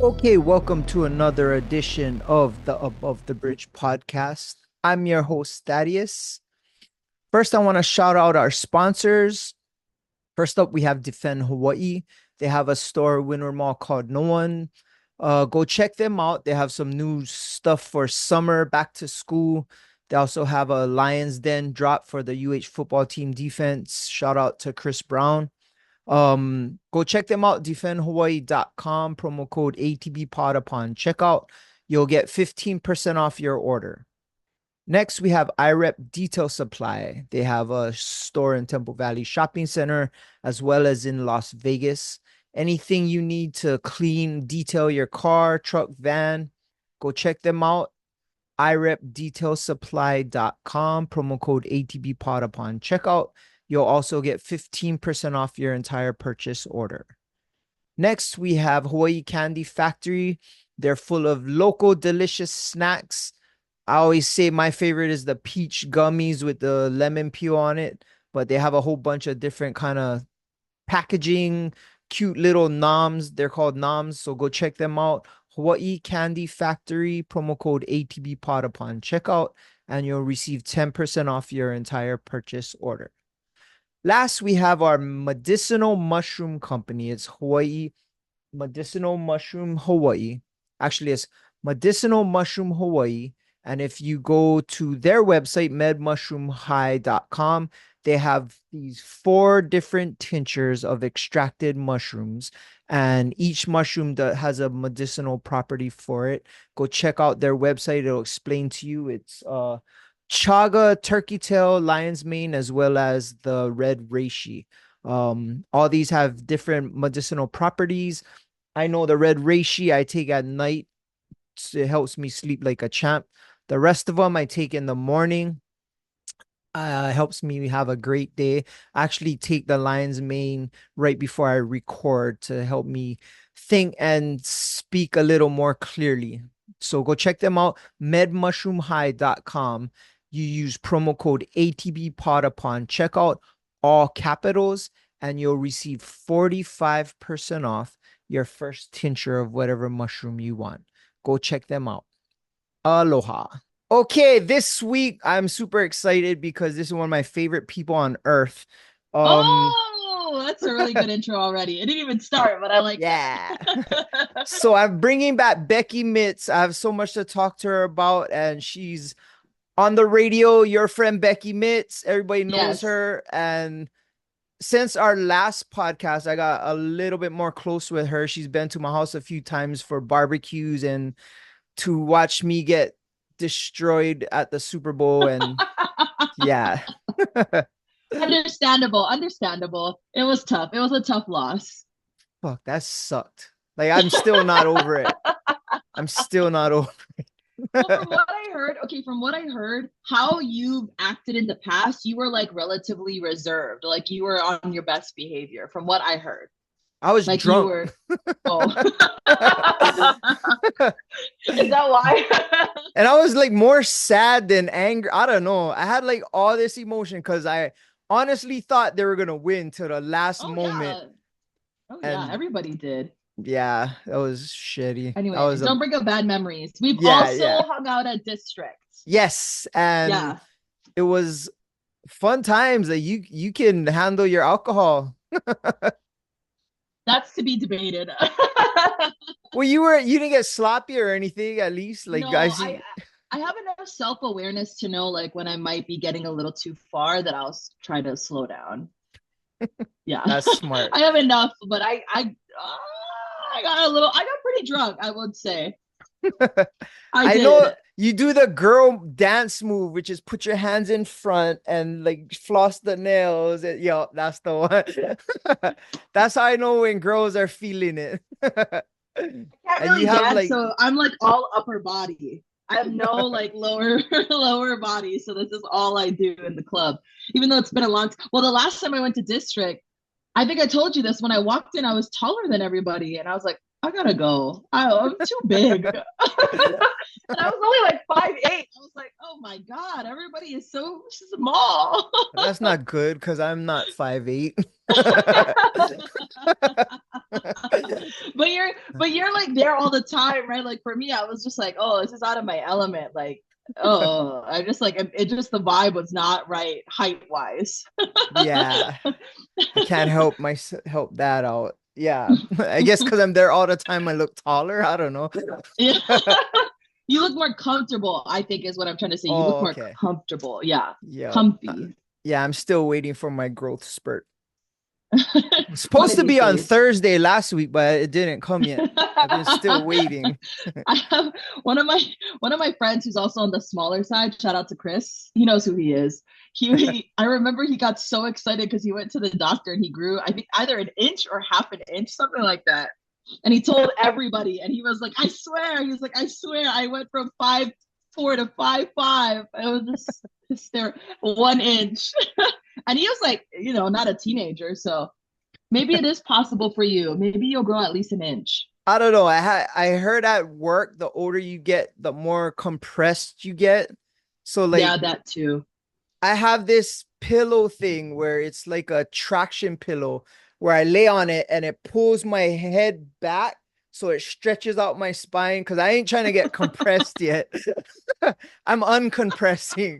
Okay, welcome to another edition of the Above the Bridge podcast. I'm your host, Thaddeus. First, I want to shout out our sponsors. First up, we have Defend Hawaii. They have a store in Winter Mall called No One. Go check them out. They have some new stuff for summer, back to school. They also have a Lions Den drop for the UH football team defense. Shout out to Chris Brown. Go check them out, defendhawaii.com, promo code ATBpod upon checkout. You'll get 15% off your order. Next, we have IREP Detail Supply. They have a store in Temple Valley Shopping Center as well as in Las Vegas. Anything you need to clean, detail your car, truck, van, go check them out. irepdetailsupply.com, promo code ATBpod upon checkout. You'll also get 15% off your entire purchase order. Next, we have Hawaii Candy Factory. They're full of local delicious snacks. I always say my favorite is the peach gummies with the lemon peel on it, but they have a whole bunch of different kind of packaging, cute little noms. They're called noms, so go check them out. Hawaii Candy Factory, promo code ATBpod upon checkout, and you'll receive 10% off your entire purchase order. Last, we have our medicinal mushroom company. It's Hawaii Medicinal Mushroom Hawaii. Actually, it's Medicinal Mushroom Hawaii. And if you go to their website, medmushroomhigh.com, they have these 4 different tinctures of extracted mushrooms. And each mushroom that has a medicinal property for it. Go check out their website. It'll explain to you. It's chaga, turkey tail, lion's mane, as well as the red reishi. All these have different medicinal properties. I know the red reishi I take at night. It helps me sleep like a champ. The rest of them I take in the morning. Helps me have a great day. I actually take the lion's mane right before I record to help me think and speak a little more clearly. So go check them out, medmushroomhigh.com. You use promo code ATBpod upon checkout, all capitals, and you'll receive 45% off your first tincture of whatever mushroom you want. Go check them out. Aloha. Okay, this week I'm super excited because this is one of my favorite people on earth. Oh, that's a really good intro already. It didn't even start, but I like Yeah. that. So I'm bringing back Becky Mits. I have so much to talk to her about, and she's on the radio, your friend Becky Mits. Everybody knows Yes. her. And since our last podcast, I got a little bit more close with her. She's been to my house a few times for barbecues and to watch me get destroyed at the Super Bowl. And yeah. Understandable. Understandable. It was tough. It was a tough loss. Fuck, that sucked. Like, I'm still not over it. I'm still not over Well, it. from what I heard, okay, from what I heard, how you've acted in the past, you were like relatively reserved. Like you were on your best behavior, from what I heard. I was Like you drunk. were, oh. Is that why? And I was like more sad than angry. I don't know. I had like all this emotion because I honestly thought they were gonna win to the last Oh moment. yeah. Oh yeah, And everybody did. yeah, that was shitty. That Anyway, was a don't bring up bad memories. We've yeah, also yeah. hung out at District. Yes. And Yeah, it was fun times that you can handle your alcohol. that's to be debated. Well, you didn't get sloppy or anything, at least. Like No, guys, I have enough self-awareness to know like when I might be getting a little too far that I'll try to slow down. Yeah. that's smart. I have enough, but I got a little I got pretty drunk, I would say. I I did. know you do the girl dance move, which is put your hands in front and like floss the nails. Yo, that's the one. That's how I know when girls are feeling it. Can't And you really have dance, like, so I'm like all upper body. I have no like lower lower body, so this is all I do in the club. Even though it's been a long time. Well, the last time I went to District, I think I told you this. When I walked in, I was taller than everybody, and I was like, I gotta go. I'm too big, and I was only like 5'8". I was like, oh my god, everybody is so small. that's not good because I'm not 5'8". But you're like there all the time, right? Like for me, I was just like, oh, this is out of my element. Like, oh, I just like it just the vibe was not right height wise. Yeah, I can't help that out. Yeah, I guess because I'm there all the time, I look taller. I don't know. Yeah. You look more comfortable, I think is what I'm trying to say. You look Oh, more okay. comfortable. Yeah. Yeah. Comfy. Yeah, I'm still waiting for my growth spurt. It's One supposed of to these be on days. Thursday last week, but it didn't come yet. I've been still waiting. I have one of my friends who's also on the smaller side. Shout out to Chris. He knows who he is. I remember he got so excited because he went to the doctor and he grew, I think either an inch or half an inch, something like that. And he told everybody, and he was like, I swear, he was like, I swear, I went from 5'4" to 5'5". It was just hysterical, 1 inch. And he was like, not a teenager, so maybe it is possible for you. Maybe you'll grow at least an inch. I don't know. I heard at work, the older you get, the more compressed you get. So Yeah, like that too. I have this pillow thing where it's like a traction pillow where I lay on it and it pulls my head back so it stretches out my spine because I ain't trying to get compressed yet. I'm uncompressing.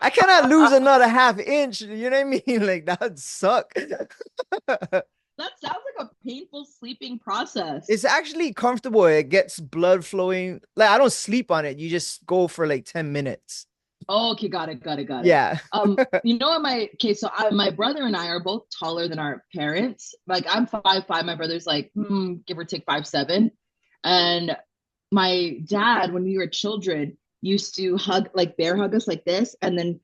I cannot lose another half inch. You know what I mean? Like that would suck. That sounds like a painful sleeping process. It's actually comfortable. It gets blood flowing. Like I don't sleep on it. You just go for like 10 minutes. Oh, okay, got it, got it, got it. Yeah. My brother and I are both taller than our parents. Like I'm 5'5", my brother's like give or take 5'7", and my dad, when we were children, used to like bear hug us like this, and then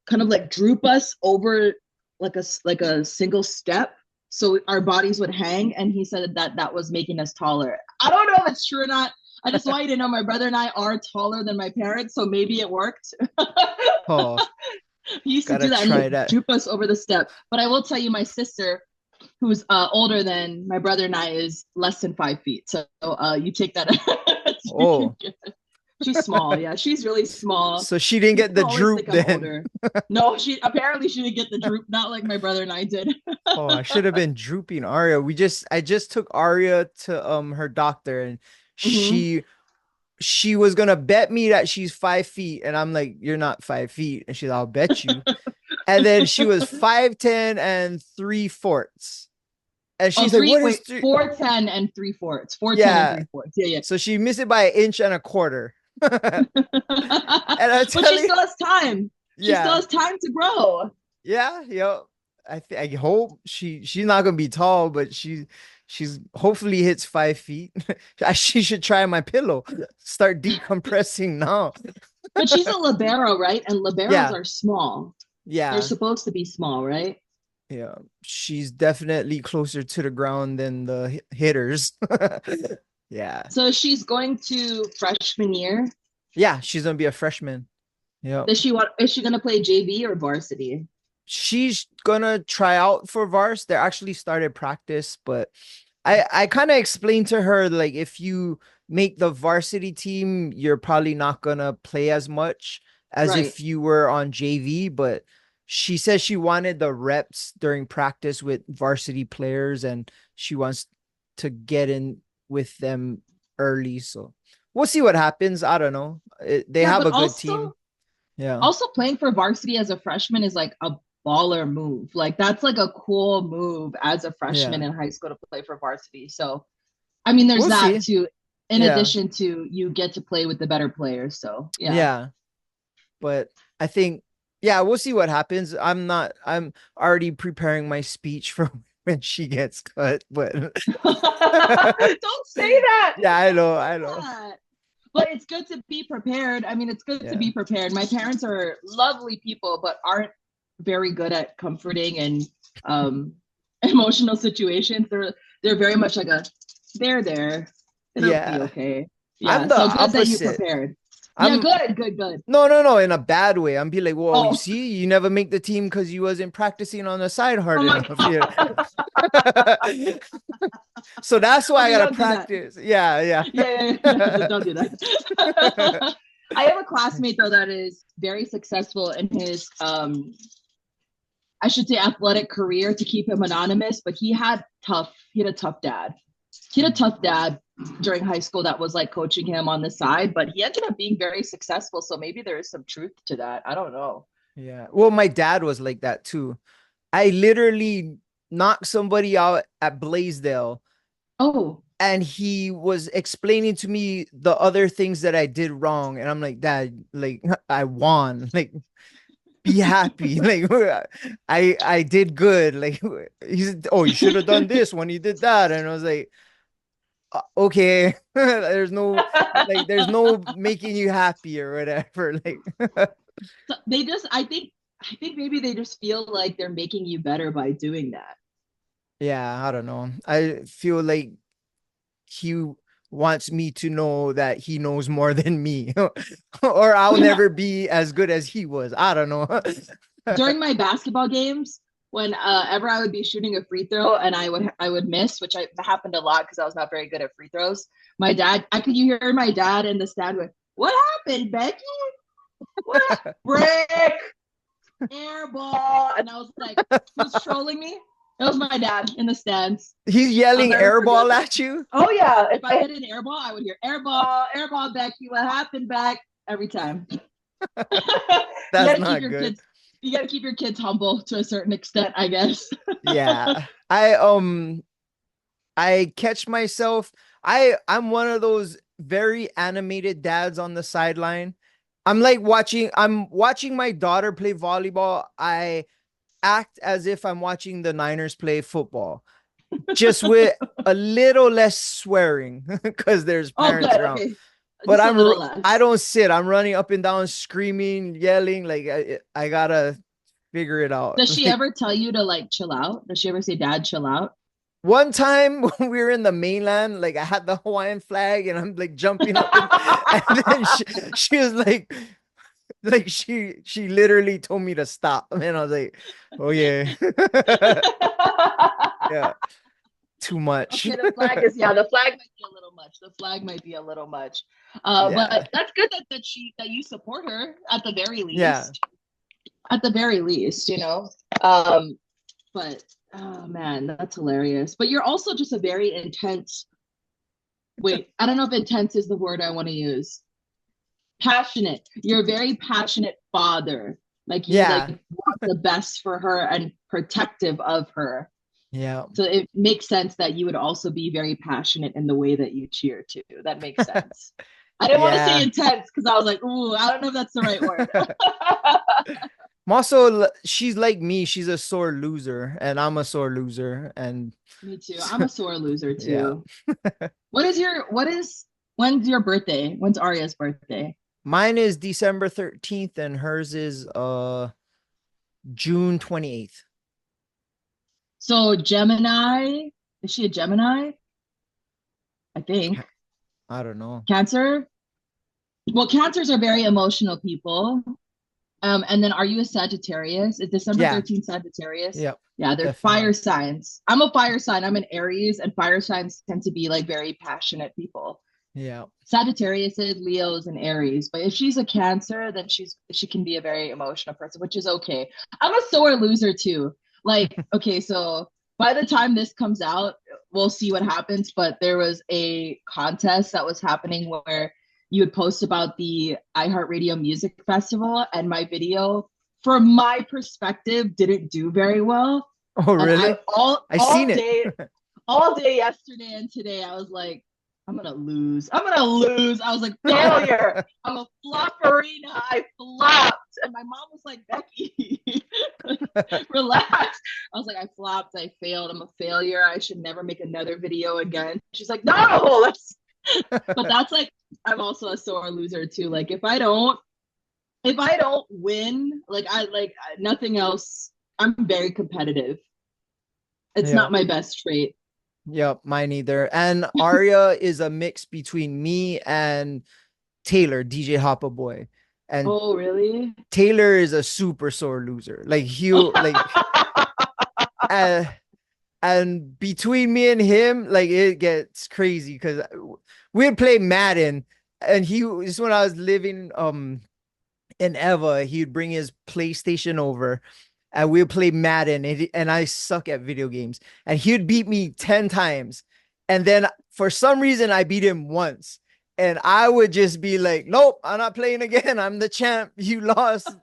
kind of like droop us over like a single step, so our bodies would hang. And he said that was making us taller. I don't know if it's true or not. I just want you to know my brother and I are taller than my parents, so maybe it worked. Oh, He used to gotta do that and try like that. droop us over the step. But I will tell you, my sister, who's older than my brother and I, is less than 5 feet. So you take that. Oh, She's small. Yeah, she's really small. so she didn't You get the always droop think I'm then. older. No, she didn't get the droop. Not like my brother and I did. Oh, I should have been drooping Aria. I just took Aria to her doctor and Hmm. she was gonna bet me that she's 5 feet. And I'm like, you're not 5 feet. And she's, I'll bet you. And then she was 5'10" and 3/4. And Oh, she's like, what is wait, three? 4'10" and 3/4. 4'10" and Yeah. 3/4. Yeah, So she missed it by an inch and a quarter. And yeah. I But tell she you, still has time. She still yeah, has time to grow. yeah, yo. I hope she's not gonna be tall, but she's hopefully hits 5 feet. She should try my pillow. Start decompressing now. But she's a libero, right? And liberos Yeah, are small. They're yeah, supposed to be small, right? yeah. She's definitely closer to the ground than the hitters. Yeah, So she's going to freshman year. yeah. She's gonna be a freshman. Yeah. Is she gonna play JV or varsity? She's gonna try out for Vars. They actually started practice, but I kind of explained to her like if you make the varsity team, you're probably not gonna play as much as Right. if you were on JV. But she says she wanted the reps during practice with varsity players, and she wants to get in with them early. So we'll see what happens. I don't know. They Yeah, have but a good team. Yeah, also playing for varsity as a freshman is like a baller move. Like that's like a cool move as a freshman yeah. in high school to play for varsity. So I mean, there's We'll that see. too. In Yeah, addition to you get to play with the better players. So yeah. yeah. But I think, yeah, we'll see what happens. I'm already preparing my speech for when she gets cut, but Don't say that. yeah, I Don't know, say I know. that. But it's good to be prepared. I mean, it's good to Yeah. be prepared. My parents are lovely people, but aren't very good at comforting and um, emotional situations. They're very much like they're there. It'll be Yeah. okay. I'm Yeah. the So good that you opposite. prepared. Yeah, I'm good, good, good. no, in a bad way. I'm be like, well, you Oh, see, you never make the team because you wasn't practicing on the side hard oh my enough. Yeah. God. So that's why I Okay, gotta don't do that. practice. Yeah, Yeah, yeah, yeah. Don't do yeah. that. I have a classmate though that is very successful in his I should say athletic career to keep him anonymous, but he had a tough dad. He had a tough dad during high school that was like coaching him on the side, but he ended up being very successful. So maybe there is some truth to that. I don't know. Yeah. Well, my dad was like that too. I literally knocked somebody out at Blaisdell, Oh, and he was explaining to me the other things that I did wrong. And I'm like, Dad, like I won. Like, be happy. Like I did good. Like he said, oh, you should have done this when you did that. And I was like, okay. There's no making you happy or whatever. Like so I think maybe they just feel like they're making you better by doing that. yeah, I don't know. I feel like he wants me to know that he knows more than me, or I'll never be as good as he was. I don't know. During my basketball games, when ever I would be shooting a free throw and I would miss, which happened a lot because I was not very good at free throws. My dad, I could you hear my dad in the stand with, "What happened, Becky? What break? Air ball?" And I was like, "Who's trolling me?" It was my dad in the stands. He's I'll yelling never forget airball that. at you. Oh yeah, if I hit an air ball, I would hear air ball, Becky. What happened, Beck? Every time. You got That's to keep not your good. kids. You got to keep your kids humble to a certain extent, I guess. Yeah. I catch myself. I'm one of those very animated dads on the sideline. I'm watching my daughter play volleyball. I act as if I'm watching the Niners play football, just with a little less swearing because there's Oh, parents good. around. Okay, But just a little I less. don't sit. I'm running up and down, screaming, yelling. Like I gotta figure it out. Does she ever tell you to like chill out? Does she ever say, "Dad, chill out"? One time when we were in the mainland, like I had the Hawaiian flag and I'm like jumping up and then she was she literally told me to stop. And I was like, oh yeah. Yeah, too much. Okay, the flag might be a little much. The flag might be a little much. Yeah. But that's good that you support her at the very Yeah. least. At the very least, you know. Um, but oh man, that's hilarious. But you're also just a very intense. Wait, I don't know if intense is the word I want to use. Passionate. You're a very passionate father. Like you like Yeah. want the best for her and protective of her. Yeah. So it makes sense that you would also be very passionate in the way that you cheer too. That makes sense. I didn't want to say Yeah. intense because I was like, ooh, I don't know if that's the right word. She's like me. She's a sore loser, and I'm a sore loser. And Me too. I'm a sore loser yeah, too. When's your birthday? When's Arya's birthday? mine is December 13th, and hers is June 28th. So Gemini, is she a Gemini? I think. I don't know. Cancer? Well, cancers are very emotional people. And then are you a Sagittarius? Is December Yeah. 13th Sagittarius? Yep. Yeah, they're fire Definitely. signs. I'm a fire sign. I'm an Aries, and fire signs tend to be like very passionate people. Yeah. Sagittarius is Leos and Aries, but if she's a Cancer, then she can be a very emotional person, which is okay. I'm a sore loser too. Like, okay, so by the time this comes out, we'll see what happens. But there was a contest that was happening where you would post about the iHeartRadio Music Festival, and my video, from my perspective, didn't do very well. Oh, And I really? I seen it. all day yesterday and today, I was like, I'm gonna lose. I'm gonna lose. I was like, failure. I'm a flopperina. I flopped. And my mom was like, Becky, relax. I was like, I flopped. I failed. I'm a failure. I should never make another video again. She's like, no, let's. But that's like, I'm also a sore loser too. Like if I don't win, like I like nothing else. I'm very competitive. It's Yeah. not my best trait. Yep, mine either. And Arya is a mix between me and Taylor, DJ Hoppa Boy. And Oh, really? Taylor is a super sore loser. Like he'll like uh, and between me and him, like it gets crazy because we'd play Madden, and he was when I was living in Eva, he'd bring his PlayStation over, and we would play Madden, and I suck at video games, and he'd beat me 10 times. And then for some reason, I beat him once. And I would just be like, nope, I'm not playing again. I'm the champ. You lost.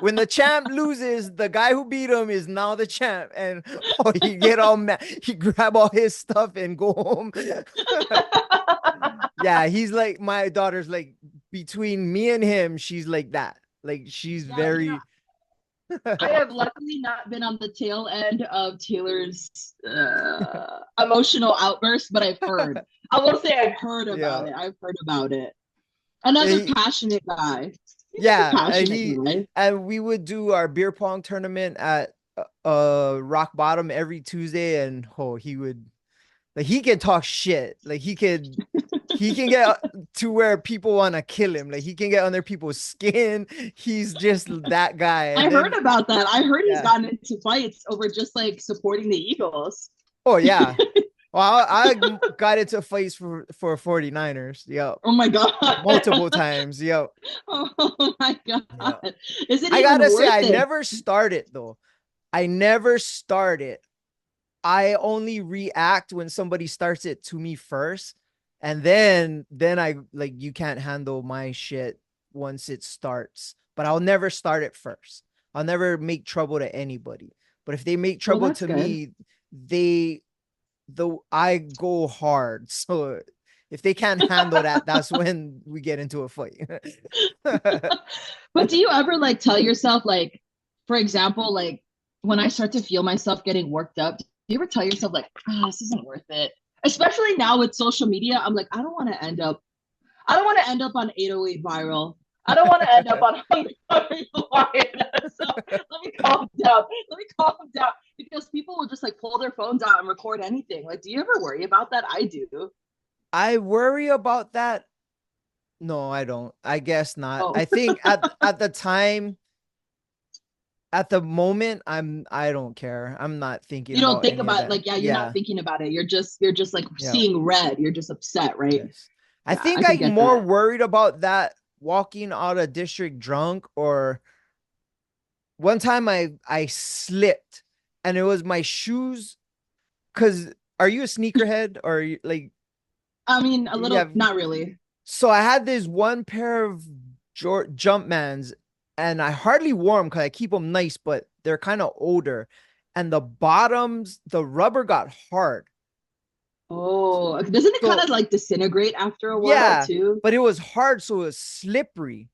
When the champ loses, the guy who beat him is now the champ. And oh, he get all mad. He grab all his stuff and go home. Yeah, he's like, my daughter's like, between me and him, she's like that. Like, she's Yeah, very. I have luckily not been on the tail end of Taylor's emotional outburst, but I've heard. I will say I've heard about Yeah. it. I've heard about it. Another He, passionate guy. He's a yeah, passionate guy. and we would do our beer pong tournament at Rock Bottom every Tuesday, and oh, he would, like, he can talk shit. Like, he can get to where people want to kill him. Like, he can get under people's skin. He's just that guy. I And heard then about that. I heard he's yeah. gotten into fights over just like supporting the Eagles. Oh yeah. Well, I got into fights for 49ers. Yep. Oh my god. Multiple times. Yep. Oh my god. Yep. Is it I even gotta say, worth I it? never started though. I never started. I only react when somebody starts it to me first. And then I like, you can't handle my shit once it starts. But I'll never start it first. I'll never make trouble to anybody. But if they make Well, trouble that's to good. me, I go hard. So if they can't handle that, that's when we get into a fight. But do you ever like tell yourself, like, for example, like when I start to feel myself getting worked up, do you ever tell yourself like, this isn't worth it? Especially now with social media, I'm like, I don't want to end up on 808 viral. I don't want to end up on Hungry Lion. So let me calm down. Let me calm down because people will just like pull their phones out and record anything. Like, do you ever worry about that? I do. I worry about that. No, I don't. I guess not. Oh, I think at the time, at the moment, I don't care. I'm not thinking you don't about think any of about that. like, yeah, you're not Yeah. thinking about it. You're just like Yeah. seeing red. You're just upset, right? Yes. I Yeah, I think can I'm get more that. worried about that walking out of district drunk, or one time I slipped and it was my shoes. Cause are you a sneakerhead, or like, I mean, a yeah? little, not really. So I had this one pair of Jumpmans, and I hardly wore them because I keep them nice, but they're kind of older. And the bottoms, the rubber got hard. Oh, doesn't it kind So of like disintegrate after a while yeah, too? but it was hard, so it was slippery.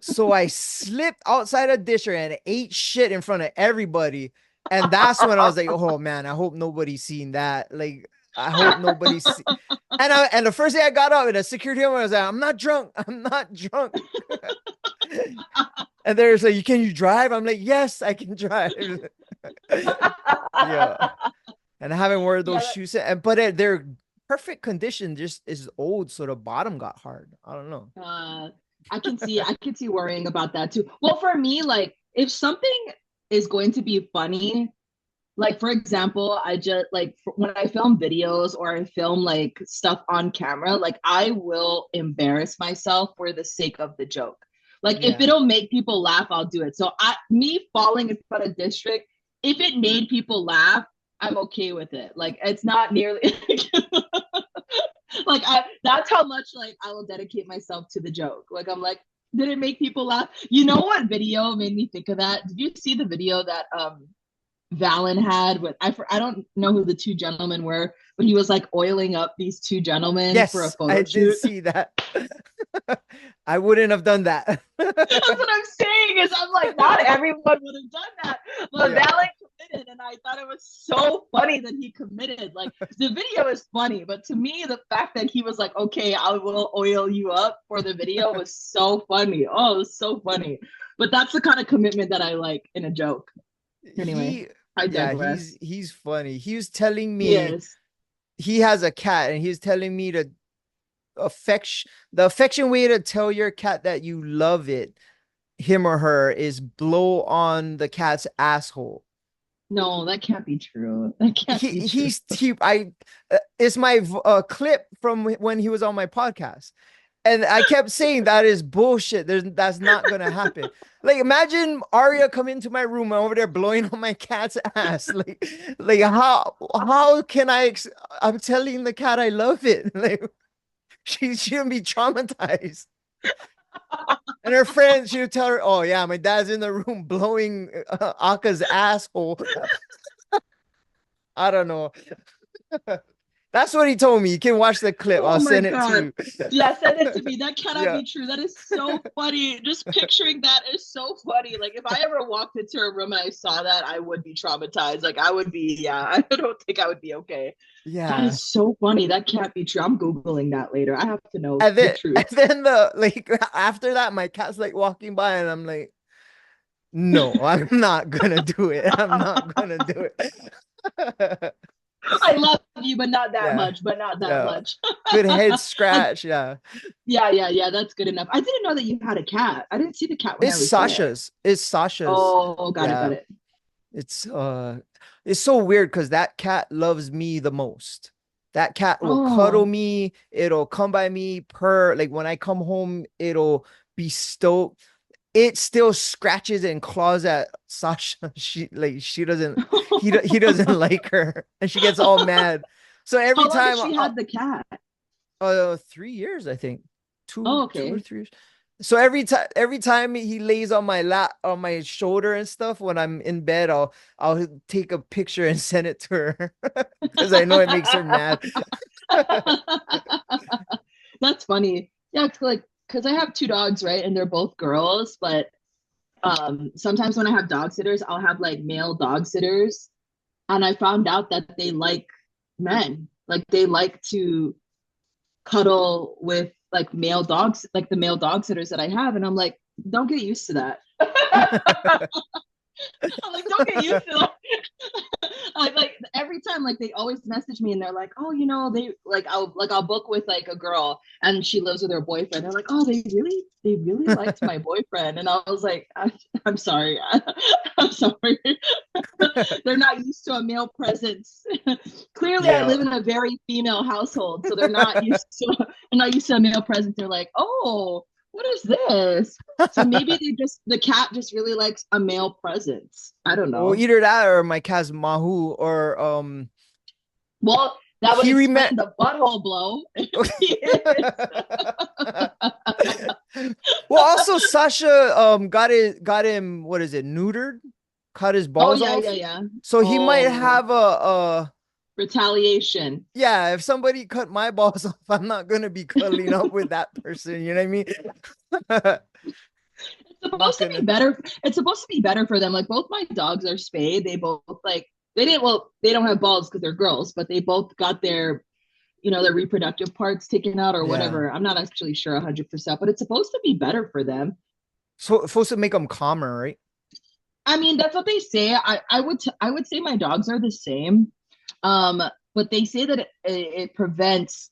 So I slipped outside a disher and ate shit in front of everybody. And that's when I was like, oh man, I hope nobody's seen that. Like, I hope nobody's see-. And the first day I got up, and the security was like, I'm not drunk. I'm not drunk. And they're like, can you drive? I'm like, yes, I can drive. Yeah. And I haven't worn those Yeah, shoes. But they're perfect condition, just is old, so the bottom got hard. I don't know. I can see worrying about that too. Well, for me, like if something is going to be funny, like for example, I just like when I film videos or I film like stuff on camera, like I will embarrass myself for the sake of the joke. Like if Yeah. it'll make people laugh, I'll do it. So me falling in front of district, if it made people laugh, I'm okay with it. Like it's not nearly like that's how much like I will dedicate myself to the joke. Like I'm like, did it make people laugh? You know what video made me think of that? Did you see the video that Valen had with I don't know who the two gentlemen were, but he was like oiling up these two gentlemen for a Yes, I photo did shoot. see that. I wouldn't have done that. That's what I'm saying. Is I'm like, not everyone would have done that, but Yeah. Valen committed, and I thought it was so funny that he committed. Like the video is funny, but to me, the fact that he was like, "Okay, I will oil you up" for the video was so funny. Oh, it was so funny. But that's the kind of commitment that I like in a joke. Anyway, He I yeah, digress. he's funny. He was telling me Yes. he has a cat, and he's telling me to the affection way to tell your cat that you love it, him or her, is blow on the cat's asshole. No, that can't be true. That can't be true. He I It's my clip from when he was on my podcast. And I kept saying that is bullshit. That's not gonna happen. Like imagine Arya come into my room and over there blowing on my cat's ass. Like how can I'm telling the cat I love it. Like she shouldn't be traumatized. And her friends, she would tell her, "Oh yeah, my dad's in the room blowing Aka's asshole." I don't know. That's what he told me. You can watch the clip. Oh I'll my send it to God. you. Yeah, send it to me. That cannot Yeah. be true. That is so funny. Just picturing that is so funny. Like if I ever walked into a room and I saw that, I would be traumatized. Like I would be, yeah, I don't think I would be okay. That Yeah. is so funny. That can't be true. I'm Googling that later. I have to know And the then truth. and then the like after that, my cat's like walking by and I'm like, no, I'm not gonna do it. I'm not gonna do it. I love you, but not that Yeah. much, but not that Yeah. much. Good head scratch. Yeah. Yeah, yeah, yeah. That's good enough. I didn't know that you had a cat. I didn't see the cat when I It's was there. Sasha's. It's Sasha's. Oh, got it, got Yeah. it. It's it's so weird because that cat loves me the most. That cat will cuddle Oh, me, it'll come by me per like when I come home, it'll be stoked. It still scratches and claws at Sasha. She doesn't he doesn't like her and she gets all mad. So every how long has time she had the cat? 3 years, I think. Oh, Two or okay. 3 years. So every time he lays on my lap on my shoulder and stuff when I'm in bed, I'll take a picture and send it to her because I know it makes her mad. That's funny. Yeah, it's like because I have two dogs, right? And they're both girls, but sometimes when I have dog sitters, I'll have like male dog sitters. And I found out that they like men. Like they like to cuddle with like male dogs, like the male dog sitters that I have. And I'm like, don't get used to that. I'm like, don't get used to that. Like every time, like they always message me and they're like, oh, they I'll book with like a girl and she lives with her boyfriend. They're like, oh, they really liked my boyfriend, and I was like, I'm sorry, I'm sorry. They're not used to a male presence. Clearly, I Yeah. live in a very female household, so they're not used to a male presence. They're like, oh, what is this? So maybe the cat just really likes a male presence. I don't Well, know. either that or my cat's Mahu or Well, that would he explain remet. the butthole blow. Well, also Sasha got him, what is it, neutered, cut his Oh balls yeah, yeah, off. yeah. So he might Oh, have a retaliation. yeah, if somebody cut my balls off, I'm not gonna be cuddling up with that person, you know what I mean? It's Not supposed to be gonna. better. It's supposed to be better for them. Like both my dogs are spayed. They both like they didn't. Well, they don't have balls because they're girls, but they both got their reproductive parts taken out or Yeah. whatever. I'm not actually sure 100%, but it's supposed to be better for them. So supposed to make them calmer, right? I mean, that's what they say. I would say my dogs are the same, um, but they say that it prevents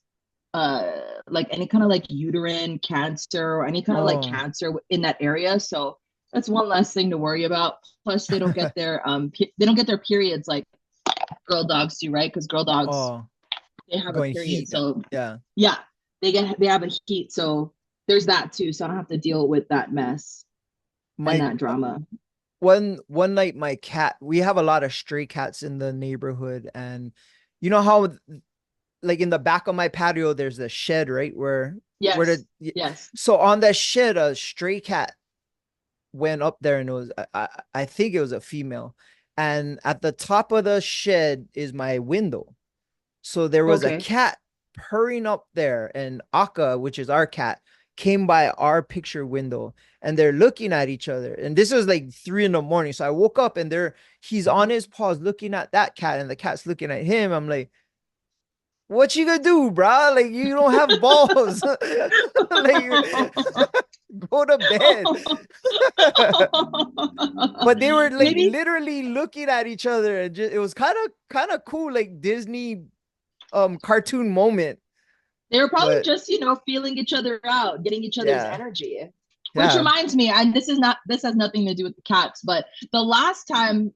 like any kind of like uterine cancer or any kind of like Oh. cancer in that area. So that's one less thing to worry about. Plus, they don't get their periods like girl dogs do, right? Because girl dogs Oh, they have a going period. heat. So Yeah. yeah, they have a heat. So there's that too. So I don't have to deal with that mess and My that drama. one night my cat, we have a lot of stray cats in the neighborhood, and you know how like in the back of my patio there's a shed, right? Where Yes, the yes. so on that shed a stray cat went up there and it was I think it was a female. And at the top of the shed is my window. So there was a Okay. cat purring up there, and Akka, which is our cat, came by our picture window and they're looking at each other. And this was like 3 in the morning. So I woke up and he's on his paws looking at that cat and the cat's looking at him. I'm like, what you gonna do, bro? Like you don't have balls. Like go to bed. But they were like Maybe literally looking at each other and it was kind of cool, like Disney cartoon moment. they were probably But just, feeling each other out, getting each other's yeah, energy. Which yeah. reminds me, and this has nothing to do with the cats, but the last time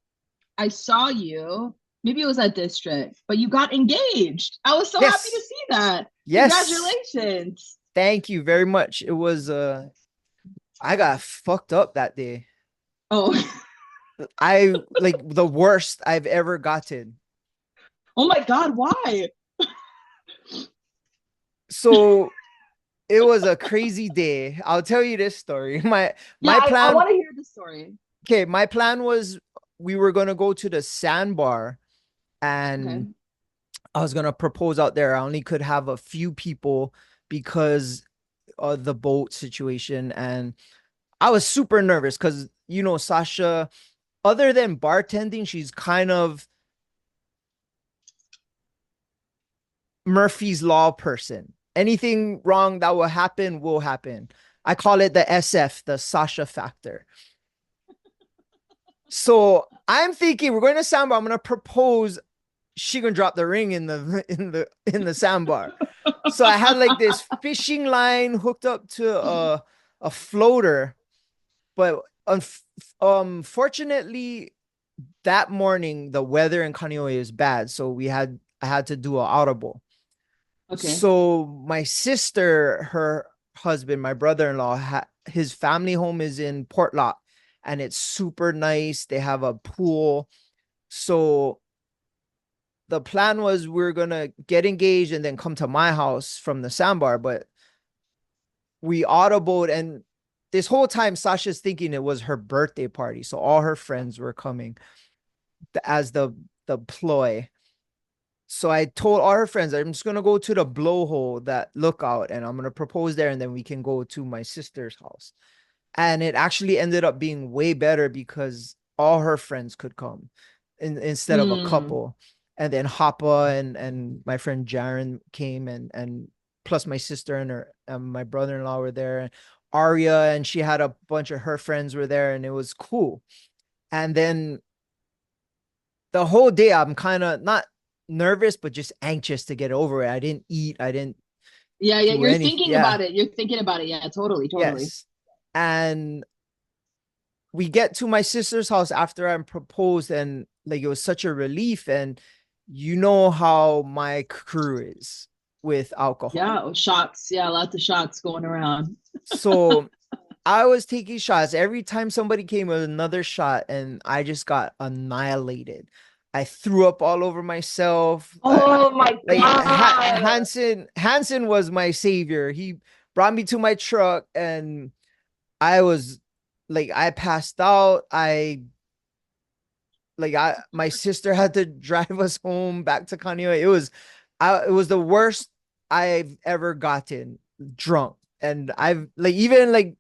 I saw you, maybe it was at District, but you got engaged. I was so happy to Yes. see that. Yes. Congratulations. Thank you very much. It was I got fucked up that day. Oh, I like the worst I've ever gotten. oh my God, why? So it was a crazy day. I'll tell you this story. Yeah, My I plan, want to hear the story. okay, my plan was we were gonna go to the sandbar and Okay. I was gonna propose out there. I only could have a few people because of the boat situation. And I was super nervous because Sasha, other than bartending, she's kind of Murphy's Law person. Anything wrong that will happen will happen. I call it the SF, the Sasha factor. So I'm thinking we're going to sandbar. I'm going to propose. She gonna drop the ring in the sandbar. So I had like this fishing line hooked up to a floater, but unfortunately that morning the weather in Kaneohe is bad, so I had to do an audible. Okay. So my sister, her husband, my brother-in-law, his family home is in Portlock, and it's super nice. They have a pool. So the plan was we are gonna get engaged and then come to my house from the sandbar, but we audibled, and this whole time Sasha's thinking it was her birthday party. So all her friends were coming as the ploy. So I told all her friends, I'm just gonna go to the blowhole, that lookout, and I'm gonna propose there, and then we can go to my sister's house. And it actually ended up being way better because all her friends could come instead of a Hmm. couple. And then Hapa and my friend Jaren came, and plus my sister and her and my brother-in-law were there. And Arya and she had a bunch of her friends were there, and it was cool. And then the whole day I'm kind of not nervous, but just anxious to get over it. I didn't eat. I didn't Yeah, yeah. do You're anything. thinking Yeah. about it. You're thinking about it. Yeah, totally, totally. Yes. And we get to my sister's house after I'm proposed, and like it was such a relief. And you know how my crew is with Yeah, alcohol. oh, shots. Yeah, lots of shots going around. So I was taking shots. Every time somebody came with another shot, and I just got annihilated. I threw up all over myself. Oh my Like God. Hansen was my savior. He brought me to my truck, and I was like, I passed out. My sister had to drive us home back to Kaneohe. It was the worst I've ever gotten drunk. And I've like, even like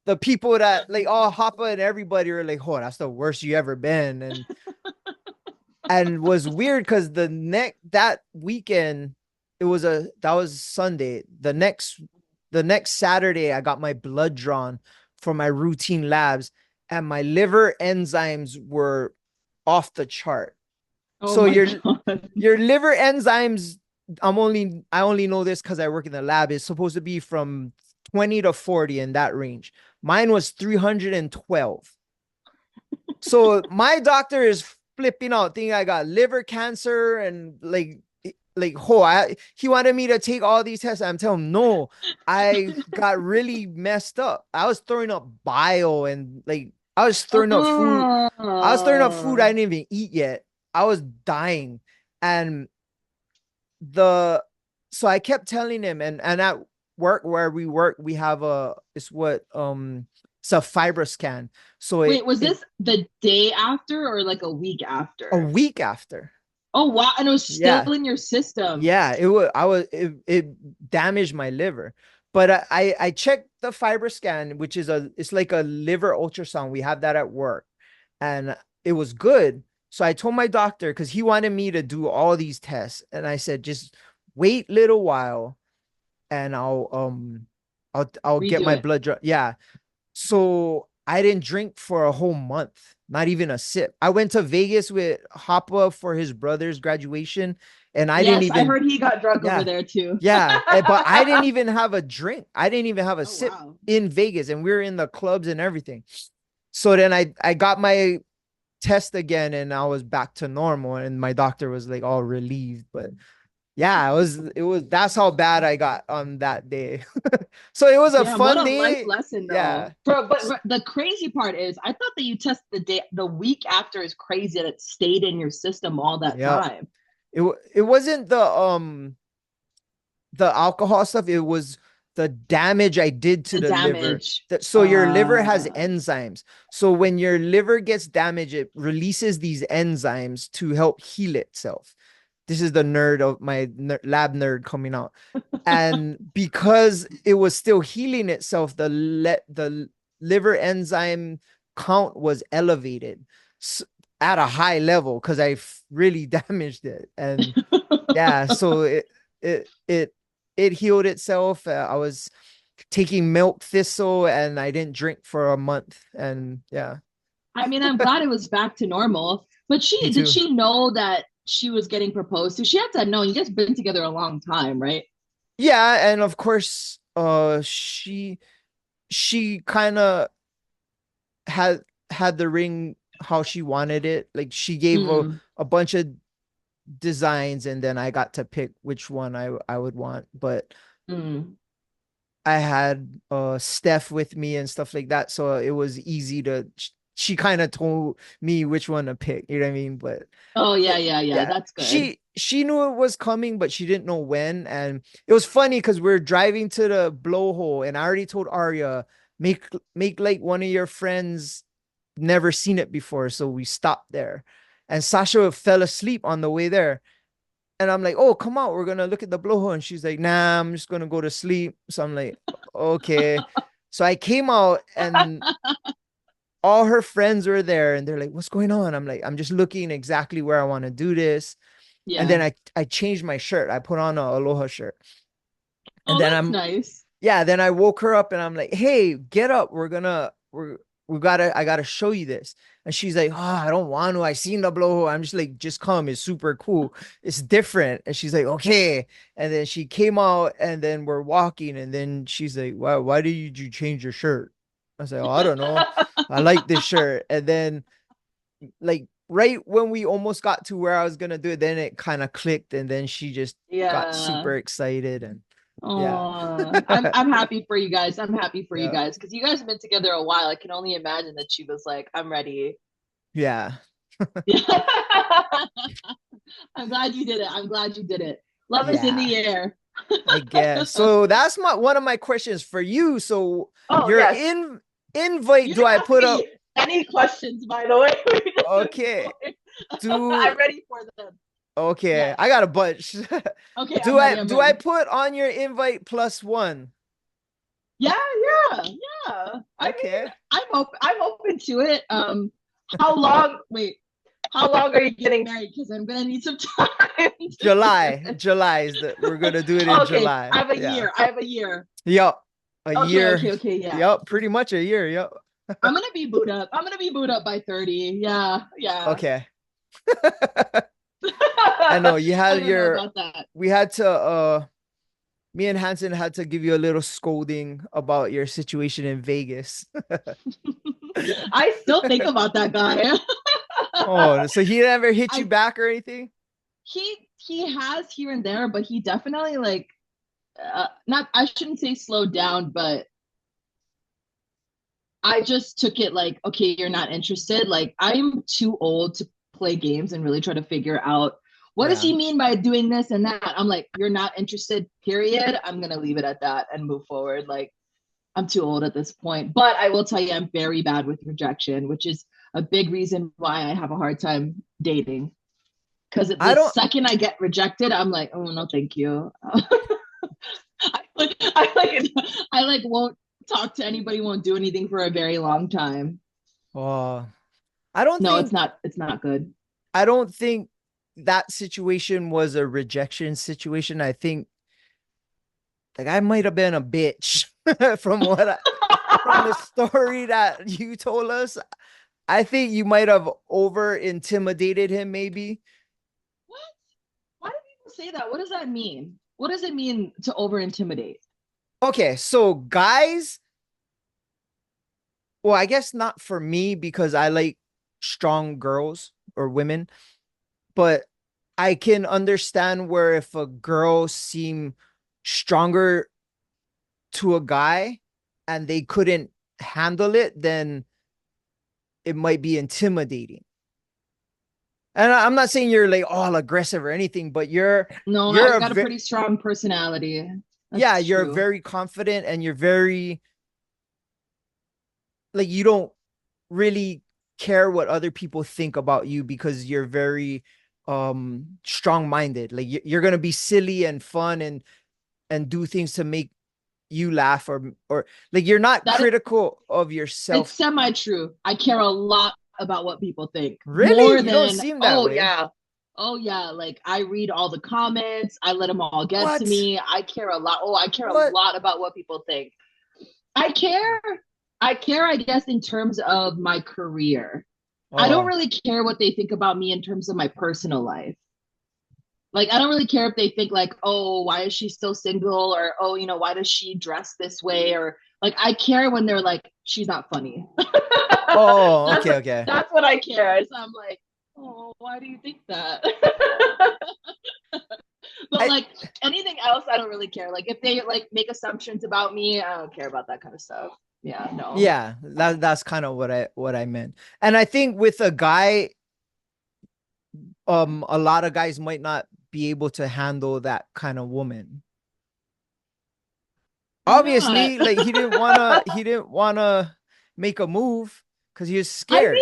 the people that like all Hoppa and everybody were like, oh, that's the worst you ever been. And was weird because that weekend, that was Sunday. The next Saturday I got my blood drawn for my routine labs, and my liver enzymes were off the chart. Oh So my your God. your liver enzymes, I only know this because I work in the lab, is supposed to be from 20 to 40 in that range. Mine was 312. So my doctor is flipping out, thinking I got liver cancer, and he wanted me to take all these tests. I'm telling him no, I got really messed up. I was throwing up bile, and like I was throwing up food. I was throwing up food I Oh. didn't even eat yet. I was dying. And the so I kept telling him, and at work where we work, we have it's a fibro scan. So Wait, was it this the day after or like a week a after? week after. Oh wow, and it was still Yeah. in your system. Yeah, it damaged my liver. But I checked the fiber scan, which it's like a liver ultrasound. We have that at work, and it was good. So I told my doctor, because he wanted me to do all these tests, and I said just wait little while, and I'll get Redo my it. blood draw. Yeah, so I didn't drink for a whole month, not even a sip. I went to Vegas with Hoppa for his brother's graduation, and I didn't Yes, I even, heard he got drunk over yeah, there too. yeah. But I didn't even have a drink. I didn't even have a Oh sip wow. in Vegas, and we were in the clubs and everything. So then I got my test again, and I was back to normal, and my doctor was like all relieved. But Yeah, that's how bad I got on that day. So it was a Yeah, what fun a life day. lesson Yeah. though. But the crazy part is I thought that you tested the week after is crazy that it stayed in your system all that Yep. time. It wasn't the alcohol stuff, it was the damage I did to The the liver. damage. So your liver has enzymes. So when your liver gets damaged, it releases these enzymes to help heal itself. This is the nerd of my lab nerd coming out. And because it was still healing itself, the liver enzyme count was elevated at a high level because I really damaged it. And yeah, so it it healed itself. I was taking milk thistle and I didn't drink for a month. And yeah, I mean, I'm glad it was back to normal. But me did too. she know that she was getting proposed to? She had to know. You guys been together a long time, right? Yeah, and of course, she kind of had had the ring how she wanted it. Like she gave Mm, a bunch of designs, and then I got to pick which one I would want. But mm. I had Steph with me and stuff like that, so it was easy to. She kind of told me which one to pick. You know what I mean? But Oh yeah, it, yeah, yeah. yeah, That's good. she knew it was coming, but she didn't know when. And it was funny because we're driving to the blowhole, and I already told Arya make like one of your friends never seen it before, so we stopped there. And Sasha fell asleep on the way there. And I'm like, oh, come out. We're going to look at the blowhole. And she's like, nah, I'm just going to go to sleep. So I'm like, okay. So I came out and all her friends were there and they're like, what's going on? I'm like, I'm just looking exactly where I want to do this. And Yeah. then I changed my shirt. I put on a Aloha shirt. And Oh, then that's nice. yeah, then I woke her up and I'm like, hey, get up. I gotta show you this. And she's like, oh, I don't want to. I seen the blowhole. I'm just like, just come. It's super cool. It's different. And she's like, okay. And then she came out and then we're walking. And then she's like, why did you change your shirt? I was like, oh, I don't know. I like this shirt. And then like right when we almost got to where I was gonna do it, then it kind of clicked, and then she just got Yeah. super excited and yeah. Oh, I'm happy for you guys. I'm happy for you Yeah. guys because you guys have been together a while. I can only imagine that she was like, "I'm ready." Yeah. Yeah. I'm glad you did it. I'm glad you did it. Love is in Yeah. the air. I guess. So that's my one of my questions for you. So Oh your yes. invite, You do didn't I ask put up? me any questions, by the way. Okay. I'm Do ready for them. okay. Yes. I got a bunch. Okay, Do I'm I ready. I'm do I ready. put on your invite plus one? Yeah, yeah, yeah. I mean, Okay. I'm open to it. How long? Wait, how long are you getting married? Because I'm gonna need some time. July is the we're gonna do it in Okay, I July. have a Yeah. year. I have a year. Yup. A Okay, year. okay, okay. Yeah, Yup. Pretty much a year. Yup. I'm gonna be boot up. I'm gonna be boot up by 30. Yeah, yeah. Okay. I know you I had don't know your about that. we had to me and Hanson had to give you a little scolding about your situation in Vegas. I still think about that guy. Oh, so he never hit you I back or anything? he has here and there, but he definitely like not. I shouldn't say slowed down, but I just took it like, okay, you're not interested. Like, I'm too old to play games and really try to figure out what does Yeah. he mean by doing this and that. I'm like, you're not interested, period. I'm gonna leave it at that and move forward. Like, I'm too old at this point. But I will tell you, I'm very bad with rejection, which is a big reason why I have a hard time dating. Because I the don't second I get rejected, I'm like, oh no, thank you. I like won't talk to anybody, won't do anything for a very long time. uh I don't No, think it's not good. I don't think that situation was a rejection situation. I think like I might have been a bitch from from the story that you told us. I think you might have over intimidated him maybe. What? Why do people say that? What does that mean? What does it mean to over intimidate? Okay, so guys, well, I guess not for me because I like strong girls or women, but I can understand where if a girl seem stronger to a guy and they couldn't handle it, then it might be intimidating. And I'm not saying you're like all aggressive or anything, but No, you're I've a got a pretty strong personality. yeah, That's you're true. very confident and you're very like you don't really care what other people think about you because you're very strong-minded. Like you're going to be silly and fun and do things to make you laugh or like you're not That is, critical of it's yourself. semi-true. I care a lot about what people think Really? more You don't than, seem that oh way. yeah. Oh yeah, like I read all the comments, I let them all get to What? me. I care a lot. Oh, I care a What? lot about what people think. I care. I care, I guess, in terms of my career. I don't Oh, really care what they think about me in terms of my personal life. Like, I don't really care if they think, like, oh, why is she still single? Or, oh, why does she dress this way? Or, like, I care when they're like, she's not funny. oh, that's okay, what okay. that's what I care. So I'm like, oh, why do you think that? But I like anything else, I don't really care. Like if they like make assumptions about me, I don't care about that kind of stuff. Yeah, no. Yeah, that's kind of what I meant. And I think with a guy, a lot of guys might not be able to handle that kind of woman. Why not? Obviously, like he didn't wanna make a move because he was I think scared.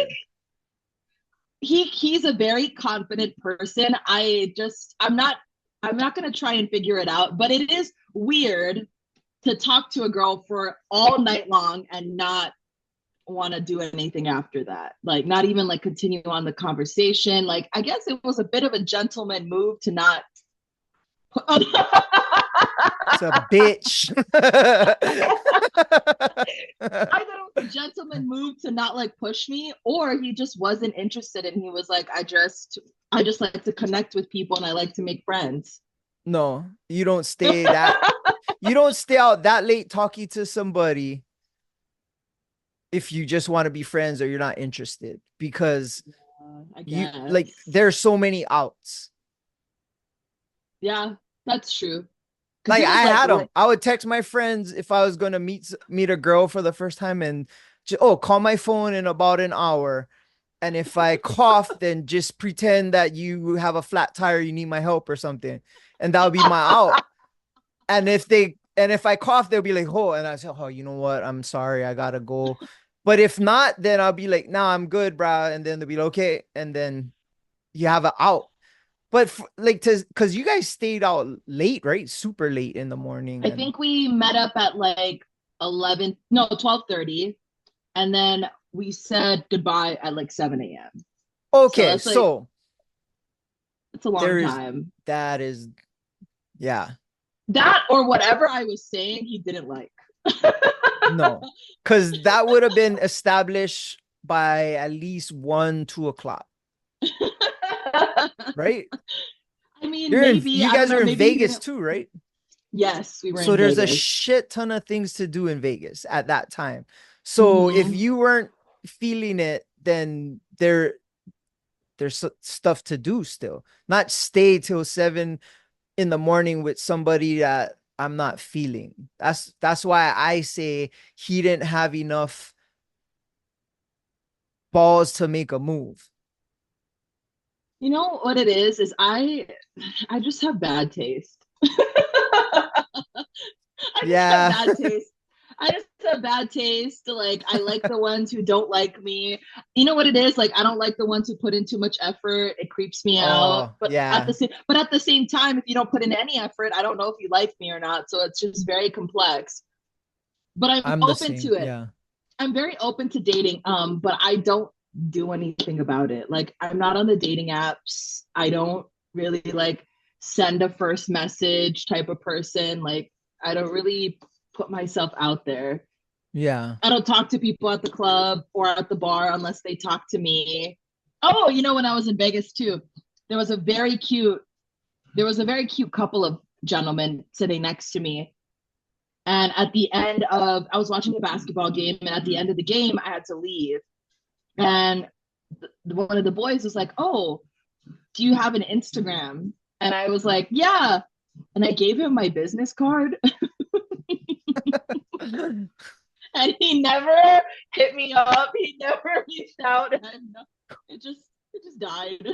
he's a very confident person. I'm not gonna try and figure it out, but it is weird to talk to a girl for all night long and not want to do anything after that. Like not even like continue on the conversation. Like I guess it was a bit of a gentleman move to not It's a bitch. I thought it was a gentleman move to not like push me, or he just wasn't interested and he was like, I just like to connect with people and I like to make friends. No, you don't stay out that late talking to somebody if you just want to be friends or you're not interested because I you like guess. there's so many outs. Yeah, that's true. Because Like it was I like, had them. I would text my friends if I was gonna meet a girl for the first time and oh, call my phone in about an hour. And if I cough, then just pretend that you have a flat tire, you need my help or something, and that'll be my out. And if I cough, they'll be like, oh, and I say, oh, you know what? I'm sorry, I gotta go. But if not, then I'll be like, nah, I'm good, bro. And then they'll be like, okay, and then you have an out. But like to because you guys stayed out late, right? Super late in the morning, I and think we met up at like 11, no, 12:30, and then we said goodbye at like 7 a.m. So okay, that's like, so it's a long there is time. that is yeah, That or whatever I was saying, he didn't like. no, because that would have been established by at least 1, 2 o'clock, right? I mean, maybe, You I don't guys know, are in maybe he Vegas didn't. too, right? Yes, we were So in there's a Vegas. shit ton of things to do in Vegas at that time. So if Mm-hmm. you weren't feeling it, then there's stuff to do still. Not stay till 7 in the morning with somebody that I'm not feeling. That's why I say he didn't have enough balls to make a move. You know what it is I just have bad taste. I just have Yeah. bad taste. I just have bad taste. Like I like the ones who don't like me. You know what it is? Like I don't like the ones who put in too much effort. It creeps me out. Oh, yeah. But at the same time, if you don't put in any effort, I don't know if you like me or not. So it's just very complex. But I'm I'm the open same. to it. Yeah. I'm very open to dating. But I don't do anything about it. Like I'm not on the dating apps. I don't really like send a first message type of person. Like I don't really put myself out there. Yeah. I don't talk to people at the club or at the bar unless they talk to me. Oh, when I was in Vegas too, there was a very cute there was a very cute couple of gentlemen sitting next to me. And at the end of I was watching a basketball game and at the end of the game I had to leave. And one of the boys was like, "Oh, do you have an Instagram? And I was like, yeah. And I gave him my business card and he never hit me up. He never reached out. And it just died.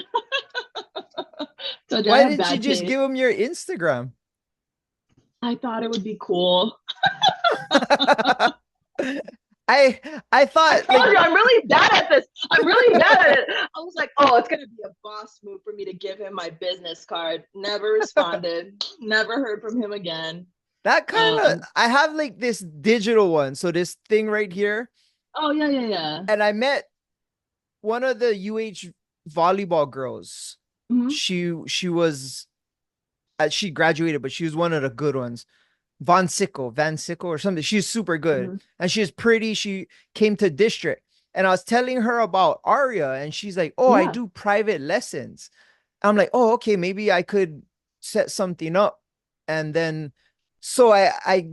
So I Why have didn't you bad just taste. give him your Instagram? I thought it would be cool. I I I thought told like you I'm really bad at this. I'm really bad at it. I was like, oh, it's gonna be a boss move for me to give him my business card. Never responded. Never heard from him again. that kind of Um. I have like this digital one. So this thing right here, Oh yeah, yeah, yeah. and I met one of the UH volleyball girls. Mm-hmm. She was she graduated, but she was one of the good ones. Van Sickle or something. She's super good Mm-hmm. and she's pretty. She came to district and I was telling her about Aria and she's like, "Oh, I Yeah. do private lessons." I'm like, "Oh, okay, maybe I could set something up." And then so I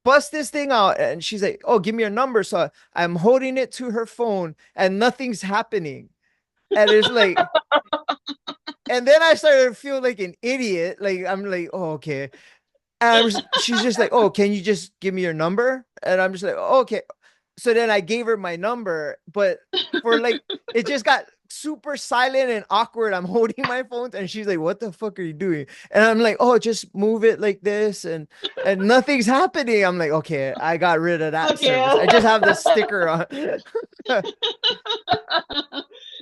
bust this thing out and she's like, "Oh, give me your number." So I'm holding it to her phone and nothing's happening. And it's like, and then I started to feel like an idiot. Like I'm like, "Oh, okay." She's just like, "Oh, can you just give me your number?" And I'm just like, oh, "Okay." So then I gave her my number, but for like, it just got super silent and awkward. I'm holding my phone and she's like, "What the fuck are you doing?" And I'm like, "Oh, just move it like this." And nothing's happening. I'm like, okay, I got rid of that service. Okay. I just have the sticker on.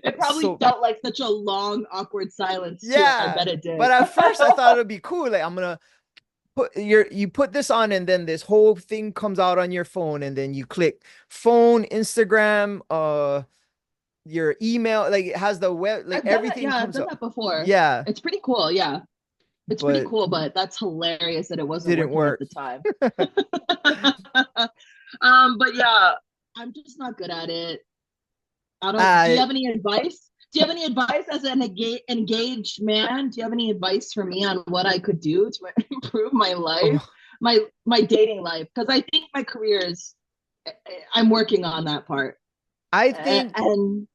It probably So felt like such a long, awkward silence too. I yeah. bet it did. But at first I thought it'd be cool. Like I'm gonna you put this on and then this whole thing comes out on your phone and then you click phone, Instagram, your email, like it has the web, like I've done that. everything Yeah, I've comes done up. that before. Yeah, It's pretty cool. Yeah, it's pretty but cool, but that's hilarious that it wasn't didn't working at work. the time. But yeah, I'm just not good at it. I don't. Do you I have any advice? Do you have any advice as an engaged man? Do you have any advice for me on what I could do to improve my life, oh, my dating life? Because I think my career is. I'm working on that part, I think and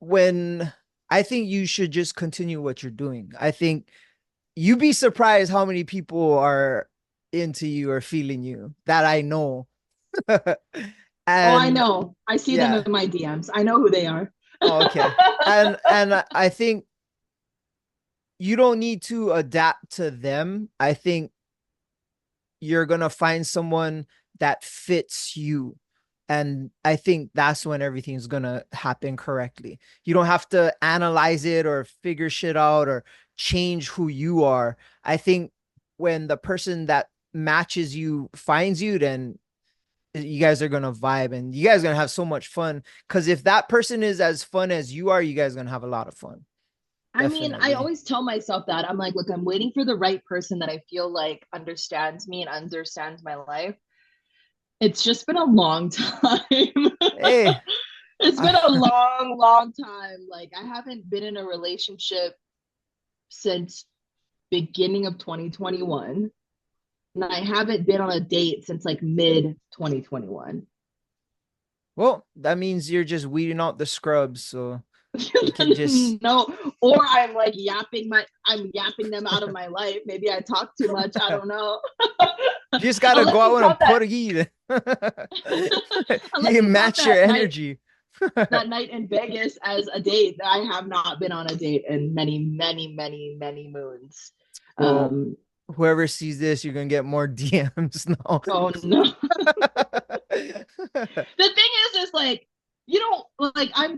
when I think you should just continue what you're doing. I think you'd be surprised how many people are into you or feeling you that I know. oh, I And know. I see them yeah. in my DMs. I know who they are. Oh, okay. And I think you don't need to adapt to them. I think you're gonna find someone that fits you. And I think that's when everything's gonna happen correctly. You don't have to analyze it or figure shit out or change who you are. I think when the person that matches you finds you, then you guys are gonna vibe and you guys are gonna have so much fun. Because if that person is as fun as you are, you guys are gonna have a lot of fun. I mean, I Definitely. always tell myself that. I'm like, look, I'm waiting for the right person that I feel like understands me and understands my life. It's just been a long time. Hey, It's I, been a long, long time. Like I haven't been in a relationship since beginning of 2021. And I haven't been on a date since like mid 2021. well, that means you're just weeding out the scrubs, so you can just No, or I'm yapping them out of my life. Maybe I talk too much. I don't know. you just gotta Unless go you out count and that put it. You unless can you count match your that night energy. in Vegas as a date. I have not been on a date in many, many, many, many moons. Well, Um, whoever sees this, you're gonna get more DMs now. oh no. The thing is like, you know, like I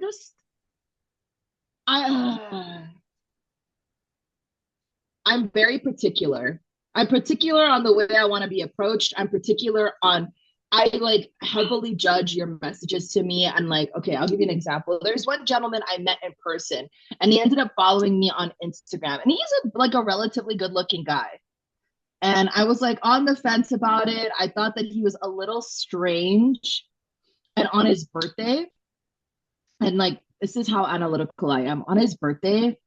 I'm very particular. I'm particular on the way I want to be approached. I'm particular on I like heavily judge your messages to me. And like, okay, I'll give you an example. There's one gentleman I met in person, and he ended up following me on Instagram, and he's like a relatively good looking guy. And I was like on the fence about it. I thought that he was a little strange. And on his birthday, and like this is how analytical I am. On his birthday,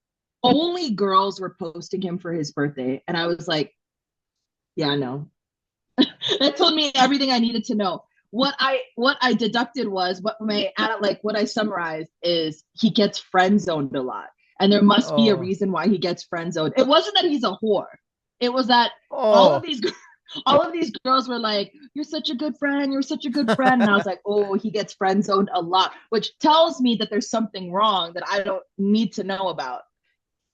only girls were posting him for his birthday. And I was like, yeah, no. That told me everything I needed to know. What I deducted was what I summarized is he gets friend zoned a lot. and there must be a Oh. reason why he gets friend zoned. It wasn't that he's a whore. It was that all of Oh. these all of these girls were like, "You're such a good friend. You're such a good friend." And I was like, "Oh, he gets friend zoned a lot," which tells me that there's something wrong that I don't need to know about.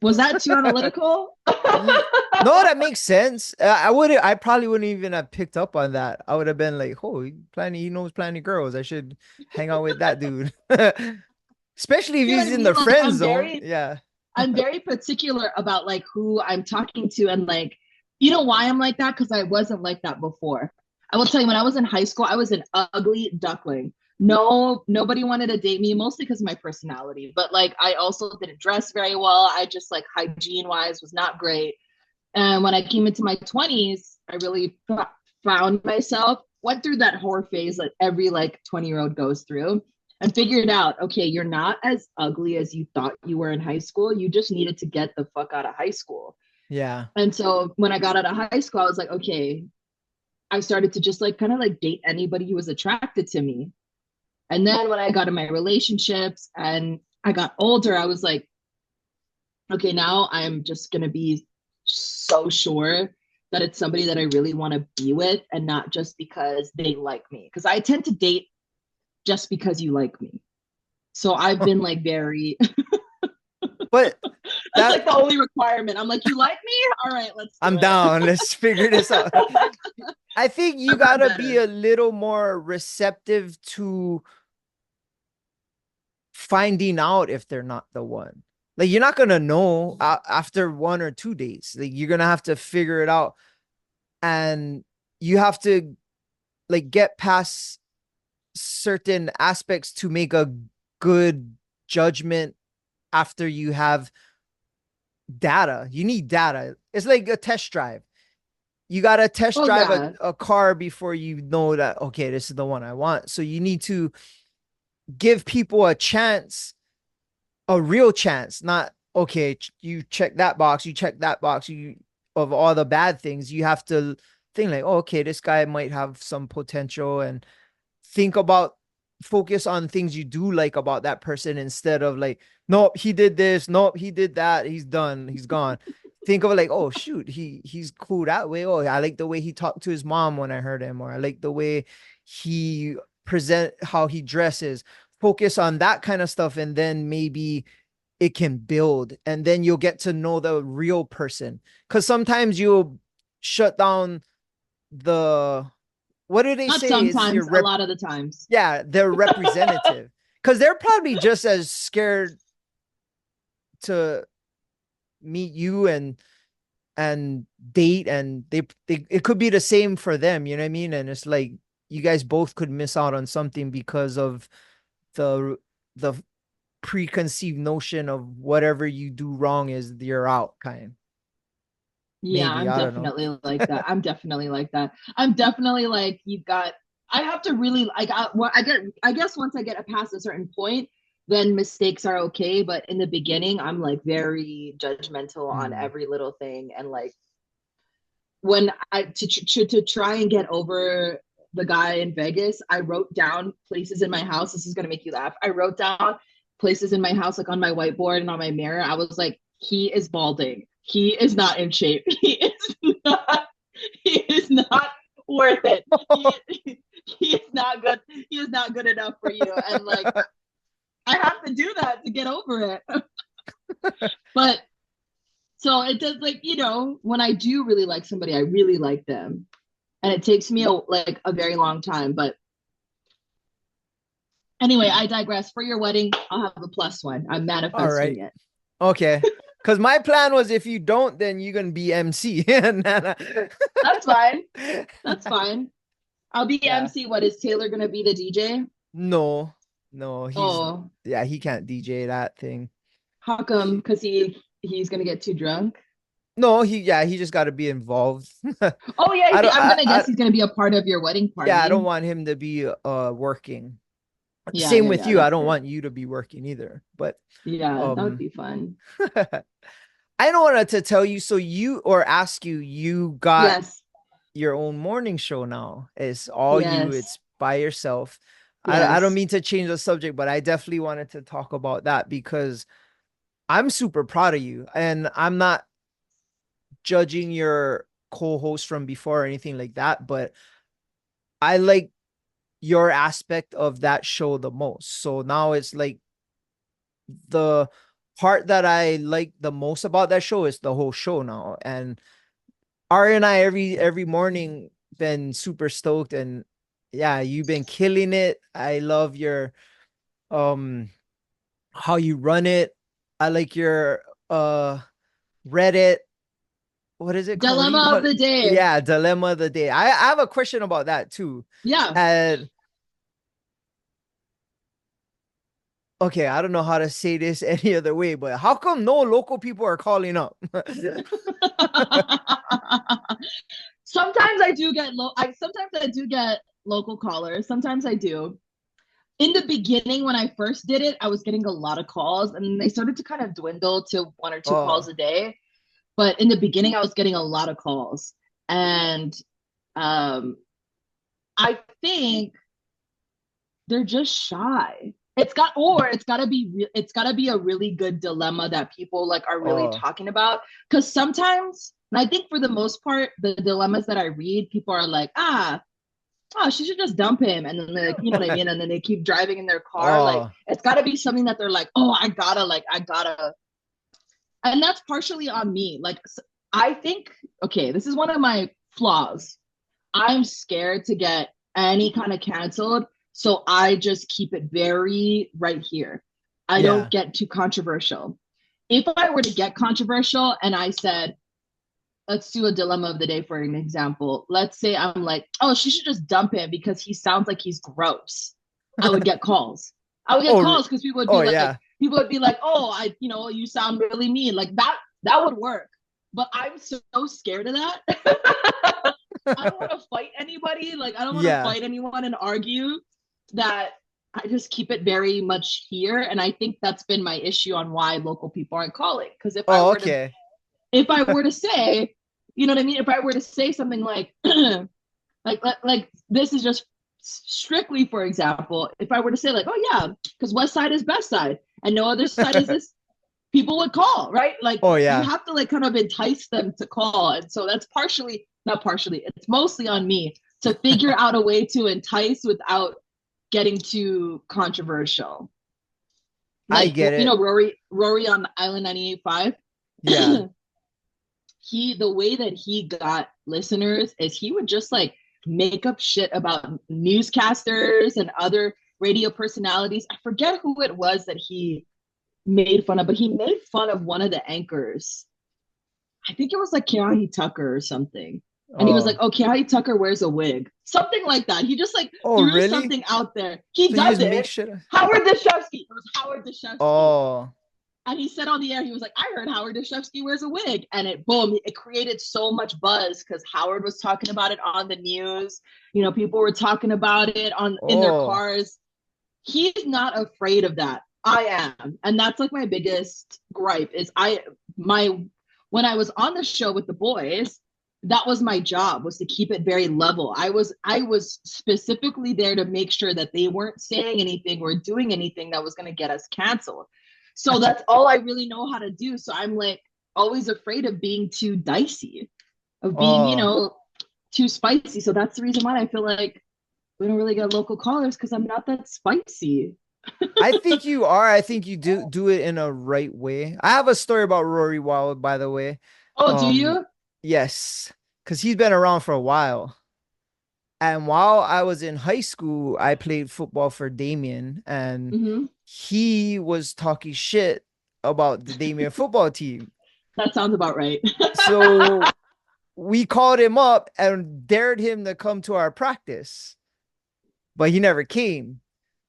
Was that too analytical? No, that makes sense. I probably wouldn't even have picked up on that. I would have been like, oh, he knows plenty girls. I should hang out with that dude. Especially if You know he's what I in mean? the Like friend zone. Yeah. I'm very particular about like who I'm talking to and like you know why I'm like that? Because I wasn't like that before. I will tell you when I was in high school, I was an ugly duckling. No, nobody wanted to date me, mostly because of my personality. But like I also didn't dress very well. I just like hygiene wise was not great. And when I came into my 20s, I really found myself, went through that horror phase that every like 20-year-old goes through and figured out, okay, you're not as ugly as you thought you were in high school. You just needed to get the fuck out of high school. Yeah. And so when I got out of high school, I was like, okay, I started to just like kind of like date anybody who was attracted to me. And then when I got in my relationships and I got older, I was like, okay, now I'm just going to be so sure that it's somebody that I really want to be with and not just because they like me. Because I tend to date just because you like me. So I've been like very, But that's that like the only requirement. I'm like, you like me? All right, let's do I'm it. down. Let's figure this out. I think you I've got gotta be better. a little more receptive to finding out if they're not the one. Like you're not gonna know after 1 or 2 days. Like you're gonna have to figure it out, and you have to like get past certain aspects to make a good judgment after you have data. You need data. It's like a test drive. You got to test Oh, drive yeah. a car before you know that, okay, this is the one I want. So you need to give people a chance, a real chance, not, okay, you check that box, you check that box, you of all the bad things. You have to think like, oh, okay, this guy might have some potential and think about focus on things you do like about that person instead of like, nope, he did this, nope, he did that, he's done, he's gone. Think of it like, oh shoot, he's cool that way. Oh, I like the way he talked to his mom when I heard him, or I like the way he present how he dresses. Focus on that kind of stuff, and then maybe it can build, and then you'll get to know the real person. Because sometimes you'll shut down the what do they Not say? It's your sometimes, a lot of the times. yeah, their representative. Because they're probably just as scared to meet you and date, and they it could be the same for them, you know what I mean? And it's like you guys both could miss out on something because of the the preconceived notion of whatever you do wrong is you're out kind. Yeah, Maybe, I'm I don't know. definitely like that. I'm definitely like that. I'm definitely like you got. I have to really like. Well, I get. I guess once I get past a certain point, then mistakes are okay. But in the beginning, I'm like very judgmental on Hmm. every little thing, and like when I to try and get over the guy in Vegas, I wrote down places in my house. This is gonna make you laugh. I wrote down places in my house, like on my whiteboard and on my mirror. I was like, he is balding. He is not in shape. He is not. He is not worth it. He is not good. He is not good enough for you. And like, I have to do that to get over it. But so it does like, when I do really like somebody, I really like them. And it takes me like a very long time. But anyway, I digress. For your wedding, I'll have a plus one. I'm All right. manifesting it. Okay. Because my plan was if you don't, then you're gonna be MC. That's fine. That's fine. I'll be Yeah. MC. What is Taylor gonna be the DJ? No, no, Oh, yeah, he can't DJ that thing. how come? Because he's gonna get too drunk. No, he just got to be involved. Oh yeah, I don't, I'm gonna guess he's gonna be a part of your wedding yeah, I don't party. want him to be working. Yeah, Same yeah, with yeah. you. I That's don't fair. want you to be working either. But Yeah, that would um, be fun. I don't want to tell you. So you or ask you, you got Yes, your own morning show now. It's all you. yes, It's by yourself. I don't yes. mean to change the subject, but I definitely wanted to talk about that because I'm super proud of you, and I'm not judging your co-host from before or anything like that, but I like your aspect of that show the most. So now it's like the part that I like the most about that show is the whole show now. And Ari and I every morning been super stoked, and yeah, you've been killing it. I love your um how you run it. I like your Reddit. What is it called? What do you Dilemma call of it? the day. Yeah, dilemma of the day. I have a question about that too. Yeah. And okay, I don't know how to say this any other way, but how come no local people are calling up? Sometimes I do get sometimes I do get local callers. Sometimes I do. In the beginning, when I first did it, I was getting a lot of calls, and they started to kind of dwindle to one or two calls Oh, a day. But in the beginning, I was getting a lot of calls, and um, I think they're just shy. It's got to be a really good dilemma that people like are really oh, talking about, because sometimes, and I think for the most part, the dilemmas that I read, people are like, oh, she should just dump him, and then like, you know what I mean, and then they keep driving in their car. Like, oh, it's got to be something that they're like, oh, I gotta, and that's partially on me. Like, I think, okay, this is one of my flaws. I'm scared to get any kind of canceled. So I just keep it very right here. I don't yeah, get too controversial. If I were to get controversial and I said, let's do a dilemma of the day for an example. Let's say I'm like, oh, she should just dump him because he sounds like he's gross. I would get calls. I would get oh, calls because oh, yeah, people would be like, oh, you sound really mean. Like that would work. But I'm so scared of that. I don't want to fight anybody. Like, I don't want to yeah. fight anyone and argue, that I just keep it very much here. And I think that's been my issue on why local people aren't calling. Because Oh, okay, if I were to say, you know what I mean? If I were to say something like, like this is just strictly, for example, if I were to say like, oh yeah, because West Side is Best Side and no other side is this, people would call, right? Like, oh, you yeah. have to like kind of entice them to call. And so that's not partially, it's mostly on me to figure out a way to entice without getting too controversial. I Like, get it. Rory on Island 98.5. Yeah, The way that he got listeners is he would just like make up shit about newscasters and other radio personalities. I forget who it was that he made fun of, but he made fun of one of the anchors. I think it was like Keahi Tucker or something. And he was like, oh, oh, Keahi Tucker wears a wig. Something like that. He just like oh, threw really? something out there. He So you just make doesn't. shit. Howard Dashevsky. It was Howard Dashevsky. Oh, And he said on the air, he was like, I heard Howard Dashevsky wears a wig. And it created so much buzz because Howard was talking about it on the news. You know, people were talking about it in their oh, cars. He's not afraid of that. I am. And that's like my biggest gripe is when I was on the show with the boys, that was my job, was to keep it very level. I was specifically there to make sure that they weren't saying anything or doing anything that was going to get us canceled. So that's all I really know how to do. So I'm like always afraid of being too dicey, of being, oh. too spicy. So that's the reason why I feel like we don't really get local callers, because I'm not that spicy. I think you are. I think you do it in a right way. I have a story about Rory Wild, by the way. Oh, do Um, you? yes, because he's been around for a while. And while I was in high school, I played football for Damien, and Mm-hmm. he was talking shit about the Damien football team. That sounds about right. So we called him up and dared him to come to our practice, but he never came.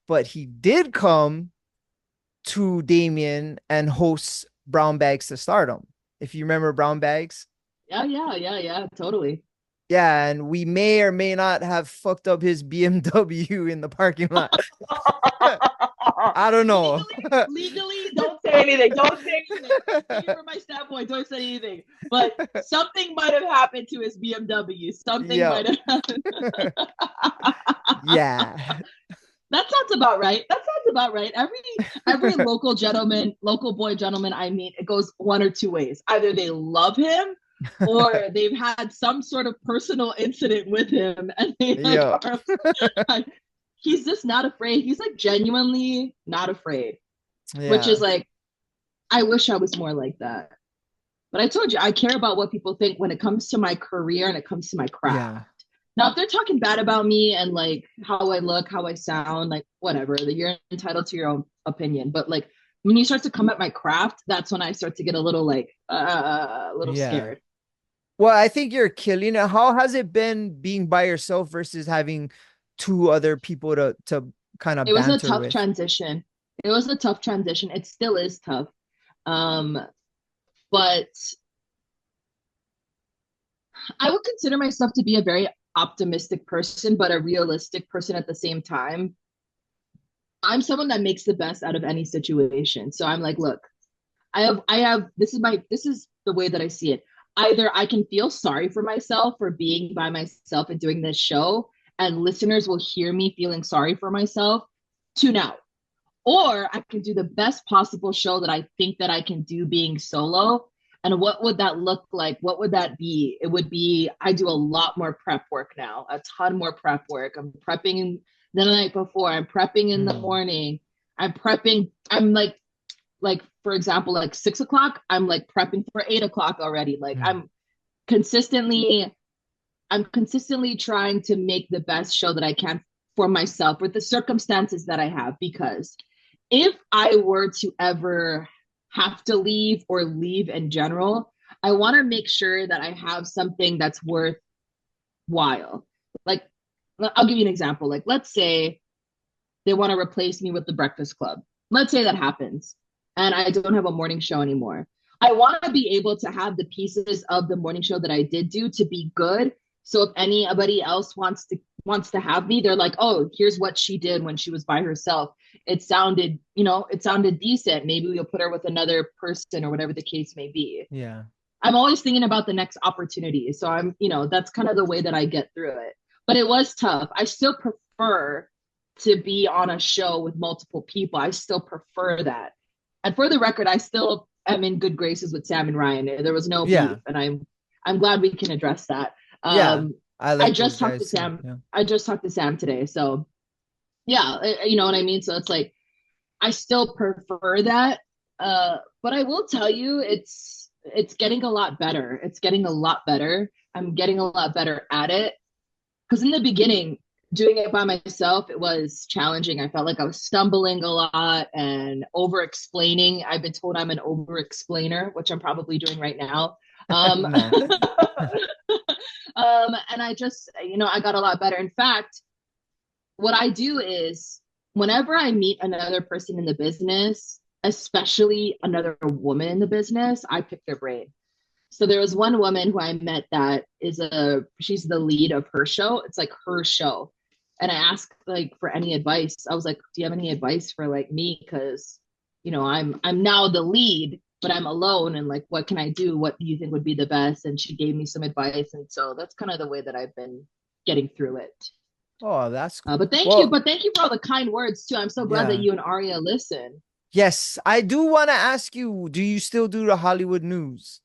But he did come to Damien and host Brown Bags to Stardom. If you remember Brown Bags. Yeah, yeah, yeah, yeah, totally. Yeah, and we may or may not have fucked up his BMW in the parking lot. I don't know. Legally, don't say anything. Don't say anything. Speaking from my standpoint, don't say anything. But something might have happened to his BMW. Something Yeah. might have happened. Yeah. That sounds about right. That sounds about right. Every local boy gentleman I meet, it goes one or two ways. Either they love him or they've had some sort of personal incident with him and they like Yeah. are like, he's just not afraid. He's like genuinely not afraid, which is Yeah. like, I wish I was more like that. But I told you, I care about what people think when it comes to my career and it comes to my craft. Yeah. Now, if they're talking bad about me and like how I look, how I sound, like whatever, that you're entitled to your own opinion. But like when you start to come at my craft, that's when I start to get a little like a little Yeah. scared. Well, I think you're killing it. How has it been being by yourself versus having two other people to kind of It was a banter tough with? transition. It was a tough transition. It still is tough. Um, but I would consider myself to be a very optimistic person, but a realistic person at the same time. I'm someone that makes the best out of any situation. So I'm like, look, this is the way that I see it. Either I can feel sorry for myself for being by myself and doing this show, and listeners will hear me feeling sorry for myself, tune out. Or I can do the best possible show that I think that I can do being solo. And what would that look like? What would that be? It would be, I do a lot more prep work now, a ton more prep work. I'm prepping the night before, I'm prepping in the Hmm. morning. I'm like for example, like 6 o'clock, I'm like prepping for 8 o'clock already. Like Hmm. consistently, I'm consistently trying to make the best show that I can for myself with the circumstances that I have. Because if I were to ever have to leave or leave in general, I want to make sure that I have something that's worthwhile. Like, I'll give you an example. Like, let's say they want to replace me with the Breakfast Club. Let's say that happens and I don't have a morning show anymore. I want to be able to have the pieces of the morning show that I did do to be good. So if anybody else wants to have me, they're like, "Oh, here's what she did when she was by herself. It sounded decent. Maybe we'll put her with another person or whatever the case may be." Yeah. I'm always thinking about the next opportunity. So that's kind of the way that I get through it. But it was tough. I still prefer to be on a show with multiple people. I still prefer that. And for the record, I still am in good graces with Sam and Ryan. There was no beef, Yeah. and I'm glad we can address that. Yeah. Um, I I like those just talked to guys too. Sam. Yeah. I just talked to Sam today. So yeah, you know what I mean? So it's like I still prefer that. But I will tell you, it's getting a lot better. It's getting a lot better. I'm getting a lot better at it. Because in the beginning, doing it by myself, it was challenging. I felt like I was stumbling a lot and over explaining. I've been told I'm an over explainer, which I'm probably doing right now. Um, Nah. and I just, I got a lot better. In fact, what I do is whenever I meet another person in the business, especially another woman in the business, I pick their brain. So there was one woman who I met that she's the lead of her show. It's like her show. And I asked like for any advice. I was like, do you have any advice for like me? Cause I'm now the lead, but I'm alone. And like, what can I do? What do you think would be the best? And she gave me some advice. And so that's kind of the way that I've been getting through it. Oh, that's cool. But thank you. Well, But thank you for all the kind words too. I'm so glad that yeah. you and Aria listen. Yes, I do want to ask you, do you still do the Hollywood news?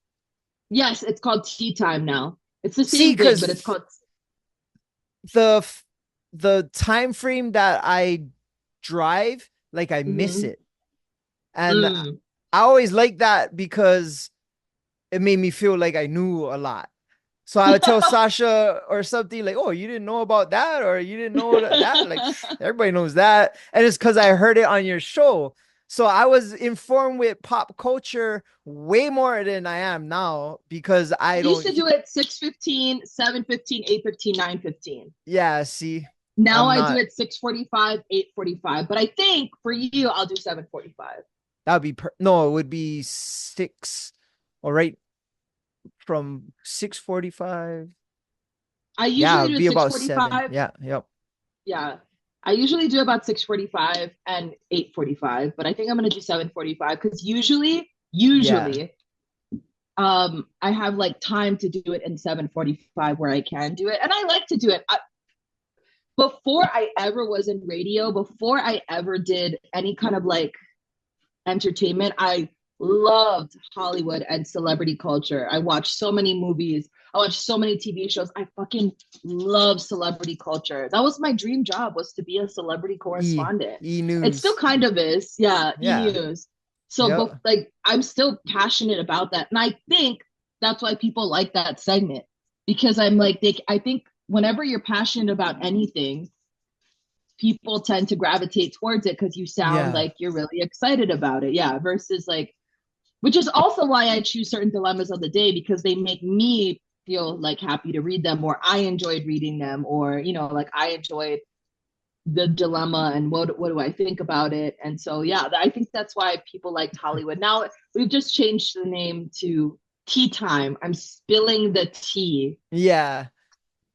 Yes, it's called Tea Time now. It's the See, same thing, but it's because called. the the time frame that I drive, like I miss Mhm. it. And Mm. I always like that because it made me feel like I knew a lot. So I would tell Sasha or something like, "Oh, you didn't know about that, or you didn't know that." Like everybody knows that, and it's because I heard it on your show. So I was informed with pop culture way more than I am now because I I used don't. to do it 6:15, 7:15, 8:15, 9:15. Yeah, see, Now I'm I do not. it 6:45, 8:45. But I think for you, I'll do 7:45. That would be no. It would be six, or right from 6:45. I Yeah, usually it'd do be it about seven. 6:45. Yeah, yep. Yeah. I usually do about 6:45 and 8:45, but I think I'm gonna do 7:45 because Yeah. usually I have like time to do it in 7:45 where I can do it. And I like to do it. before I ever was in radio, before I ever did any kind of like entertainment, I loved Hollywood and celebrity culture. I watched so many movies. I watched so many TV shows. I fucking love celebrity culture. That was my dream job, was to be a celebrity correspondent. E It still News. kind of is. Yeah, E Yeah. News. So, Yep. but like, I'm still passionate about that. And I think that's why people like that segment, because I'm like, I think whenever you're passionate about anything, people tend to gravitate towards it because you sound Yeah. like you're really excited about it. Yeah. Versus like, which is also why I choose certain dilemmas of the day, because they make me feel like happy to read them, or I enjoyed reading them, or, you know, like I enjoyed the dilemma and what do I think about it. And so, yeah, I think that's why people liked Hollywood. Now we've just changed the name to Tea Time. I'm spilling the tea. Yeah.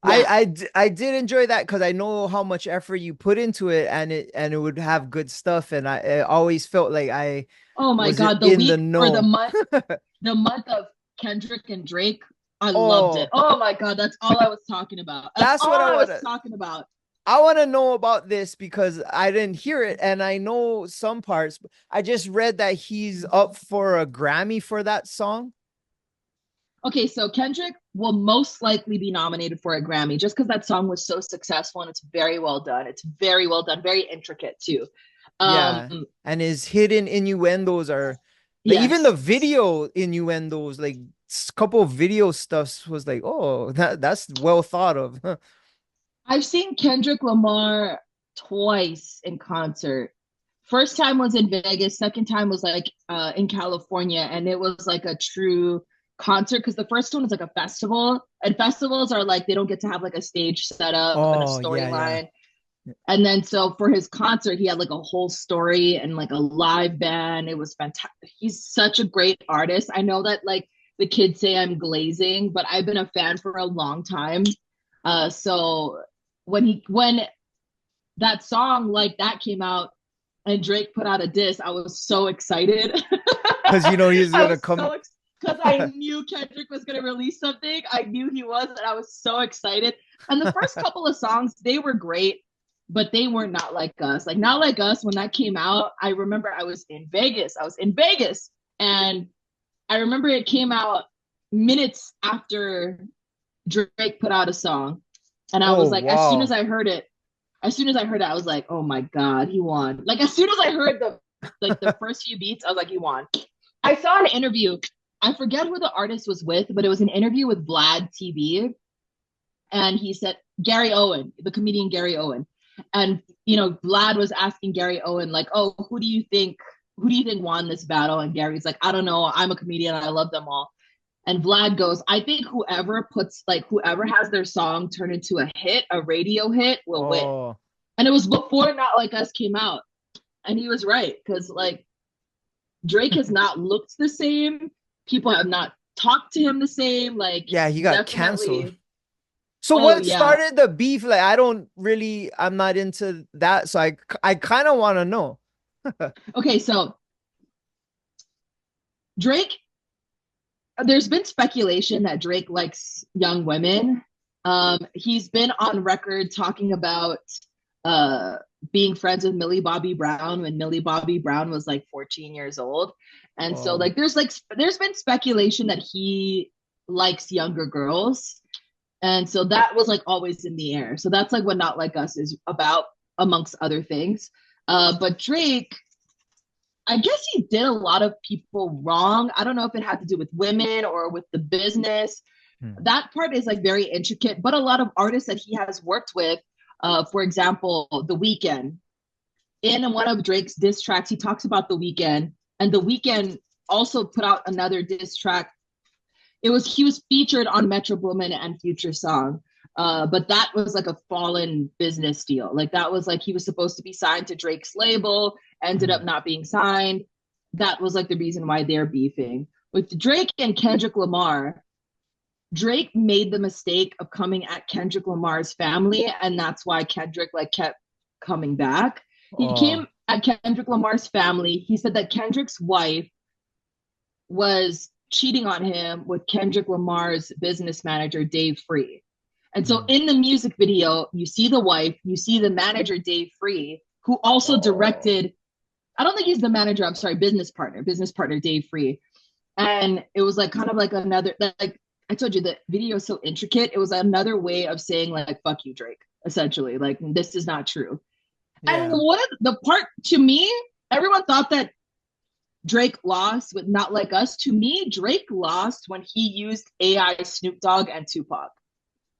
Yeah. I did enjoy that because I know how much effort you put into it, and it would have good stuff, and I always felt like I Oh my was God, the in the week or know. the month of Kendrick and Drake, I loved it. Oh, Oh my God, that's all I was talking about. That's that's what all I was talking about. I want to know about this because I didn't hear it and I know some parts. I just read that he's up for a Grammy for that song. Okay, so Kendrick will most likely be nominated for a Grammy just because that song was so successful and it's very well done. It's very well done, very intricate too. Um, Yeah. And his hidden innuendos are like even the yes, video innuendos, like couple of video stuffs was like, oh, that's well thought of. I've seen Kendrick Lamar twice in concert. First time was in Vegas, second time was like in California, and it was like a true concert because the first one was like a festival, and festivals are like they don't get to have like a stage set up and a Oh, yeah, yeah. storyline. And then so for his concert, he had like a whole story and like a live band. It was fantastic. He's such a great artist. I know that like the kids say I'm glazing, but I've been a fan for a long time. So when that song like that came out and Drake put out a diss, I was so excited. Because you know he's I gonna was come. so because I knew Kendrick was gonna release something. I knew he was, and I was so excited. And the first couple of songs, they were great, but they were not like us. Like not like us when that came out. I remember I was in Vegas. I was in Vegas, and I remember it came out minutes after Drake put out a song, and I Oh, was like, as soon as wow. I heard it, I was like, oh my God, he won. Like as soon as I heard the first few beats, I was like, he won. I saw an interview. I forget who the artist was with, but it was an interview with Vlad TV. And he said, Gary Owen, the comedian Gary Owen. And you know, Vlad was asking Gary Owen, like, oh, who do you think won this battle? And Gary's like, I don't know. I'm a comedian. I love them all. And Vlad goes, I think whoever has their song turn into a hit, a radio hit, will win. Oh, And it was before Not Like Us came out. And he was right. Cause like Drake has not looked the same. People have not talked to him the same. Like yeah, he got canceled. definitely. So Oh what yeah. started the beef? Like, I'm not into that. So I kind of want to know. Okay, so Drake, there's been speculation that Drake likes young women. He's been on record talking about uh, being friends with Millie Bobby Brown when Millie Bobby Brown was like 14 years old. And so Oh, there's been speculation that he likes younger girls. And so that was like always in the air. So that's like what Not Like Us is about, amongst other things. But Drake, I guess he did a lot of people wrong. I don't know if it had to do with women or with the business. hmm. That part is like very intricate, but a lot of artists that he has worked with, for example, The Weeknd. In one of Drake's diss tracks, he talks about The Weeknd, and The Weeknd also put out another diss track. He was featured on Metro Boomin and Future Song. But that was like a fallen business deal. Like that was like he was supposed to be signed to Drake's label, ended Hmm. up not being signed. That was like the reason why they're beefing. With Drake and Kendrick Lamar, Drake made the mistake of coming at Kendrick Lamar's family, and that's why Kendrick like kept coming back. He Oh, came at Kendrick Lamar's family. He said that Kendrick's wife was cheating on him with Kendrick Lamar's business manager, Dave Free. And so Mm. in the music video, you see the wife, you see the manager, Dave Free, who also Oh. directed, I don't think he's the manager, I'm sorry, business partner, Dave Free. And it was like kind of like another, like I told you, the video is so intricate. It was another way of saying, like, fuck you, Drake, essentially. Like, this is not true. And Yeah. what the part to me, everyone thought that Drake lost with Not Like Us. To me, Drake lost when he used AI Snoop Dogg and Tupac.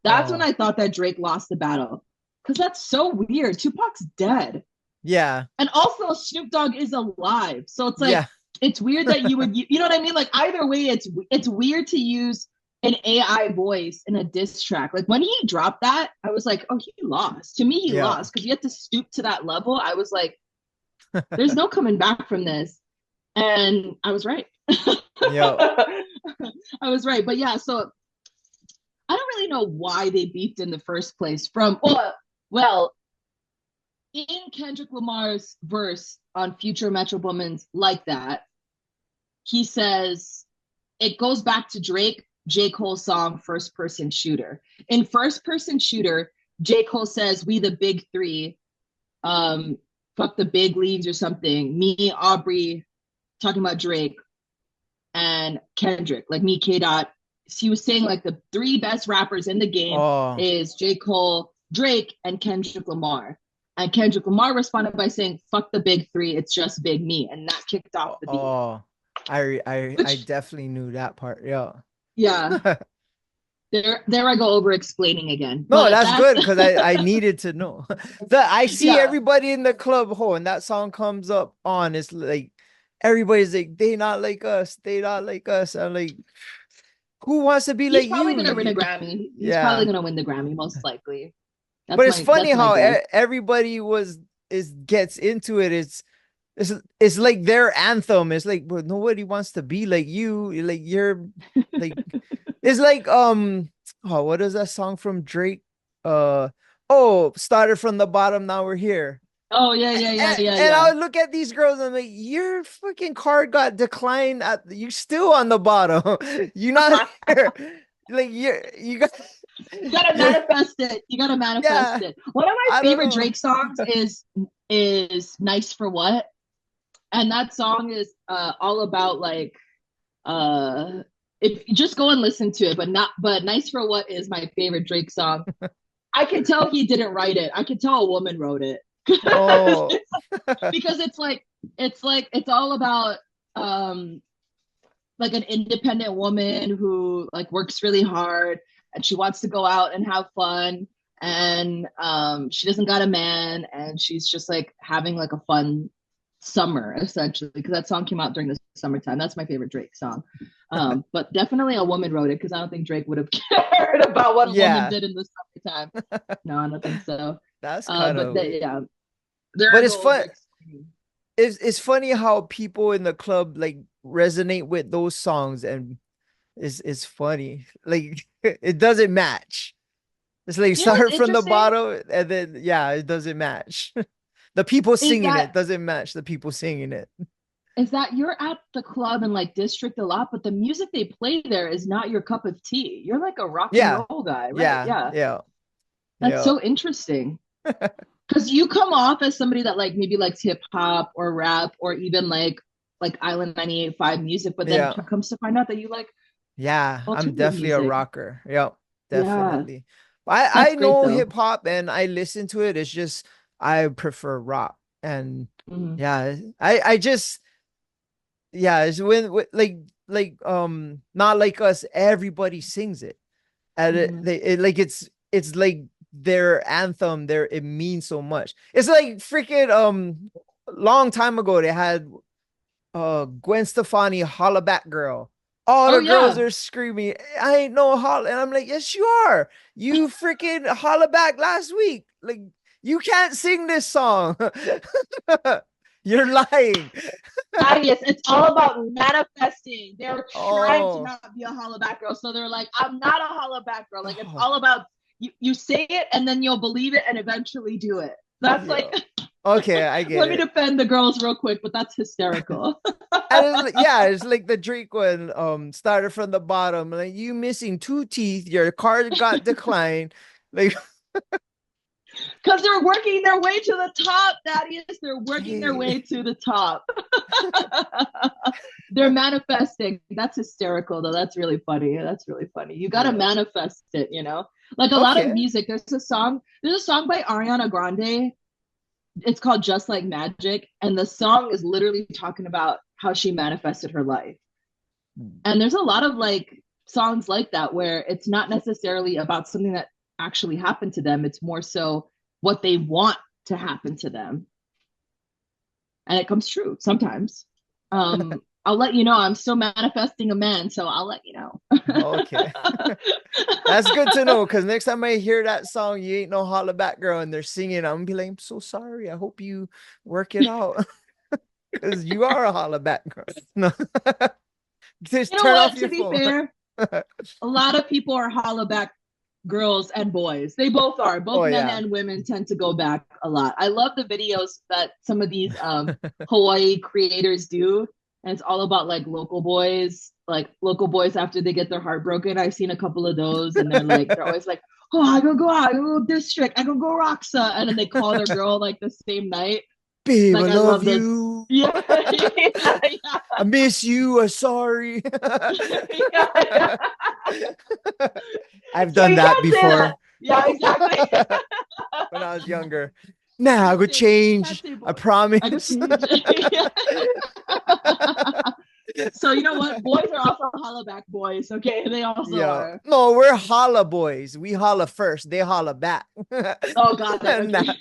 That's when Oh. I thought that Drake lost the battle. Because that's so weird. Tupac's dead. Yeah. And also Snoop Dogg is alive. So it's like, Yeah. it's weird that you would, you know what I mean? Like either way, it's weird to use an AI voice in a diss track. Like when he dropped that, I was like, oh, he lost. To me, he Yeah. lost because you had to stoop to that level. I was like, there's no coming back from this. And I was right. Yeah. I was right. But yeah, so I don't really know why they beefed in the first place from, well, in Kendrick Lamar's verse on Future Metro Woman's Like That, he says, it goes back to Drake, J. Cole's song, First Person Shooter. In First Person Shooter, J. Cole says, we the big three, fuck the big leagues or something. Me, Aubrey, talking about Drake, and Kendrick, like me, K. Dot. He was saying like the three best rappers in the game Oh. is J. Cole, Drake, and Kendrick Lamar. And Kendrick Lamar responded by saying, fuck the big three, it's just big me. And that kicked off the beef. Oh. I Which, definitely knew that part. Yeah. yeah, there I go over explaining again. No, But that's that's good because I needed to know. I see yeah. everybody in the club, oh, and that song comes up on. It's like everybody's like, they not like us, they not like us. I'm like, who wants to be He's like probably you? gonna win a Grammy. He's probably Yeah. gonna win the Grammy, most likely. But it's funny That's my how guess. everybody was is gets into it. It's like their anthem. It's like, but nobody wants to be like you. Like you're like it's like oh, what is that song from Drake? Uh oh, started from the bottom, now we're here. Oh yeah, yeah, yeah, yeah, And yeah. I would look at these girls and I'm like, your fucking card got declined at you still on the bottom. You're not here. Like you got You gotta you're manifest it. You gotta manifest yeah, it. One of my I don't favorite know. Drake songs is "Nice for What," and that song is all about like if you just go and listen to it, but "Nice for What" is my favorite Drake song. I can tell he didn't write it. I can tell a woman wrote it Oh, because it's all about um like an independent woman who like works really hard and she wants to go out and have fun and she doesn't got a man and she's just like having like a fun summer essentially because that song came out during the summertime. That's my favorite Drake song. But definitely a woman wrote it because I don't think Drake would have cared about what a woman yeah. did in the summertime. No, I don't think so. That's kind But of yeah, there but I it's go over fun. explaining. It's funny how people in the club like resonate with those songs and it's funny. Like it doesn't match. It's like You know what's start from the interesting bottom and then yeah, it doesn't match. The people is singing that it doesn't match the people singing it. you're at the club and like district a lot, but the music they play there is not your cup of tea. You're like a rock and Yeah. roll guy, right? Yeah. Yeah. Yeah. That's Yeah. so interesting. Because you come off as somebody that like maybe likes hip hop or rap or even like Island 98.5 music, but then Yeah. comes to find out that you like Yeah. I'm alternative definitely a music. rocker. Yep. Yeah. Definitely. I That's great know though. hip hop and I listen to it. It's just I prefer rock. And Mhm. yeah, I just yeah, it's like not like us, everybody sings it. And Mhm. like it's like their anthem, their it means so much. It's like freaking long time ago they had Gwen Stefani holla back girl. All Oh the girls yeah. are screaming, I ain't no holla. And I'm like, yes, you are. You freaking holla back last week. Like, you can't sing this song. You're lying. Thaddeus, it's all about manifesting. They're trying to Oh, not be a hollaback girl. So they're like, I'm not a hollaback girl. Like it's oh, all about you say it and then you'll believe it and eventually do it. That's like, Yeah. Okay, I get let me it. defend the girls real quick, but that's hysterical. And yeah, it's like the Drake one, started from the bottom. Like you missing two teeth, your card got declined. Like, Because they're working their way to the top, Thaddeus. They're working their hey, way to the top. They're manifesting. That's hysterical, though. That's really funny. That's really funny. You got to yeah. manifest it, you know? Like a lot of Okay. music. There's a song by Ariana Grande. It's called Just Like Magic. And the song is literally talking about how she manifested her life. And there's a lot of like songs like that where it's not necessarily about something that actually happened to them. It's more so what they want to happen to them. And it comes true sometimes. I'll let you know. I'm still manifesting a man, so I'll let you know. Okay. That's good to know because next time I hear that song, you ain't no holla back girl, and they're singing, I'm gonna be like, I'm so sorry. I hope you work it out because you are a holla back girl. No, just You know turn off what? To your be phone. fair, a lot of people are holla back girls and boys. They both are. Oh Both men yeah. and women tend to go back a lot. I love the videos that some of these Hawaii creators do. And it's all about like local boys after they get their heart broken. I've seen a couple of those, and they're always like, "Oh, I go out, I go district, I go Roxa," and then they call their girl like the same night. Babe, I Like I love love those. you. Yeah, yeah, I miss you. I'm sorry. yeah, yeah. I've So done you that can't say before that. Yeah, exactly. when I was younger. Nah, I would You can't change. say I boy. I could promise. change. So you know what? Boys are also holla back boys. Okay, they also Yeah. are. No, we're holla boys. We holla first. They holla back. Oh, got it. Nah. Okay.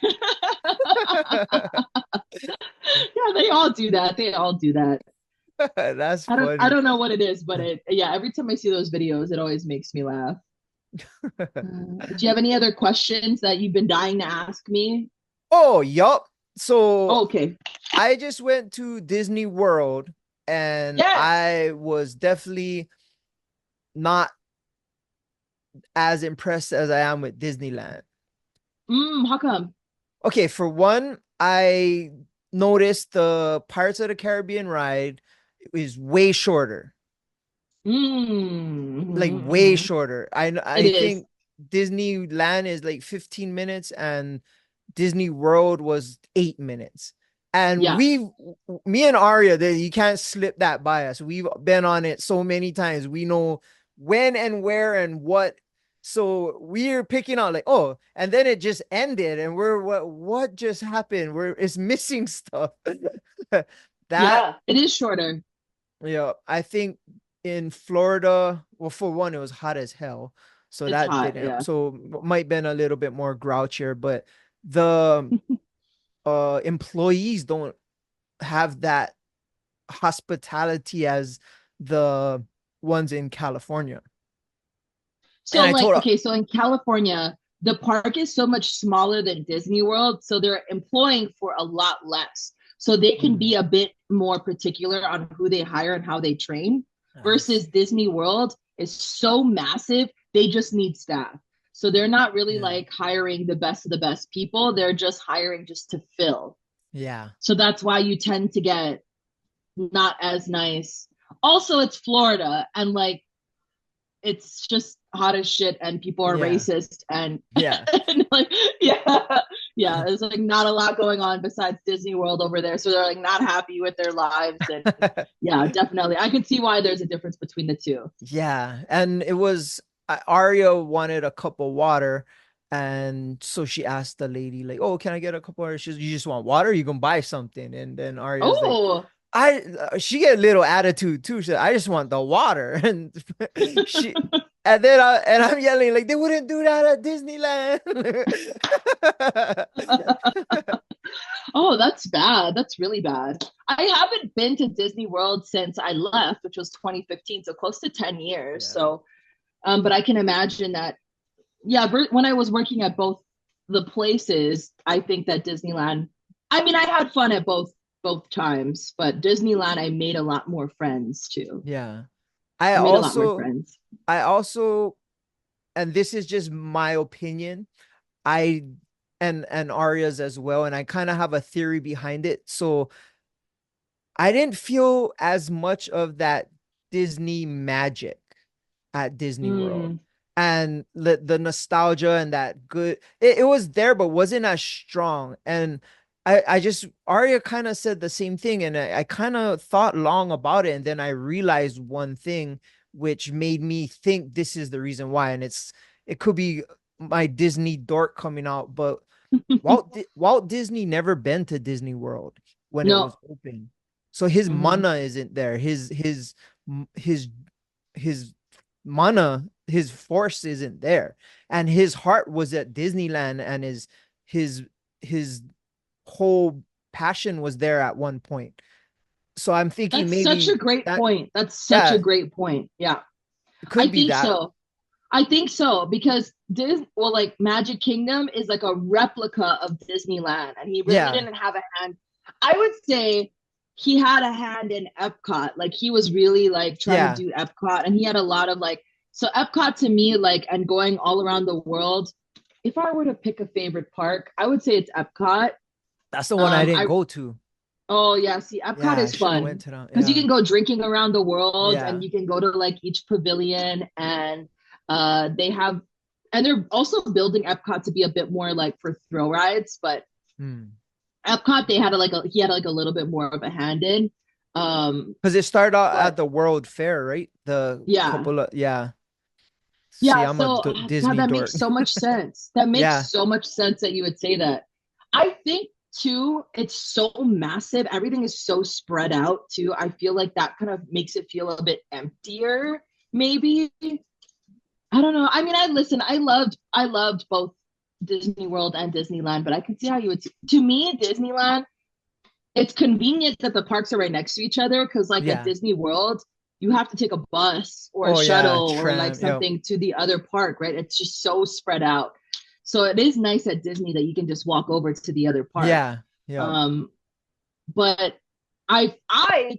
Yeah, they all do that. They all do that. That's I funny. don't know what it is, but yeah, every time I see those videos, it always makes me laugh. Do you have any other questions that you've been dying to ask me? Oh, yup. So Oh, okay. I just went to Disney World and Yes. I was definitely not as impressed as I am with Disneyland. How come? Okay, for one, I noticed the Pirates of the Caribbean ride is way shorter, like way Mm-hmm. shorter. It I is. think Disneyland is like 15 minutes and Disney World was 8 minutes. And Yeah. me and Arya, you can't slip that by us. We've been on it so many times. We know when and where and what. So we're picking out like, oh, and then it just ended, and we're what just happened? It's missing stuff. That Yeah. It is shorter. yeah, I think in Florida, well, for one, it was hot as hell. So It's that hot. didn't, Yeah. so might been a little bit more grouchier, but the employees don't have that hospitality as the ones in California. And So I like told her, okay, so in California, the park is so much smaller than Disney World, so they're employing for a lot less. So they can hmm, be a bit more particular on who they hire and how they train I versus see. Disney World is so massive, they just need staff. So they're not really Yeah. like hiring the best of the best people, they're just hiring just to fill. Yeah. So that's why you tend to get not as nice. Also, it's Florida and like it's just hot as shit and people are Yeah. racist and, Yeah. and like yeah yeah there's like not a lot going on besides Disney World over there, so they're like not happy with their lives. And yeah, definitely I can see why there's a difference between the two. Yeah. And it was, Aria wanted a cup of water. And so she asked the lady, like, oh, can I get a cup of water? She's, you just want water? You can buy something. And then Aria's like, Oh, she get a little attitude too. She said, I just want the water. And she, and then I'm yelling, like, they wouldn't do that at Disneyland. oh, that's bad. That's really bad. I haven't been to Disney World since I left, which was 2015, so close to 10 years. Yeah. So but I can imagine that yeah, when I was working at both the places, I think that Disneyland, I mean, I had fun at both times, but Disneyland, I made a lot more friends too. Yeah. I I made a lot more also, friends. I also, and this is just my opinion. I and Arya's as well, and I kind of have a theory behind it. So I didn't feel as much of that Disney magic at Disney World. Mm. And the nostalgia and that good it was there, but wasn't as strong. And I just Arya kind of said the same thing, and I kind of thought long about it, and then I realized one thing which made me think this is the reason why. And it could be my Disney dork coming out, but Walt Disney never been to Disney World when it No. was open. So his Hmm. mana isn't there. His his mana, his force isn't there. And his heart was at Disneyland, and his his whole passion was there at one point. So I'm thinking That's such a maybe great that, point. That's such a yeah, great point. Yeah. it I could be think that. so. I think so because well, like Magic Kingdom is like a replica of Disneyland, and he really Yeah. didn't have a hand. I would say he had a hand in Epcot. Like he was really like trying to Yeah. do Epcot, and he had a lot of like. So Epcot to me, like, and going all around the world. If I were to pick a favorite park, I would say it's Epcot. That's the one I didn't I go to. Oh yeah, see, Epcot Yeah, I is should have went fun to that. because you Yeah. can go drinking around the world Yeah. and you can go to like each pavilion and they have and they're also building Epcot to be a bit more like for thrill rides, but Hmm. Epcot they had he had like a little bit more of a hand in. Because it started out at But the World Fair, right? The yeah. couple of, yeah. See, Yeah, I'm a so God, Disney that dork. makes so much sense. That makes Yeah. so much sense that you would say that. I think too, it's so massive. Everything is so spread out too. I feel like that kind of makes it feel a bit emptier, maybe. I don't know. I mean, I loved both Disney World and Disneyland, but I can see how you would to me, Disneyland it's convenient that the parks are right next to each other because like at Yeah. Disney World you have to take a bus or a Oh yeah, shuttle or like tram. Yep. something to the other park, right? It's just so spread out. So it is nice at Disney that you can just walk over to the other park. Yeah. Yep. um but I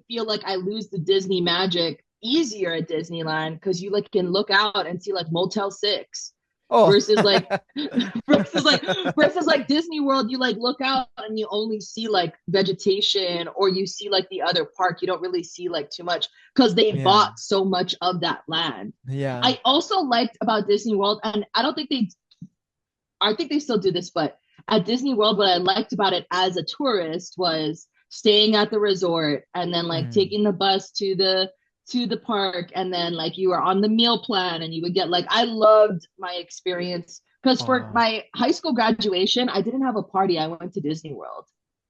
feel like I lose the Disney magic easier at Disneyland because you like can look out and see like Motel 6 Oh. versus like versus like versus like Disney World, you like look out and you only see like vegetation or you see like the other park. You don't really see like too much because they Yeah. bought so much of that land. Yeah. I also liked about Disney World, and I don't think I think they still do this, but at Disney World, what I liked about it as a tourist was staying at the resort and then like Mm. taking the bus to the park and then like you were on the meal plan and you would get like I loved my experience because for Oh. my high school graduation I didn't have a party. I went to Disney World.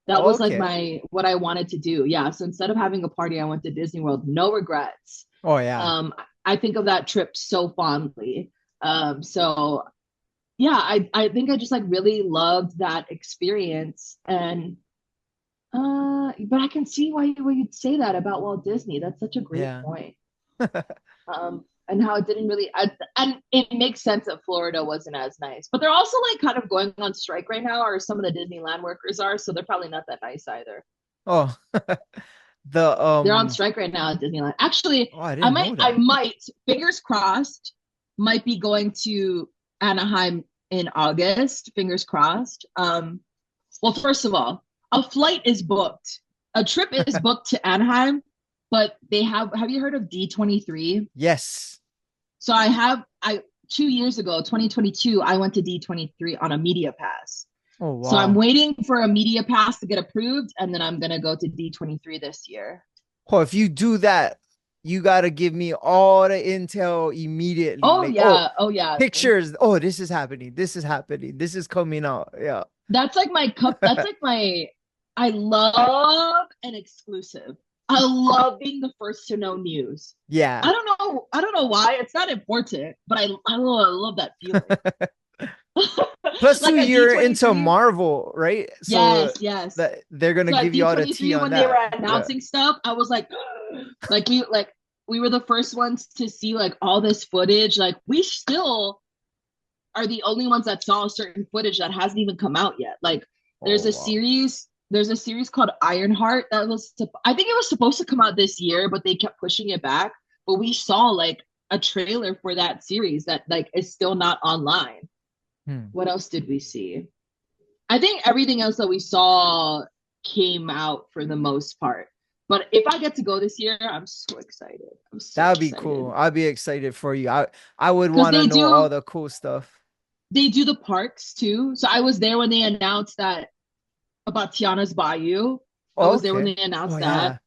That was like Okay. my what I wanted to do. Yeah, so instead of having a party I went to Disney World. No regrets. Oh yeah. I think of that trip so fondly. So yeah, I think I just like really loved that experience and but I can see why you'd say that about Walt Disney. That's such a great Yeah. point. And how it didn't really and it makes sense that Florida wasn't as nice. But they're also like kind of going on strike right now, or some of the Disneyland workers are, so they're probably not that nice either. Oh. The They're on strike right now at Disneyland. Actually, oh, I didn't know I that. might, fingers crossed, might be going to Anaheim in August. Fingers crossed. Well, first of all, a flight is booked. A trip is booked to Anaheim, but they have you heard of D23? Yes. So I 2 years ago, 2022, I went to D23 on a media pass. Oh So I'm wow. waiting for a media pass to get approved, and then I'm gonna go to D23 this year. Oh, if you do that, you gotta give me all the intel immediately. Oh Like, oh, yeah, oh yeah. pictures. Oh, this is happening. This is happening. This is coming out. Yeah. That's like my cup. That's like my. I love an exclusive. I love being the first to know news. Yeah. I don't know why. It's not important, but I love that feeling. Plus two, Like at you're into D23. Marvel, right? So Yes, yes. that they're gonna So at give you all the tea D23 on when they that. were Yeah. announcing stuff, I was like we were the first ones to see like all this footage. Like we still are the only ones that saw certain footage that hasn't even come out yet. Like Oh wow. there's a series called Ironheart that I think it was supposed to come out this year, but they kept pushing it back. But we saw like a trailer for that series that like is still not online. Hmm. What else did we see? I think everything else that we saw came out for the most part. But if I get to go this year, I'm so excited. I'm so That would be cool. excited I'd be excited for you. I would because want to know all the cool stuff. they do the parks too. So I was there when they announced that about Tiana's Bayou. I Oh, was there when okay. they Oh announced that. yeah.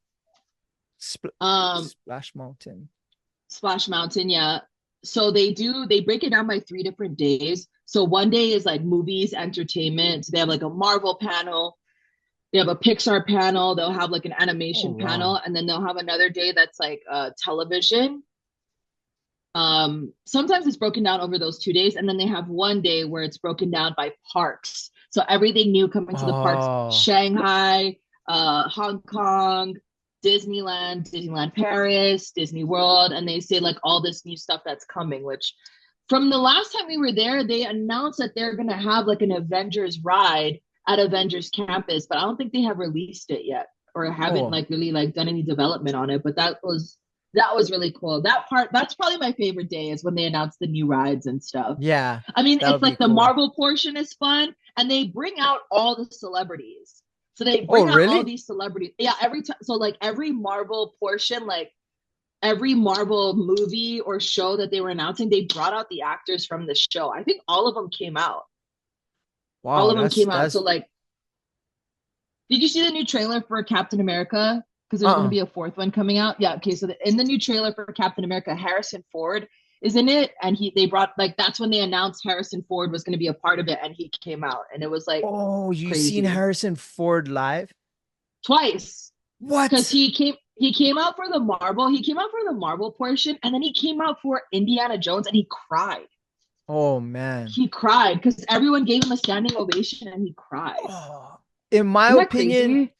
Spl Um, Splash Mountain. Splash Mountain, yeah. So they break it down by 3 different days. So one day is like movies, entertainment. So they have like a Marvel panel, they have a Pixar panel, they'll have like an Oh animation wow. panel, and then they'll have another day that's like television. Sometimes it's broken down over those 2 days, and then they have one day where it's broken down by parks. So everything new coming to the parks: Oh. Shanghai, Hong Kong, Disneyland, Disneyland Paris, Disney World, and they say like all this new stuff that's coming. Which from the last time we were there, they announced that they're gonna have like an Avengers ride at Avengers Campus, but I don't think they have released it yet or haven't Oh. like really like done any development on it. But that was really cool. That part, that's probably my favorite day is when they announce the new rides and stuff. Yeah. I mean, That it's would be like the cool. Marvel portion is fun, and they bring out all the celebrities. So they Oh, bring out all really? these celebrities. Yeah, every time. So like every Marvel portion, like every Marvel movie or show that they were announcing, they brought out the actors from the show. I think all of them came out. All Wow, of them that's came out. So that's like, did you see the new trailer for Captain America? Because there's going to uh-uh. be a fourth one coming out. Yeah. Okay. So in the new trailer for Captain America, Harrison Ford is in it, and they brought like that's when they announced Harrison Ford was going to be a part of it, and he came out, and it was like Oh, you seen crazy Harrison Ford live? twice because What? he came out for the Marvel portion, and then he came out for Indiana Jones, and he cried. Oh man. He cried because everyone gave him a standing ovation, and he cried. Oh, in my Isn't that opinion, crazy?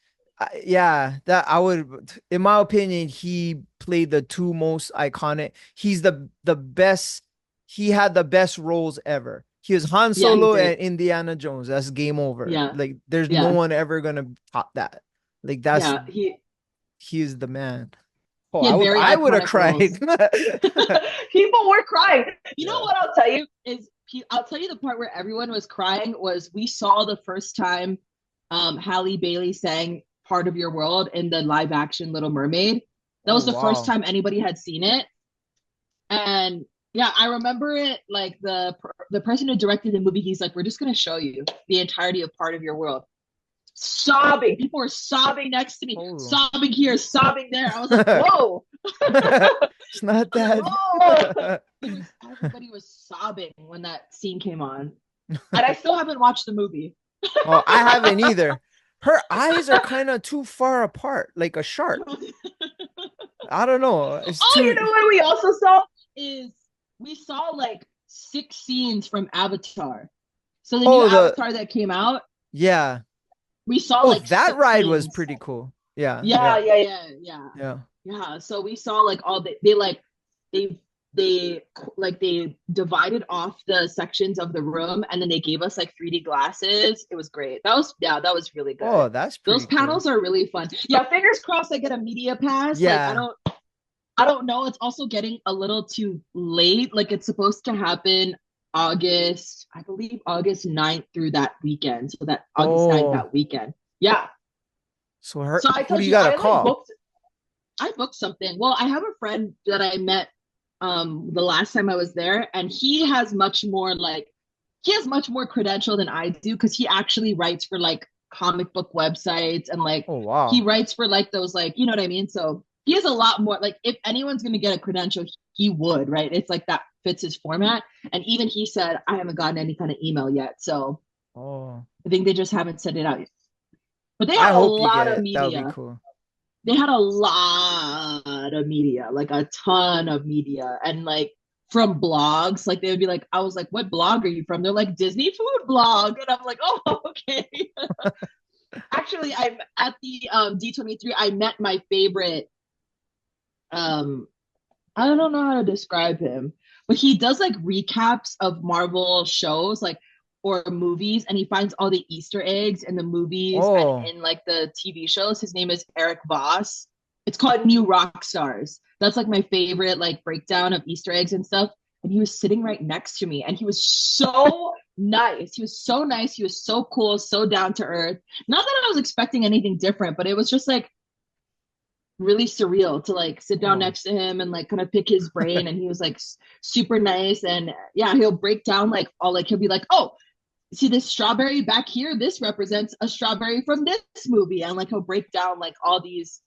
yeah, that I would, in my opinion, he played the two most iconic. He's the best. He had the best roles ever. He was Han Yeah, he Solo did. and Indiana Jones. That's game over. Yeah, Like, there's no yeah. one ever gonna top that. Like, Yeah, he he is the man. Oh, he had very I would have iconic cried. roles. People were crying. You know Yeah. what I'll tell you is I'll tell you the part where everyone was crying was we saw the first time Halle Bailey sang "Part of Your World" in the live action Little Mermaid. That Oh was the first wow. time anybody had seen it, and yeah, I remember it like the person who directed the movie. He's like, "We're just gonna show you the entirety of "Part of Your World." Sobbing. People were sobbing next to me, Oh. sobbing here, sobbing there. I was like, whoa. It's not I was like, that. whoa. Everybody was sobbing when that scene came on. And I still haven't watched the movie. Oh, I haven't either. Her eyes are kind of too far apart, like a shark. I don't know. It's Oh, you too. know what we also saw is we saw like 6 scenes from Avatar. So the new Oh, the Avatar that came out, yeah. we saw Oh, like that six ride was scenes. pretty cool. Yeah, Yeah, yeah, yeah, yeah, yeah. yeah. Yeah, so we saw like all they like they they divided off the sections of the room, and then they gave us like 3D glasses. It was great. That was really good. Oh, that's Those pretty cool. panels are really fun. Yeah, fingers crossed I get a media pass. Like Yeah. I don't know. It's also getting a little too late. Like it's supposed to happen August, I believe August 9th through that weekend. So that August 9th Oh, that weekend. Yeah. so her, So I who do told you you got to call? I booked something. Well, I have a friend that I met the last time I was there, and he has much more credential than I do because he actually writes for like comic book websites, and like Oh, he wow. writes for like those, like, you know what I mean? So he has a lot more, like if anyone's gonna get a credential, he would, right? It's like that fits his format. And even he said, I haven't gotten any kind of email yet. So Oh, I think they just haven't sent it out yet. But they I had a hope you lot get of it. That would be media. cool. They had a lot of media, like a ton of media, and like from blogs. Like they would be like, I was like, what blog are you from? They're like, Disney food blog. And I'm like, oh, okay. Actually, I'm at the D23. I met my favorite. Um, I don't know how to describe him, but he does like recaps of Marvel shows, like or movies, and he finds all the Easter eggs in the movies and Oh, in like the TV shows. His name is Eric Voss. It's called New Rock Stars. That's like my favorite like breakdown of Easter eggs and stuff. And he was sitting right next to me, and he was so nice. He was so nice. He was so cool, so down to earth. Not that I was expecting anything different, but it was just like really surreal to like sit down Oh. next to him and like kind of pick his brain. And he was like super nice. And yeah, he'll break down like all like he'll be like, oh, see this strawberry back here? This represents a strawberry from this movie. And like he'll break down like all these.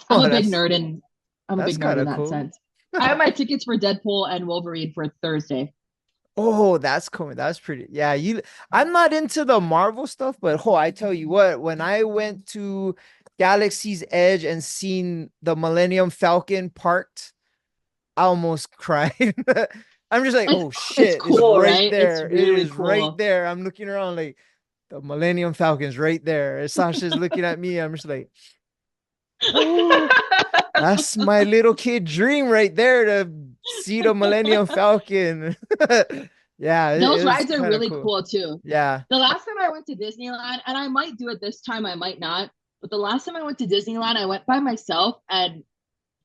I'm Oh, a big nerd and I'm a that's big nerd kind in of that cool. sense. I have my tickets for Deadpool and Wolverine for Thursday. Oh, that's cool. That's pretty. Yeah, I'm not into the Marvel stuff, but I tell you what, when I went to Galaxy's Edge and seen the Millennium Falcon parked, I almost cried. I'm just like, oh It's shit, it's cool, right right? It's there. It really is right cool. there. I'm looking around like the Millennium Falcon's right there. And Sasha's looking at me. I'm just like, oh, that's my little kid dream right there to see the Millennium Falcon. Yeah, Those it's rides are kind of really cool. cool too. Yeah. The last time I went to Disneyland, and I might do it this time, I might not, but the last time I went to Disneyland, I went by myself and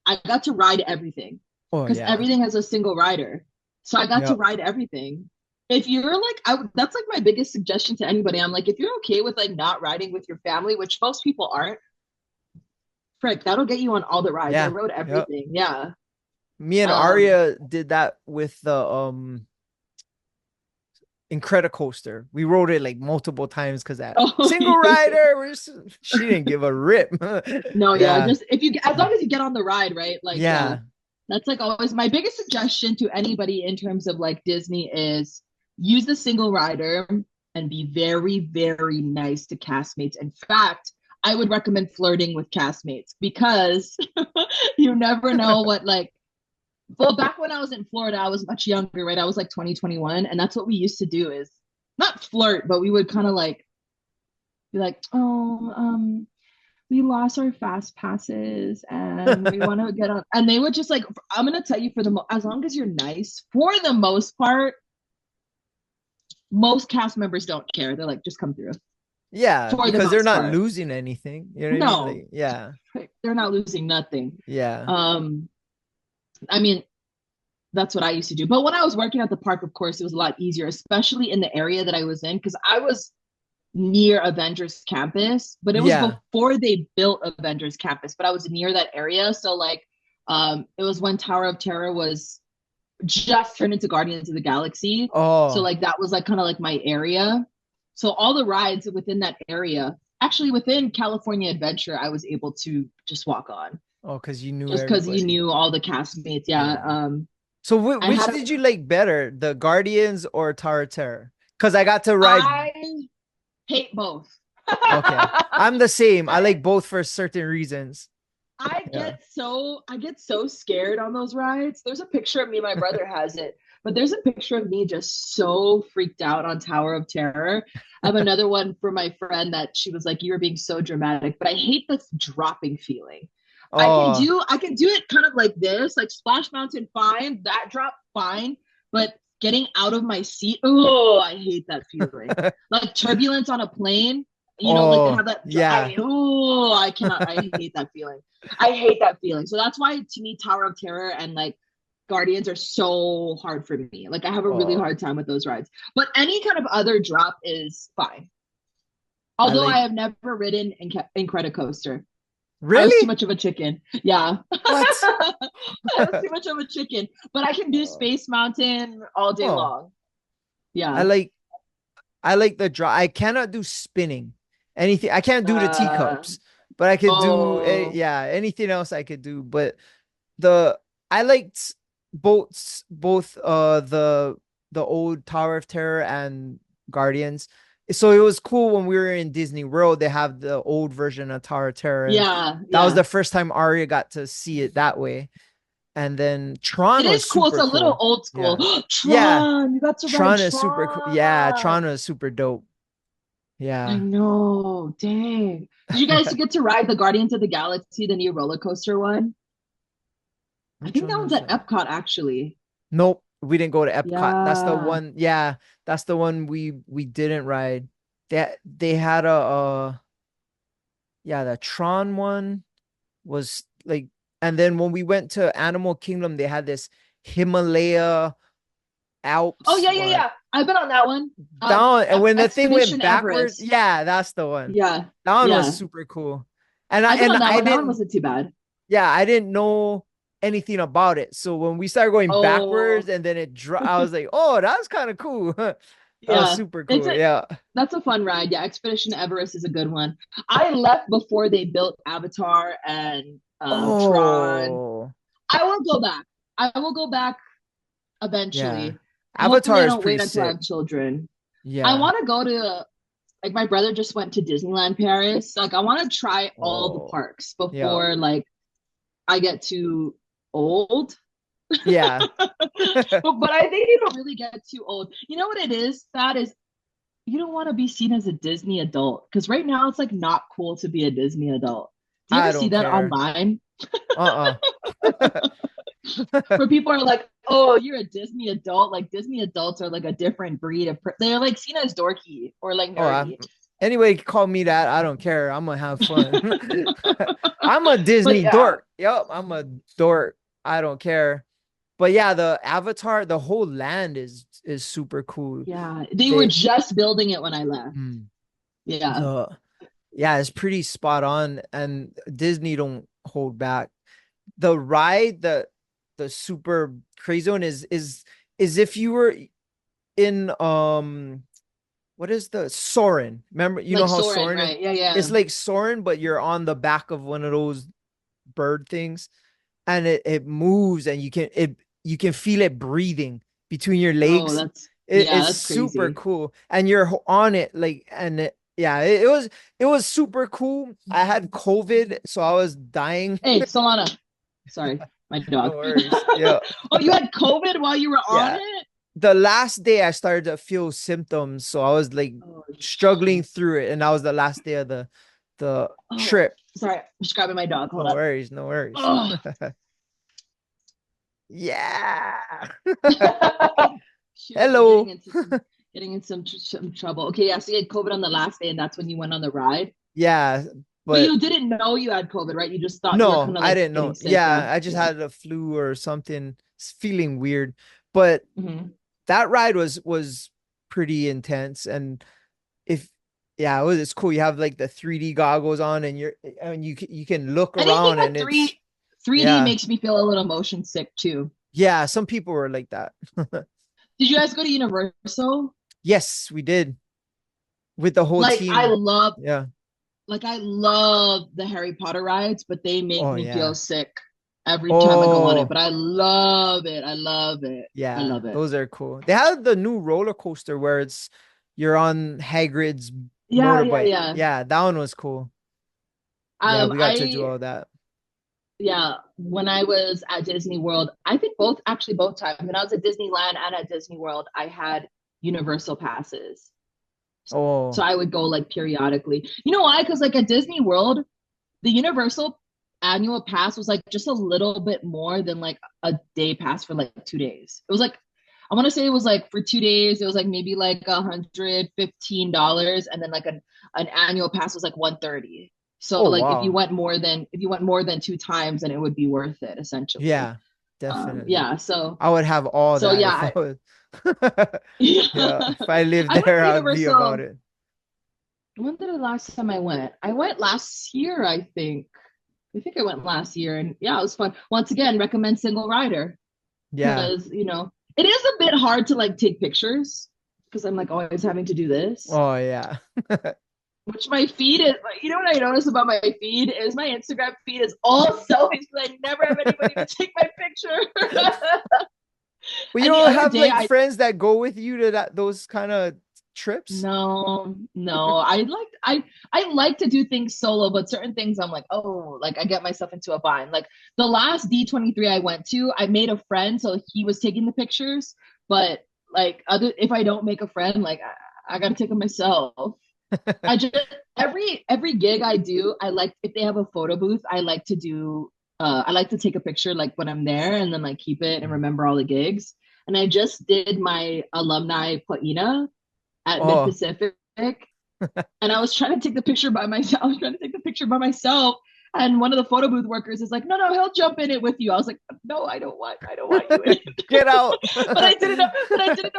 I got to ride everything Oh because yeah. everything has a single rider. So I got to Yep. ride everything. If you're like, that's like my biggest suggestion to anybody. I'm like, if you're okay with like not riding with your family, which most people aren't, frick, that'll get you on all the rides. I Yeah. rode Yep. everything. Yeah. Me and Um, Arya did that with the Incredicoaster. We rode it like multiple times because that oh, single rider, she didn't give a rip. no, yeah, Yeah. just if you as long as you get on the ride, right? Like, yeah, Yeah. that's like always my biggest suggestion to anybody in terms of like Disney is use the single rider and be very, very nice to castmates. In fact, I would recommend flirting with castmates because you never know what like well, back when I was in Florida, I was much younger, right? I was like 2021, and that's what we used to do is not flirt, but we would kind of like be like, oh, we lost our fast passes and we want to get on. And they would just like, I'm gonna tell you for as long as you're nice, for the most part, most cast members don't care. They're like, just come through. Yeah, For the because they're most not part, losing anything. You know what I mean? no, Like, yeah. they're not losing nothing. Yeah. Um, I mean, that's what I used to do. But when I was working at the park, of course, it was a lot easier, especially in the area that I was in, because I was near Avengers Campus, but it was Yeah. before they built Avengers Campus, but I was near that area. So like it was when Tower of Terror was just turned into Guardians of the Galaxy. So Oh. like that was like kind of like my area. So all the rides within that area, actually within California Adventure, I was able to just walk on. Oh, because you knew Just because you everybody. knew all the castmates. Yeah. Yeah. So I which had did you like better, the Guardians or Tower of Terror? Because I got to ride. I hate both. Okay, I'm the same. I like both for certain reasons. Yeah. I get so scared on those rides. There's a picture of me, my brother has it, but there's a picture of me just so freaked out on Tower of Terror. I have another one for my friend that she was like, you were being so dramatic, but I hate this dropping feeling. Oh, I can do it kind of like this, like Splash Mountain fine, that drop fine, but getting out of my seat, oh, I hate that feeling. Like turbulence on a plane, you know, like they oh, have that. yeah. I cannot. I hate that feeling. I hate that feeling. So that's why to me, Tower of Terror and like Guardians are so hard for me. Like I have a really Oh, hard time with those rides. But any kind of other drop is fine. I Although like I have never ridden in Incredicoaster. I was too really? much of a chicken. Yeah. What? I was too much of a chicken. But I can do Oh, Space Mountain all day oh, long. I Yeah. like I like the draw. I cannot do spinning. Anything. I can't do the Uh, teacups, but I could do oh, yeah, anything else I could do. But the I liked both the old Tower of Terror and Guardians. So it was cool when we were in Disney World. They have the old version of Tower of Terror, and yeah, that was yeah. the first time Arya got to see it that way. And then It Tron was is cool. It's super a little cool. old school. Yeah, yeah. Tron, you got to ride Tron is super cool. Yeah, Tron. Tron is super dope. I Yeah. know. Dang. Did you guys get to ride the Guardians of the Galaxy, the new roller coaster one? I Which think one that one's was at that? Epcot, actually. Nope, we didn't go to Epcot. That's the Yeah. one. Yeah, that's the one we didn't ride. They had a yeah, the Tron one was like, and then when we went to Animal Kingdom, they had this Himalaya Oh Alps yeah, yeah, one. yeah. I've been on that one. Down, and when the thing went Expedition backwards, Everest. yeah, that's the one. Yeah, That one was yeah. super cool. And I I've been and on that I one. That one didn't, wasn't too bad. yeah, I didn't know anything about it. So when we started going backwards Oh, and then I was like, oh, that's kind of cool. That was yeah. super It's cool. a Yeah. That's a fun ride. Yeah, Expedition Everest is a good one. I left before they built Avatar and Tron. Oh, I will go back. I will go back yeah. eventually. Hopefully, I Avatar is don't pretty wait until I sick. have children. I Yeah. want to go to like my brother just went to Disneyland Paris. Like I want to try all the Oh, parks yeah. before like I get too old. Yeah. But I think you don't really get too old. You know what it is? That is you don't want to be seen as a Disney adult because right now it's like not cool to be a Disney adult. Do you ever I see don't that care. online Uh-uh. where people are like, "Oh, you're a Disney adult." Like Disney adults are like a different breed of they're like seen as dorky or like Oh, nerdy. anyway, call me that. I don't care. I'm gonna have fun. I'm a But Disney yeah, dork. Yep, I'm a dork. I don't care. But yeah, the Avatar, the whole land is super cool. yeah, they were They just building it when I left. mm, Yeah. the yeah, it's pretty spot on, and Disney don't hold back. The ride, the super crazy one is if you were in what is the Soren? Remember, you know Like how Soren, Soren is? right? Yeah, yeah. It's like Soren, but you're on the back of one of those bird things, and it moves, and you can feel it breathing between your Oh, legs. that's yeah, It's that's super crazy. cool, and you're on it like, and yeah, it was super cool. I had COVID, so I was dying. Hey, Solana. Sorry, my No dog. worries. Yeah, Oh, you had COVID while you were on yeah. it? The last day I started to feel symptoms, so I was like Oh, struggling jeez. through it, and that was the last day of the Oh, trip. sorry. I'm just grabbing my dog. Hold No up. worries, no worries. Oh. Yeah. Shoot, I'm Hello. getting in some trouble. Okay, yeah. So you had COVID on the last day, and that's when you went on the ride. Yeah, But but you didn't know you had COVID, right? You just thought you were no, kind of I like didn't getting know. sick, or Yeah, I just yeah. had a flu or something, feeling weird. But Hmm. that ride was pretty intense, and if yeah, it's cool. You have like the 3D goggles on, and you can look Anything around, with and it's 3D yeah, makes me feel a little motion sick too. yeah. Some people were like that. Did you guys go to Universal? Yes, we did with the whole Like I team. love Yeah. I love the Harry Potter rides, but they make Oh me feel yeah. sick every time I go on it. Oh But I love it. I love it. I yeah. love it. Those are cool. They have the new roller coaster where you're on Hagrid's Yeah, yeah, motorbike. yeah. Yeah, that one was cool. Yeah, we got to do I all that. yeah, when I was at Disney World, I think both times. When I was at Disneyland and at Disney World, I had Universal passes. So Oh, I would go like periodically. You know why? Because like at Disney World, the Universal annual pass was like just a little bit more than like a day pass for like 2 days. It was like I want to say it was like for 2 days, it was like maybe like $115, and then like an annual pass was like 130. So oh like wow. if you went more than two times, then it would be worth it essentially. Yeah, definitely. Yeah. So I would have all so that yeah, if I was. Yeah, yeah. if I lived I went there, to I'd be about Universal. it. When did the last time I went? I went last year, I think. I think I went last year, and yeah, it was fun. Once again, recommend single rider Yeah. because it is a bit hard to like take pictures because I'm like always having to do this. Oh yeah. Which my feed is, you know what I notice about my feed is my Instagram feed is all selfies because I never have anybody to take my picture. But you And the don't other have day, like friends that go with you to those kind of trips? no, no. I like to do things solo, but certain things I'm like, oh, like I get myself into a bind. Like the last D23 I went to, I made a friend, so he was taking the pictures. But like other if I don't make a friend, like I gotta take them myself. I just every gig I do, I like if they have a photo booth, I like to take a picture like when I'm there and then like keep it and Mm. remember all the gigs. And I just did my alumni paina at Mid Oh, Pacific, and I was trying to take the picture by myself. I was trying to take the picture by myself, And one of the photo booth workers is like, no, he'll jump in it with you. I was like, no, I don't want you in Get it. out. But I didn't know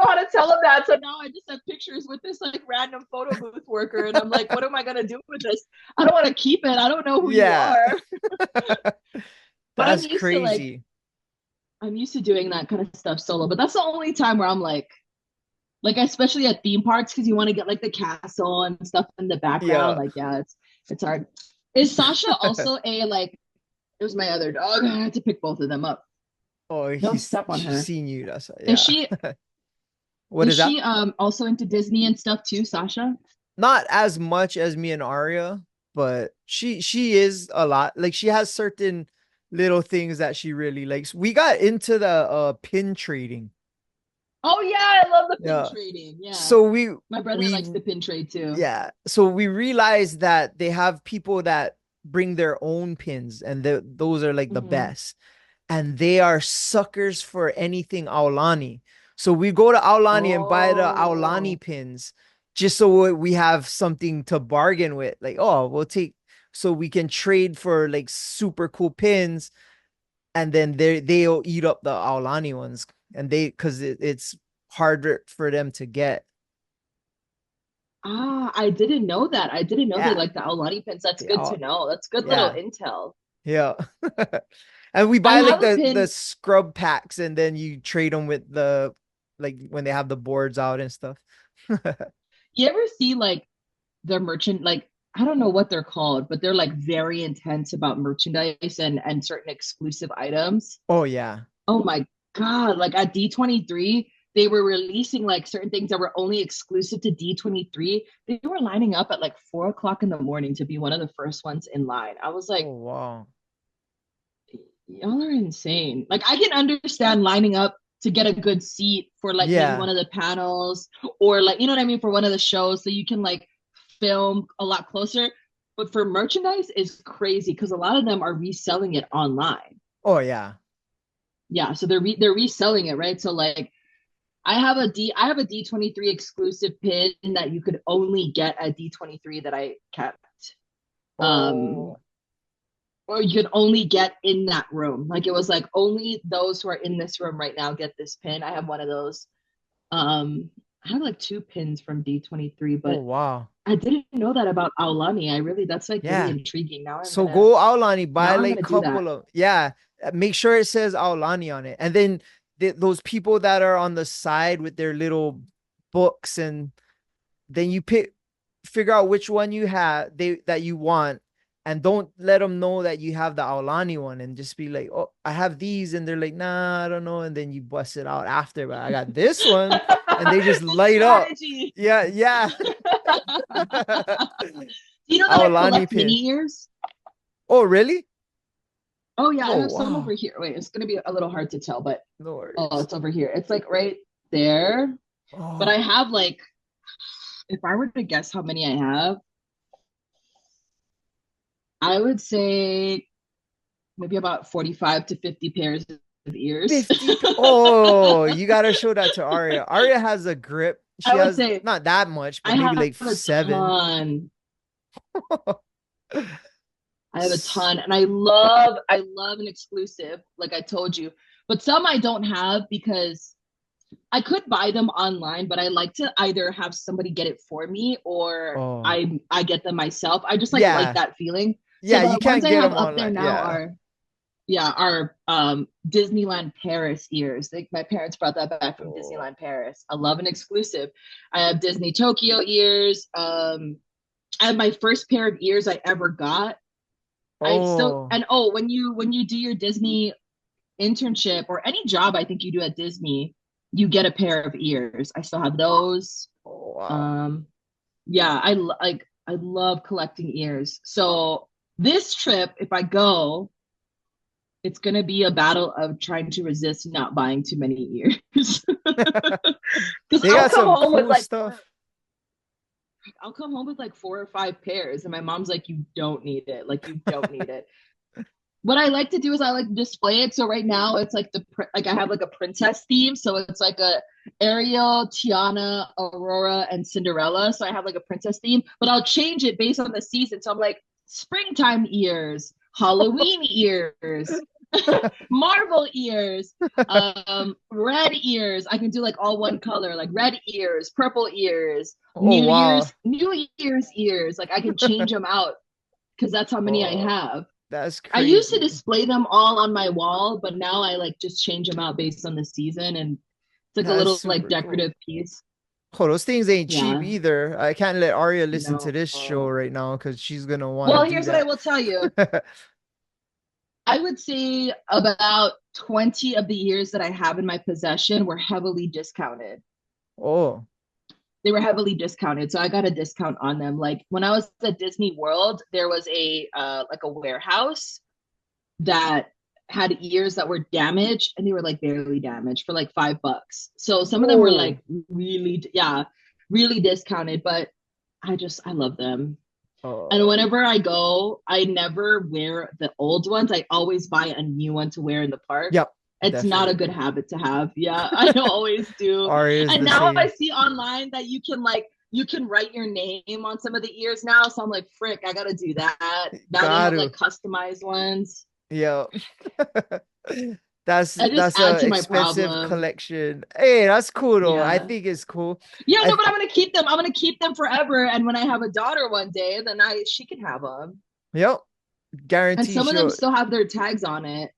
how to tell him that. So now I just have pictures with this like random photo booth worker. And I'm like, what am I gonna do with this? I don't want to keep it. I don't know who you Yeah. are. But That's crazy. I'm used to doing that kind of stuff solo. But that's the only time where I'm like especially at theme parks because you want to get like the castle and stuff in the background. Yeah. Like, yeah, it's hard. Is Sasha also a like? It was my other dog. I had to pick both of them up. Oh, Don't step on she's her. seen you. That's Is yeah. she What is that? also into Disney and stuff too, Sasha? Not as much as me and Arya, but she is a lot. Like she has certain little things that she really likes. We got into the pin trading. Oh yeah, I love the pin Yeah. trading. Yeah. So My brother we likes the pin trade too. yeah. So we realized that they have people that bring their own pins and those are like the Mm-hmm. best. And they are suckers for anything Aulani. So we go to Aulani and buy the Oh. Aulani pins just so we have something to bargain with. Like, oh, we'll take so we can trade for like super cool pins, and then they'll eat up the Aulani ones, and because it's harder for them to get. Ah, I didn't know that. I didn't know they Yeah, like the Aulani pins. That's they good all to know. That's good little yeah intel. yeah. And we I buy like have a the pin. scrub packs, and then you trade them with the like when they have the boards out and stuff. You ever see like the merchant like I don't know what they're called, but they're like very intense about merchandise and certain exclusive items. Oh yeah. Oh my God. Like at D23, they were releasing like certain things that were only exclusive to D23. They were lining up at like 4 o'clock in the morning to be one of the first ones in line. I was like, Oh wow. y'all are insane. Like I can understand lining up to get a good seat for like maybe Yeah. one of the panels or like, you know what I mean, for one of the shows so you can like film a lot closer. But for merchandise is crazy because a lot of them are reselling it online. Oh yeah. Yeah, so they're reselling it, right? So like I have a D23 exclusive pin that you could only get at D23 that I kept. Um Oh. or you could only get in that room. Like it was like only those who are in this room right now get this pin. I have one of those. I have like two pins from D23, Oh but wow. I didn't know that about Aulani. I really that's like really Yeah. intriguing. So go Aulani, buy Now I'm like gonna do that. couple of yeah. Make sure it says Aulani on it, and then those people that are on the side with their little books, and then you figure out which one you have that you want, and don't let them know that you have the Aulani one, and just be like, oh, I have these, and they're like, nah, I don't know, and then you bust it out after, but I got this one, and they just Good light up. strategy. Yeah, yeah. Do you know that I Aulani collect pin. mini ears? Oh, really? Oh yeah, I Oh, have some over wow. here. Wait, it's gonna be a little hard to tell, but No oh, worries. it's over here. It's like right there. But I Oh, have like, if I were to guess how many I have, I would say maybe about 45 to 50 pairs of ears. 50. Oh, you gotta show that to Arya. Arya has a grip. She I would has say not that much, but I maybe have like a seven. ton. I have a S- ton, and I love an exclusive, like I told you. But some I don't have because I could buy them online, but I like to either have somebody get it for me or Oh, I get them myself. I just like yeah. that feeling. So Yeah, you the ones can't I get have them up there online. now Yeah. are yeah, are Disneyland Paris ears. Like my parents brought that back from Oh, Disneyland Paris. I love an exclusive. I have Disney Tokyo ears. I have my first pair of ears I ever got. I still oh, and oh, when you do your Disney internship or any job I think you do at Disney, you get a pair of ears. I still have those. oh, wow. Um, yeah, I love collecting ears. So this trip, if I go, it's gonna be a battle of trying to resist not buying too many ears. Because They got some cool stuff. I'll come home with like 4 or 5 pairs, and my mom's like, "You don't need it. Like you don't need it." What I like to do is I like to display it. So right now it's like like I have like a princess theme. So it's like a Ariel, Tiana, Aurora, and Cinderella. So I have like a princess theme, but I'll change it based on the season. So I'm like springtime ears, Halloween ears, Marvel ears, red ears. I can do like all one color, like red ears, purple ears, Oh wow. New Year's ears. Like I can change them out because that's how many I Oh, have. that's I used to crazy. display them all on my wall, but now I like just change them out based on the season, and it's like a That's little like super cool. decorative piece. Oh, those things ain't cheap Yeah. either. I can't let Arya listen to No. this show right now because she's gonna want to Well, do here's what I that. will tell you. I would say about 20 of the years that I have in my possession were heavily discounted. Oh, They were heavily discounted, so I got a discount on them. Like when I was at Disney World, there was a like a warehouse that had ears that were damaged, and they were like barely damaged for like $5. So some of them were oh, like really, yeah, really discounted, but I love them. And oh. whenever I go, I never wear the old ones. I always buy a new one to wear in the park. Yep, It's not a good definitely. habit to have. Yeah, I always do. Arya is And the now I same. see online that you can write your name on some of the ears now. So I'm like, frick, I gotta do that. Now they Got have to. like customized ones. Yeah. That's I just that's add a to my expensive problem. collection. Hey, that's cool though. I Yeah. think it's cool. Yeah, I no, but I'm gonna keep them. I'm gonna keep them forever. And when I have a daughter one day, then I she can have them. yep, And guarantee some of them she'll. still have their tags on it.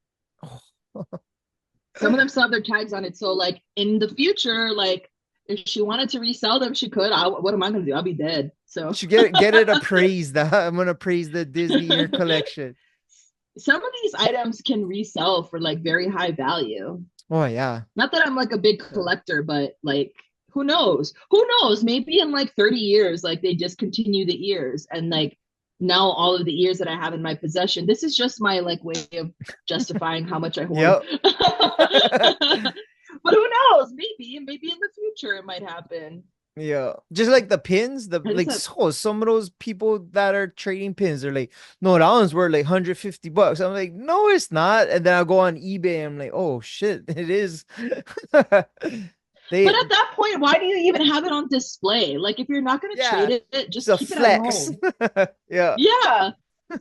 Some of them still have their tags on it. So like in the future, like if she wanted to resell them, she could. What am I gonna do? I'll be dead. So Should get it appraised. I'm gonna praise the Disney ear collection. some of these items can resell for like very high value. Oh yeah. Not that I'm like a big Yeah. collector, but like who knows? Who knows? Maybe in like 30 years, like they discontinue the ears and like now all of the ears that I have in my possession. This is just my like way of justifying how much I hoard. Yep. But who knows? Maybe in the future it might happen. Yeah, just like the pins, the I just like have so some of those people that are trading pins are like, no, that one's worth like $150. I'm like, no, it's not. And then I go on eBay, I'm like, oh shit, it is. but They at that point, why do you even have it on display? Like if you're not gonna yeah, trade it, it's just a keep it at flex. home. Yeah. Yeah.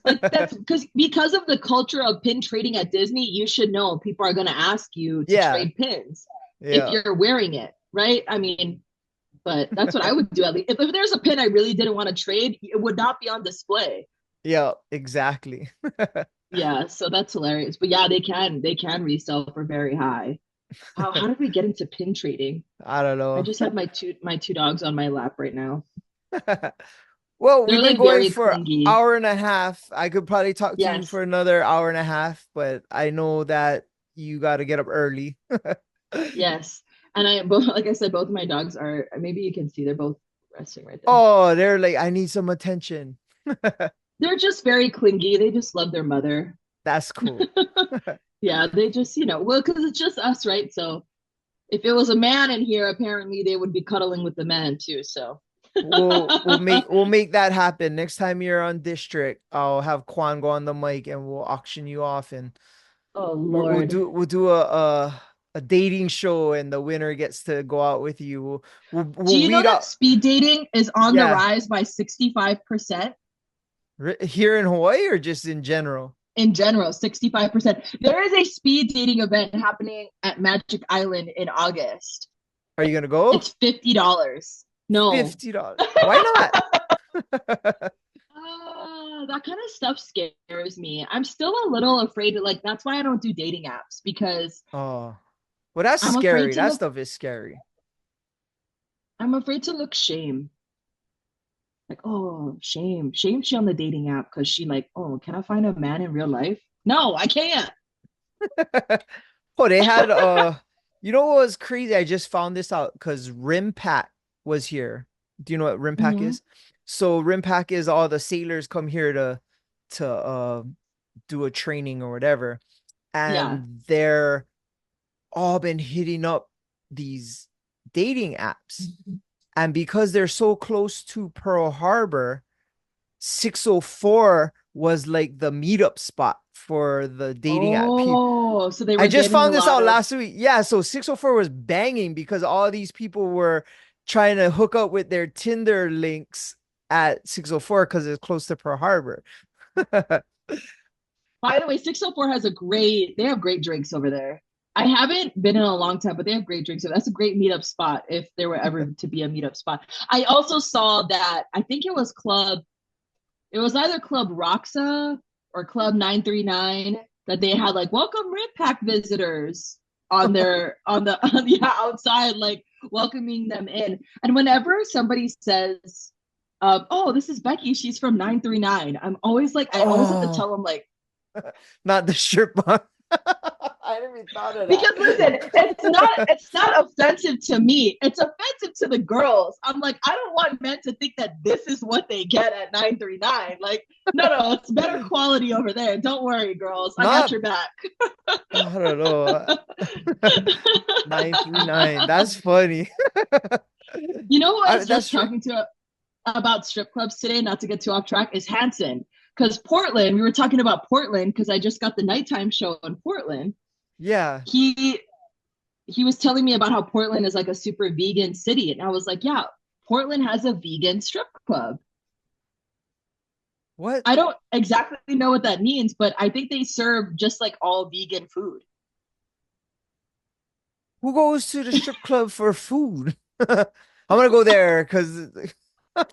Like that's because of the culture of pin trading at Disney, you should know people are going to ask you to Yeah. trade pins if Yeah. you're wearing it, right? I mean, but that's what I would do at least. If there's a pin I really didn't want to trade, it would not be on display. Yeah, exactly. Yeah, so that's hilarious. But yeah, they can resell for very high. How did we get into pin trading? I don't I know. just have my two dogs on my lap right now. Well, we've They're been like going very for clingy. hour and a half. I could probably talk to you for Yes. another hour and a half, but I know that you got to get up early. Yes. And I both like I said, both of my dogs are maybe you can see they're both resting right there. Oh, they're like, I need some attention. They're just very clingy. They just love their mother. That's cool. Yeah, they just, well, because it's just us, right? So if it was a man in here, apparently they would be cuddling with the man too. So We'll make that happen. Next time you're on district, I'll have Quan go on the mic and we'll auction you off and oh we'll Lord. do a dating show and the winner gets to go out with you. Do We'll you know weed that out. speed dating is on the Yeah. rise by 65%? Here in Hawaii or just in general? In general, 65%. There is a speed dating event happening at Magic Island in August. Are you gonna go? It's $50. No. $50. Why not? That kind of stuff scares me. I'm still a little afraid to like that's why I don't do dating apps because Oh, well, that's I'm afraid scary. to That look stuff is scary. I'm afraid to look shame. Like, oh, shame. Shame she on the dating app because she like, oh, can I find a man in real life? No, I can't. Oh, they had you know what was crazy? I just found this out because Rimpak was here. Do you know what Rimpak Mm-hmm. is? So Rimpak is all the sailors come here to do a training or whatever, Yeah. and they're all been hitting up these dating apps. And because they're so close to Pearl Harbor, 604 was like the meetup spot for the dating app. Oh, so they I were just getting a found this lot out of last week. Yeah, so 604 was banging because all these people were trying to hook up with their Tinder links at 604 because it's close to Pearl Harbor. By the way, 604 has they have great drinks over there. I haven't been in a long time, but they have great drinks. So that's a great meetup spot if there were ever to be a meetup spot. I also saw that I think it was either Club Roxa or Club 939 that they had like welcome Red Pack visitors on their on the outside, like welcoming them in. And whenever somebody says, oh, this is Becky, she's from 939, I'm always like, I always have to Oh, tell them like, not the strip bar. I never even thought of because that. listen, it's not offensive to me. It's offensive to the girls. I'm like, I don't want men to think that this is what they get at 939. Like, no, it's better quality over there. Don't worry, girls. I got Not, your back. I don't know. 939. That's funny. You know who I was That's just true. talking to about strip clubs today, not to get too off track, is Hanson. Because Portland, we were talking about Portland because I just got the nighttime show in Portland. Yeah. He he was telling me about how Portland is like a super vegan city. And I was like, yeah, Portland has a vegan strip club. What? I don't exactly know what that means, but I think they serve just like all vegan food. Who goes to the strip club for food? I'm gonna go there because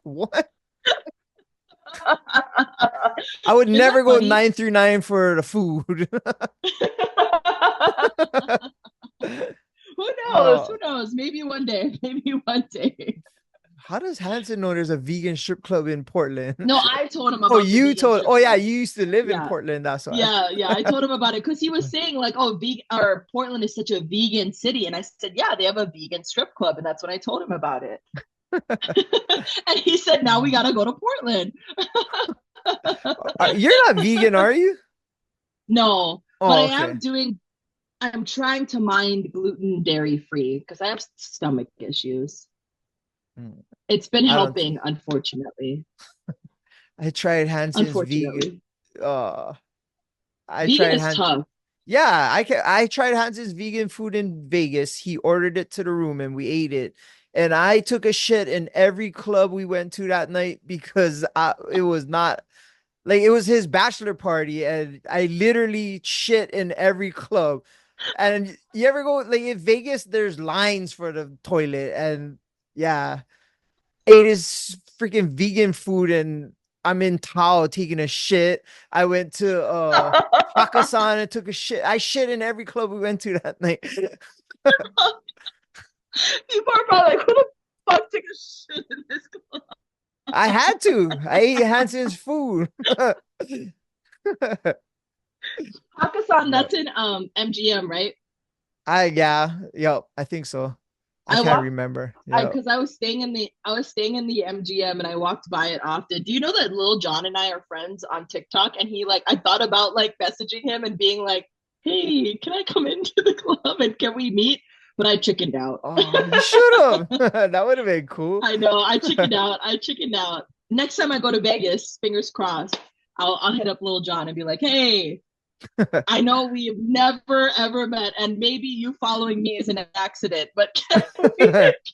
what? I would Isn't that never go funny? 939 for the food. Who knows? uh, Who knows? Maybe one day. Maybe one day. how does Hanson know there's a vegan strip club in Portland? No, I told him Oh, about the you vegan told. strip Oh, yeah, club. you used to live in Yeah. Portland. That's why. Yeah. I told him about it because he was saying like, "Oh, vegan or Portland is such a vegan city," and I said, "Yeah, they have a vegan strip club," and that's when I told him about it. And he said, "Now we gotta go to Portland." You're not vegan, are you? No, but Oh, I okay. am doing. I'm trying to mind gluten dairy free because I have stomach issues. Hmm. It's been I don't. helping, unfortunately. I tried Hanson's vegan. Unfortunately, Uh, I vegan tried is Han. tough. Yeah, I tried Hans's vegan food in Vegas. He ordered it to the room and we ate it. And I took a shit in every club we went to that night because it was not like it was his bachelor party and I literally shit in every club. And you ever go like in Vegas, there's lines for the toilet and yeah, ate his freaking vegan food and I'm in Tao taking a shit. I went to Hakkasan and took a shit. I shit in every club we went to that night. People are probably like, "Who the fuck took a shit in this club?" I had to. I ate Hanson's food. Hakkasan, Yeah. that's in MGM, right? Yep, I think so. I I can't walked remember. I Yep. because I was staying in the MGM and I walked by it often. Do you know that Lil John and I are friends on TikTok? And he like I thought about like messaging him and being like, "Hey, can I come into the club and can we meet?" But I chickened out. Oh, you should have. That would have been cool. I know, I chickened out. I chickened out. Next time I go to Vegas, fingers crossed, I'll hit up Lil John and be like, "Hey, I know we've never ever met, and maybe you following me is an accident, but can,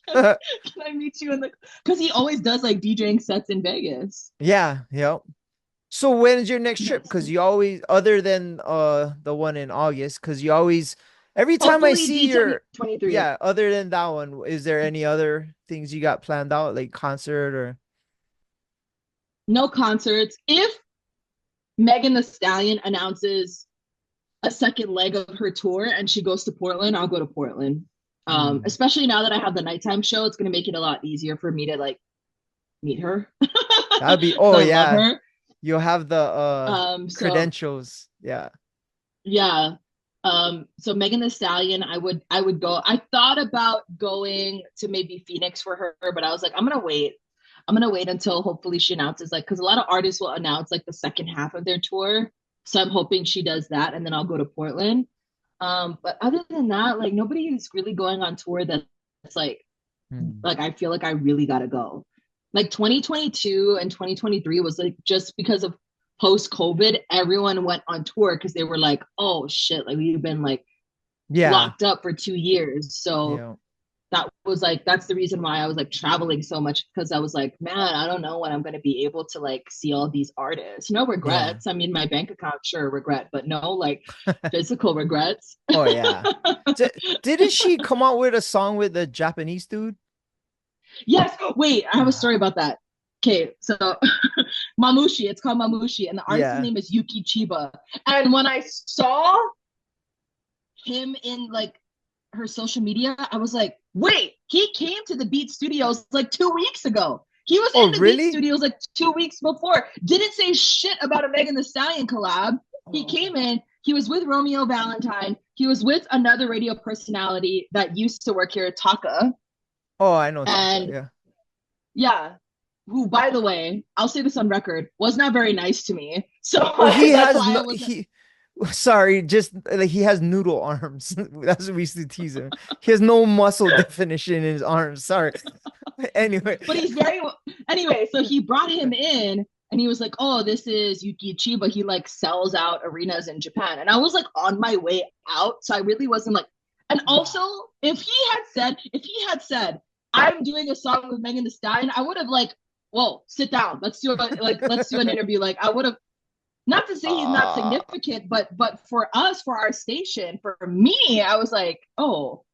can I meet you in the?" Because he always does like DJing sets in Vegas. Yeah, yep. So when's your next trip? Next, Because you always, other than the one in August, because you always, every time I hopefully see D your, 2023. yeah, other than that one, is there any other things you got planned out, like concert or? No concerts. If Megan the Stallion announces a second leg of her tour and she goes to Portland, I'll go to Portland. Hmm. Especially now that I have the nighttime show, it's gonna make it a lot easier for me to like meet her That'd be, because oh I love yeah, her. you'll have the So credentials. Yeah. yeah. So Megan the Stallion, I would go. I thought about going to maybe Phoenix for her, but I was like, I'm gonna wait. I'm gonna wait until hopefully she announces like because a lot of artists will announce like the second half of their tour. So I'm hoping she does that and then I'll go to Portland. But other than that, like nobody is really going on tour that's Hmm. like I feel like I really gotta go. Like 2022 and 2023 was like just because of post COVID, everyone went on tour because they were like, oh shit, like we've been like Yeah. locked up for 2 years. So Yeah. that was like, that's the reason why I was like traveling so much, because I was like, man, I don't know when I'm going to be able to like see all these artists. No Yeah. regrets. I mean, my bank account, sure, regret, but no like physical regrets. Oh yeah. Didn't she come out with a song with the Japanese dude? Yes. Wait, I have a story about that. Okay, so Mamushi, it's called Mamushi, and the artist's Yeah. name is Yuki Chiba. And when I saw him in like her social media, I was like, wait, he came to the Beat Studios like 2 weeks ago. He was Oh, in the Beat really? Studios like 2 weeks before. Didn't say shit about a Megan Thee Stallion collab. He Oh. came in, he was with Romeo Valentine. He was with another radio personality that used to work here, Taka. Oh, I know Taka. And Yeah. yeah, who, by the way, I'll say this on record, was not very nice to me. So Well, he that's has why I no wasn't. he sorry, just like he has noodle arms. That's what we used to tease him. He has no muscle definition in his arms. Sorry. Anyway. But he's very, anyway. So he brought him in, and he was like, "Oh, this is Yuki Chiba. He like sells out arenas in Japan." And I was like on my way out, so I really wasn't like. And also, if he had said, "I'm doing a song with Megan Thee Stallion," I would have like, "Whoa, sit down. Let's do an interview." Like I would have, not to say he's not Uh, significant, but for us, for our station, for me, I was like, oh,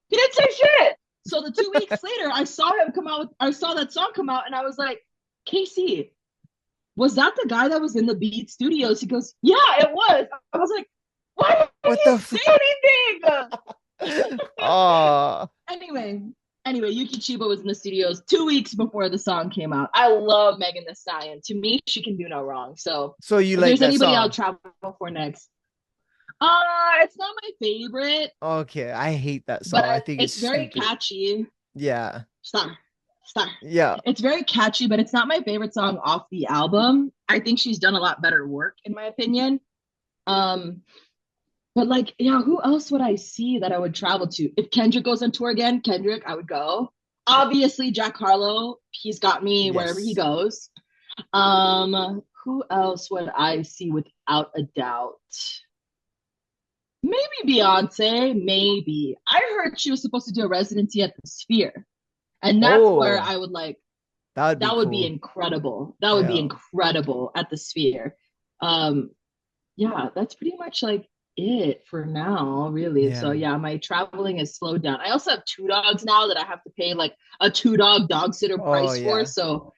he didn't say shit. So the 2 weeks later, I saw him come out. I saw that song come out, and I was like, Casey, was that the guy that was in the Beat Studios? He goes, yeah, it was. I was like, why didn't what he the say anything? Oh, anyway, Yuki Chiba was in the studios 2 weeks before the song came out. I love Megan Thee Stallion. To me, she can do no wrong. So so you if like there's that anybody I'll song? travel for next, it's not my favorite, Okay, I hate that but song. I think it's it's very stupid. catchy. Yeah. Star, star. Yeah. It's very catchy, but it's not my favorite song off the album. I think she's done a lot better work, in my opinion. Um, but like, yeah, who else would I see that I would travel to? If Kendrick goes on tour again, Kendrick, I would go. Obviously, Jack Harlow, he's got me wherever he Yes. goes. Who else would I see without a doubt? Maybe Beyonce, maybe. I heard she was supposed to do a residency at the Sphere. And that's where Oh, I would like, that would be that would be cool. incredible. That would be Yeah. incredible at the Sphere. Um, yeah, that's pretty much like it for now, really. So Yeah. yeah, my traveling has slowed down. I also have two dogs now that I have to pay like a dog sitter Oh, price for, yeah. so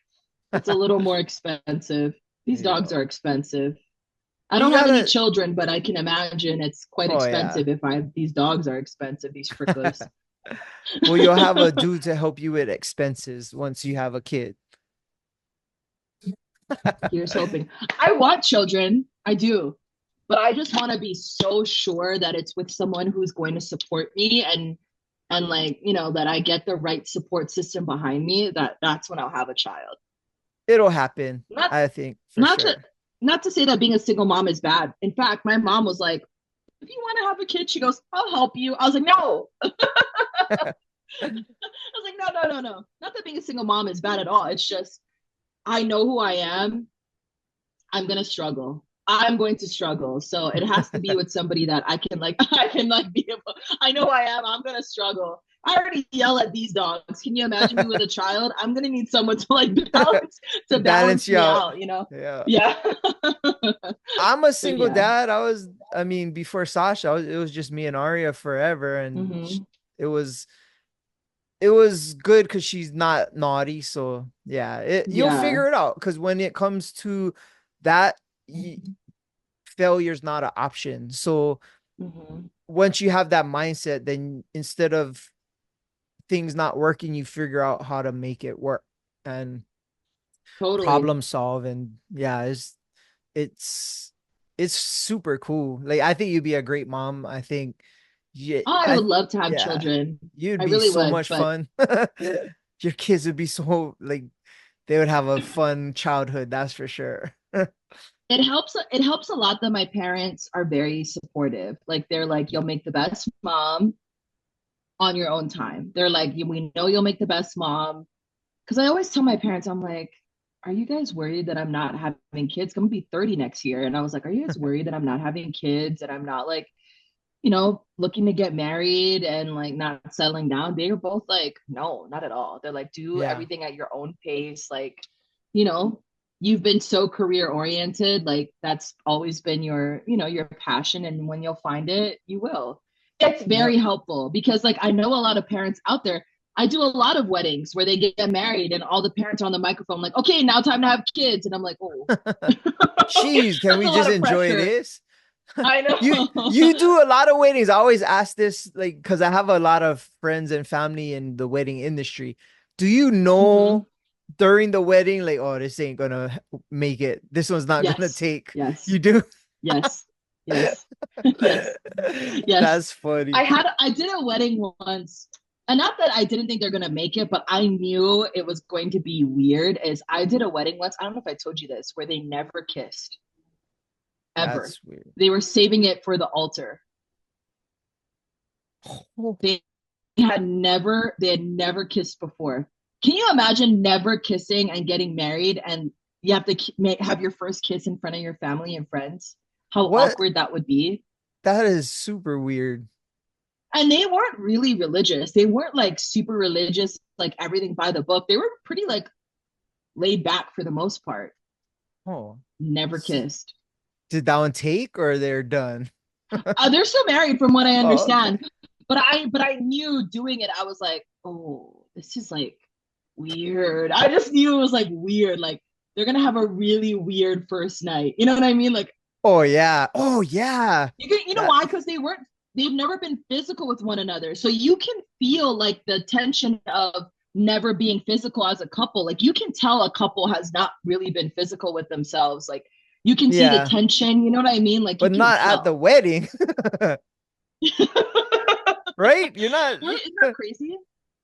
it's a little more expensive. These dogs Yeah. are expensive. I You don't have any gotta, children, but I can imagine it's quite oh, yeah. expensive if I have these dogs are expensive, these frickers. Well, you'll have a dude to help you with expenses once you have a kid. Here's hoping. I want children. I do. But I just want to be so sure that it's with someone who's going to support me, and like, that I get the right support system behind me, that's when I'll have a child. It'll happen, Not I think, for not to sure. not to say that being a single mom is bad. In fact, my mom was like, if you want to have a kid, she goes, I'll help you. I was like, no. I was like, no, no, no, no. Not that being a single mom is bad at all. It's just I know who I am. I'm gonna struggle. I'm going to struggle. So it has to be with somebody that I can like I can like be able, I know I am. I'm gonna struggle. I already yell at these dogs. Can you imagine me with a child? I'm gonna need someone to like Balance balance you me out. out. Yeah. Yeah. I'm a So single yeah. dad. I mean, before Sasha, it was just me and Arya forever. And Mm-hmm. it was good because she's not naughty. So yeah, you'll Yeah. figure it out. Because when it comes to that, failure's not an option. So Mm-hmm. once you have that mindset, then instead of things not working, you figure out how to make it work and Totally. problem solve. And yeah, it's it's super cool. Like I think you'd be a great mom. I think yeah, Oh, I would love to have yeah, children. you'd I be really so would, much but fun. Your kids would be so like they would have a fun childhood, that's for sure. it helps a lot that my parents are very supportive. Like they're like, you'll make the best mom on your own time. They're like, we know you'll make the best mom. Because I always tell my parents, I'm like, are you guys worried that I'm not having kids? I'm gonna be 30 next year. And I was like, are you guys worried that I'm not having kids and I'm not like looking to get married and like not settling down, they were both like, no, not at all. They're like, do Yeah. everything at your own pace. Like, you know, you've been so career oriented. Like that's always been your passion. And when you'll find it, you will. It's Yep. very helpful because like I know a lot of parents out there. I do a lot of weddings where they get married and all the parents are on the microphone, like, okay, now time to have kids. And I'm like, oh, Jeez, can that's we a lot just of enjoy pressure. this? I You know. do a lot of weddings. I always ask this, like, because I have a lot of friends and family in the wedding industry. Do you Hmm. know during the wedding, like, oh, this ain't gonna make it. This one's not gonna Yes. take. Yes. You do? Yes. Yes. Yes. Yes. That's funny. I did a wedding once. And not that I didn't think they're gonna make it, but I knew it was going to be weird. Is I did a wedding once. I don't know if I told you this, where they never kissed ever. That's weird. They were saving it for the altar. Oh, They they had never kissed before. Can you imagine never kissing and getting married and you have to have your first kiss in front of your family and friends? How what? awkward that would be. That is super weird. And they weren't really religious. They weren't like super religious, like everything by the book. They were pretty like laid back for the most part. Oh, Never kissed. did that one take or they're done? They're still married from what I Oh, okay. understand. But I knew doing it, I was like, oh, this is like weird. I just knew it was like weird. Like they're gonna have a really weird first night. You know what I mean? Like Oh yeah. Oh yeah. you know That why? Because they've never been physical with one another. So you can feel like the tension of never being physical as a couple. Like you can tell a couple has not really been physical with themselves. Like you can see the yeah, tension, you know what I mean? Like you but can not at the tell. wedding, Right? right? You're not. Isn't that crazy?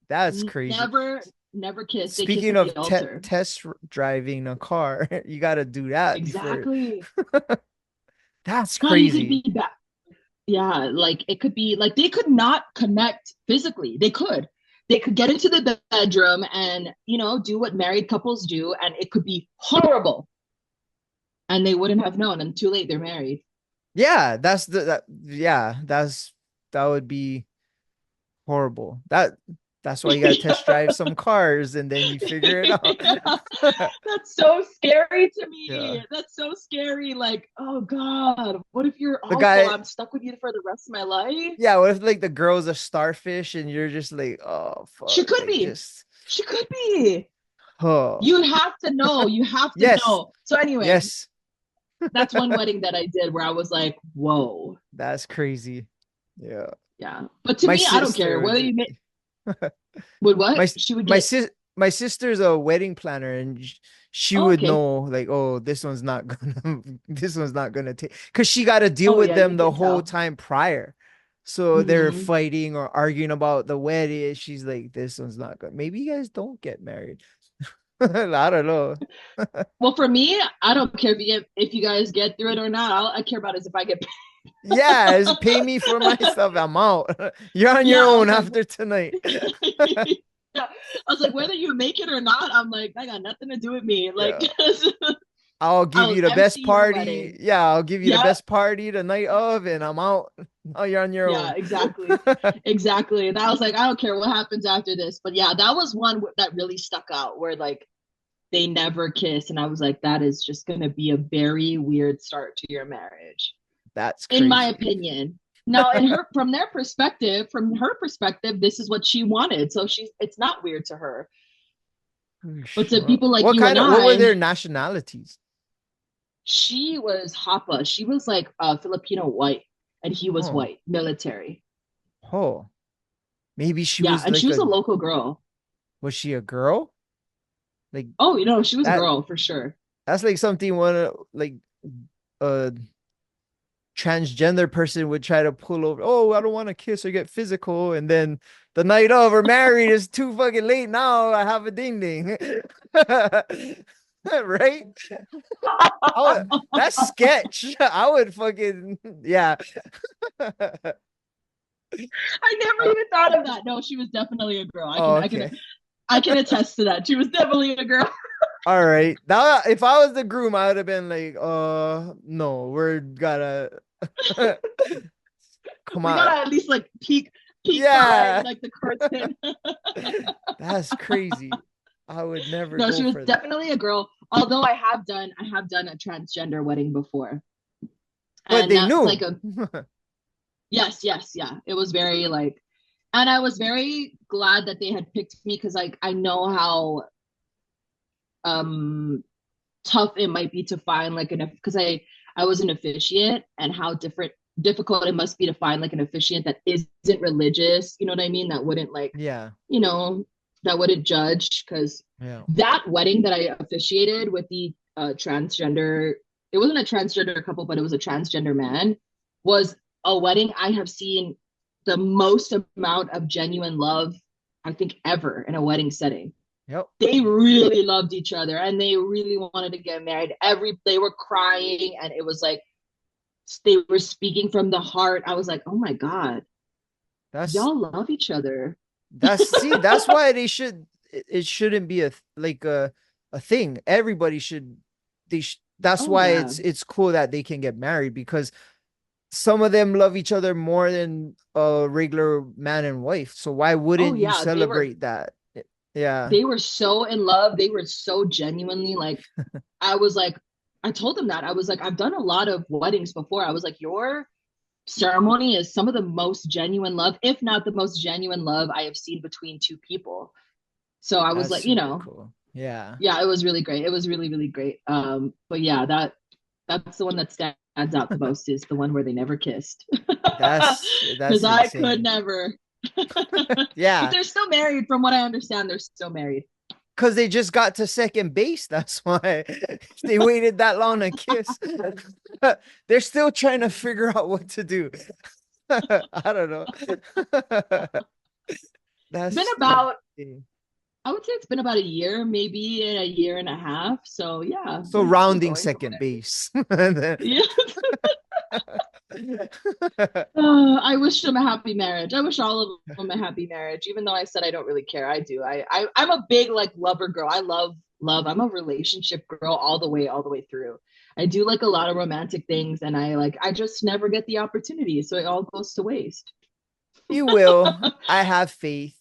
That's crazy. Never, never kiss. They kiss Speaking at the of altar. test driving a car, you got to do that before. Exactly. That's God, you could crazy. be back. Yeah, like it could be like they could not connect physically. They could. They could get into the bedroom and, do what married couples do, and it could be horrible. And they wouldn't have known. And too late, they're married. Yeah, yeah, that would be horrible. That's why you got to test drive some cars and then you figure it out. Yeah, that's so scary to Yeah. me. That's so scary. Like, oh God, what if you're The awful? guy, I'm stuck with you for the rest of my life. yeah, what if like the girl's a starfish and you're just like, oh She fuck, could like be. just She could be. oh You have to know. You have to yes, know. So anyway, yes, that's one wedding that I did where I was like, whoa. that's crazy. Yeah. Yeah. But to My me, I don't care. sister Whether would you make would my what? She would my get sis my sister's a wedding planner and she oh, would okay. know like, oh, this one's not gonna this one's not gonna take because she got to deal Oh with yeah, them you the can whole tell. time prior. So they're Hmm. fighting or arguing about the wedding. She's like, this one's not good. Maybe you guys don't get married. I don't know. Well, for me, I don't care if you guys get through it or not. All I care about is if I get Yeah, just pay me for my stuff. I'm out. You're on your yeah, I own was like, after tonight. yeah. I was like, whether you make it or not, I'm like, I got nothing to do with me. Like, Yeah. I'll I give was you the best MC your party. wedding. Yeah, I'll give you the Yeah, best party the night of, and I'm out. Now you're on your yeah, own. exactly. Exactly. And I was like, I don't care what happens after this. But yeah, that was one that really stuck out where like they never kiss. And I was like, that is just going to be a very weird start to your marriage, That's in my crazy. opinion. Now, in her, from her perspective, this is what she wanted. So it's not weird to her. But to people like you and What were I, their nationalities? she was Hapa. She was like Filipino white, and he was Oh, white, military. oh, maybe she Yeah, was and she like was a local girl. was she a girl? Like Oh, she was a that, girl for sure. that's like something one like a transgender person would try to pull over. Oh, I don't want to kiss or get physical. And then the night of we're married is too fucking late now. I have a ding ding. Right? That's sketch. I would fucking yeah. I never even thought of that. No, she was definitely a girl. I Oh, can I can okay. I can attest to that. She was definitely a girl. All right. Now, if I was the groom, I would have been like, no, we're gotta. Come We on. gotta at least like peek behind Yeah. like the curtain. That's crazy. I would never No, go she was for that. definitely a girl. Although I have done a transgender wedding before, But and they that's knew. like a yes, yeah. It was very like, and I was very glad that they had picked me because like I know how um tough it might be to find like an because I was an officiant and how difficult it must be to find like an officiant that isn't religious, you know what I mean, that wouldn't like, Yeah. you know, that wouldn't judge because Yeah. that wedding that I officiated with the transgender, it wasn't a transgender couple but it was a transgender man, was a wedding I have seen the most amount of genuine love I think ever in a wedding setting. Yep. They really loved each other and they really wanted to get married. They were crying and it was like they were speaking from the heart. I was like, oh my God, That's y'all love each other. that's why it shouldn't be like a thing. Everybody should that's Oh why yeah. it's cool that they can get married because some of them love each other more than a regular man and wife. So why Oh wouldn't you yeah. celebrate that? Yeah. They were so in love. They were so genuinely like I was like, I told them that. I was like, I've done a lot of weddings before. I was like, your ceremony is some of the most genuine love, if not the most genuine love I have seen between two people. So I was That's like, super cool. Yeah. yeah, it was really great. It was really, really great. But yeah, that's the one that stands out the most is the one where they never kissed. That's Because I could insane. never. But Yeah, they're still married, from what I understand, they're still married. because they just got to second base. That's why they waited that long to kiss. They're still trying to figure out what to do. I don't know. It's been That's about, insane. I would say it's been about a year, maybe a year and a half. So yeah, So they're still rounding going from second what base. And then- I. Yeah. I wish them a happy marriage. I wish all of them a happy marriage, even though I said I don't really care. I do. I'm a big like lover girl. I love love. I'm a relationship girl all the way through. I do like a lot of romantic things, and I just never get the opportunity, so it all goes to waste. You will. I have faith.